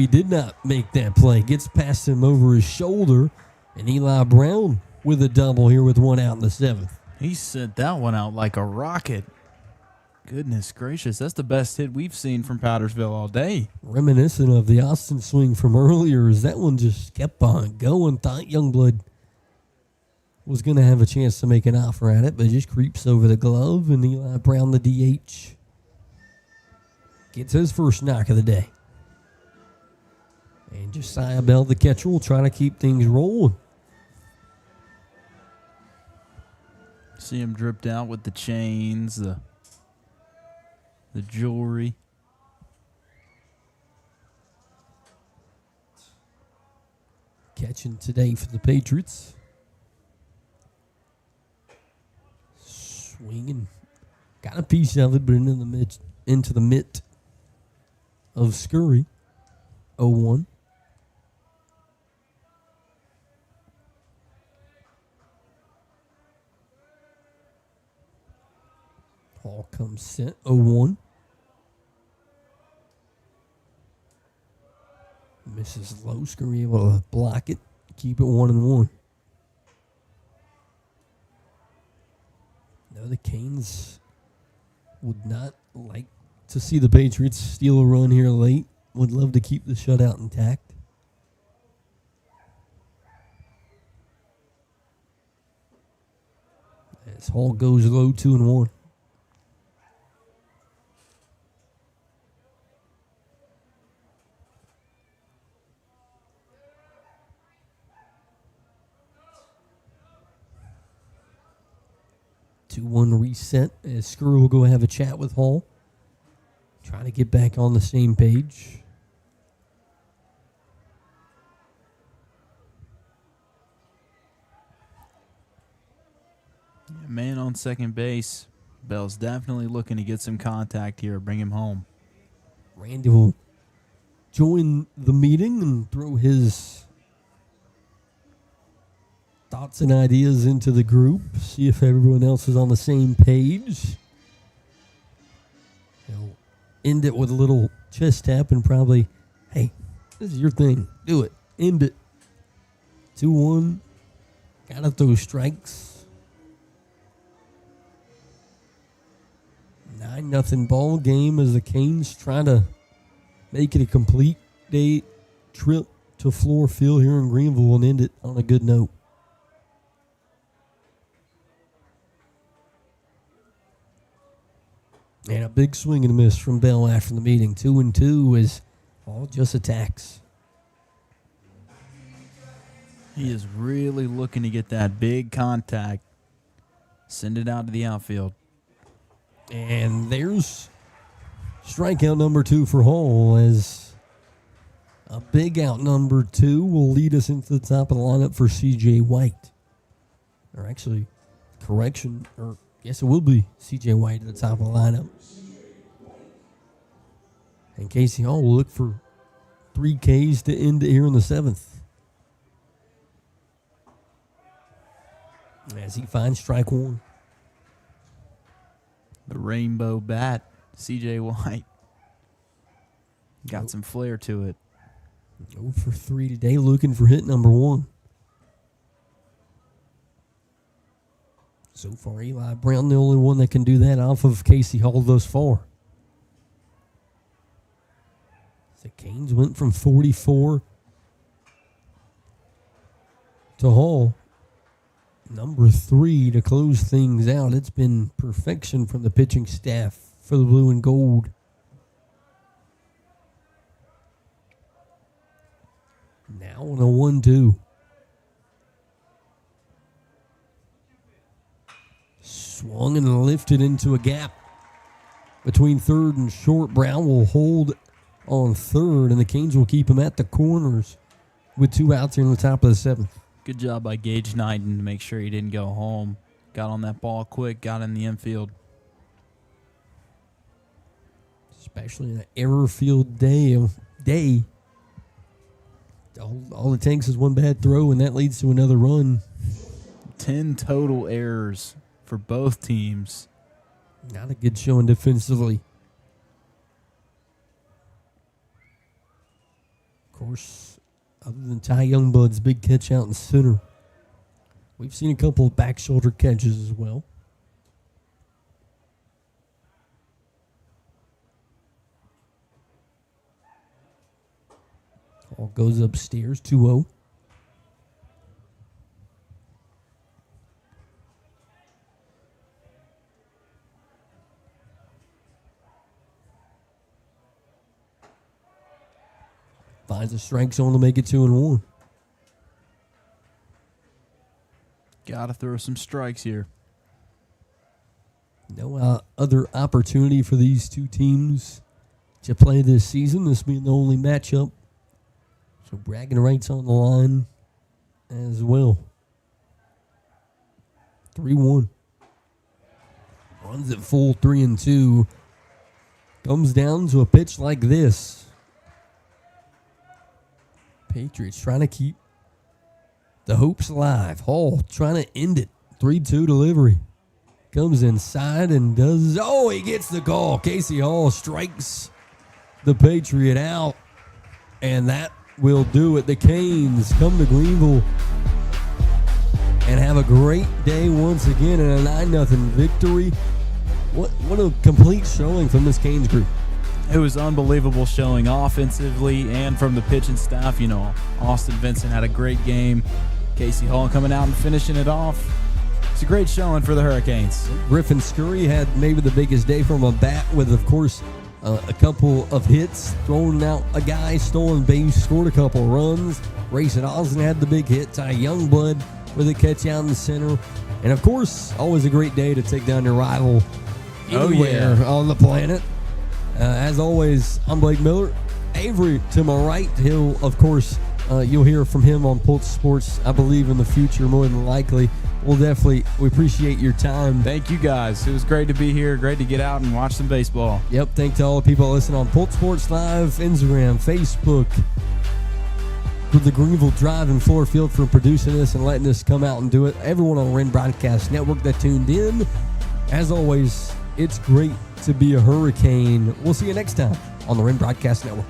did not make that play. Gets past him over his shoulder. And Eli Brown with a double here with 1 out in the 7th. He sent that one out like a rocket. Goodness gracious, that's the best hit we've seen from Powdersville all day. Reminiscent of the Austin swing from earlier, as that one just kept on going. Thought Youngblood was going to have a chance to make an offer at it, but it just creeps over the glove, and Eli Brown, the DH, gets his first knock of the day. And Josiah Bell, the catcher, will try to keep things rolling. See him dripped out with the chains, the jewelry. Catching today for the Patriots. Swinging. Got a piece of it, but into the mitt of Scurry. 0-1. Hall comes set. 0-1. Misses low. Scurry able to block it. Keep it 1-1. No, the Canes would not like to see the Patriots steal a run here late. Would love to keep the shutout intact. As Hall goes low, 2-1. One reset as Screw will go have a chat with Hall. Trying to get back on the same page. Yeah, man on second base. Bell's definitely looking to get some contact here, bring him home. Randy will join the meeting and throw his thoughts and ideas into the group. See if everyone else is on the same page. He'll end it with a little chest tap and probably, hey, this is your thing. Do it. End it. 2-1. Gotta throw strikes. 9-0 ball game as the Canes try to make it a complete day trip to Fluor Field here in Greenville and end it on a good note. And a big swing and a miss from Bell after the meeting. 2-2 is all just attacks. He is really looking to get that big contact. Send it out to the outfield. And there's strikeout number 2 for Hall as a big out number 2 will lead us into the top of the lineup for C.J. White. Or actually, correction, or yes, it will be C.J. White at the top of the lineup. And Casey Hall will look for 3 Ks to end it here in the 7th. As he finds strike 1. The rainbow bat, C.J. White. Got some flair to it. 0 for 3 today, looking for hit number 1. So far, Eli Brown, the only one that can do that off of Casey Hall thus far. The Canes went from 44 to Hall. Number 3 to close things out. It's been perfection from the pitching staff for the blue and gold. Now on a 1-2. Swung and lifted into a gap between third and short. Brown will hold on third, and the Canes will keep him at the corners with 2 outs here in the top of the 7th. Good job by Gage Knighton to make sure he didn't go home. Got on that ball quick, got in the infield. Especially in an error-filled day. All it takes is one bad throw, and that leads to another run. 10 total errors for both teams. Not a good showing defensively. Of course, other than Ty Youngblood's big catch out in center, we've seen a couple of back shoulder catches as well. All goes upstairs, 2-0. Finds the strike zone to make it 2-1. Got to throw some strikes here. No other opportunity for these two teams to play this season. This being the only matchup. So bragging rights on the line as well. 3-1. Runs at full 3-2. Comes down to a pitch like this. Patriots trying to keep the hopes alive. Hall trying to end it. 3-2 delivery. Comes inside and does... Oh, he gets the call. Casey Hall strikes the Patriot out. And that will do it. The Canes come to Greenville and have a great day once again in a 9-0 victory. What a complete showing from this Canes group. It was unbelievable showing offensively and from the pitching staff. You know, Austin Vincent had a great game. Casey Hall coming out and finishing it off. It's a great showing for the Hurricanes. Griffin Scurry had maybe the biggest day from a bat with, of course, a couple of hits, throwing out a guy, stolen base, scored a couple runs. Grayson Osmond had the big hit. Ty Youngblood with a catch out in the center. And, of course, always a great day to take down your rival anywhere on the planet. As always, I'm Blake Miller. Avery to my right. He'll, of course, you'll hear from him on Pulse Sports, I believe, in the future, more than likely. We appreciate your time. Thank you, guys. It was great to be here. Great to get out and watch some baseball. Yep, thank to all the people that listen on Pulse Sports Live, Instagram, Facebook, with the Greenville Drive and Fluor Field for producing this and letting us come out and do it. Everyone on the Wren Broadcast Network that tuned in. As always, it's great to be a Hurricane. We'll see you next time on the Wren Broadcast Network.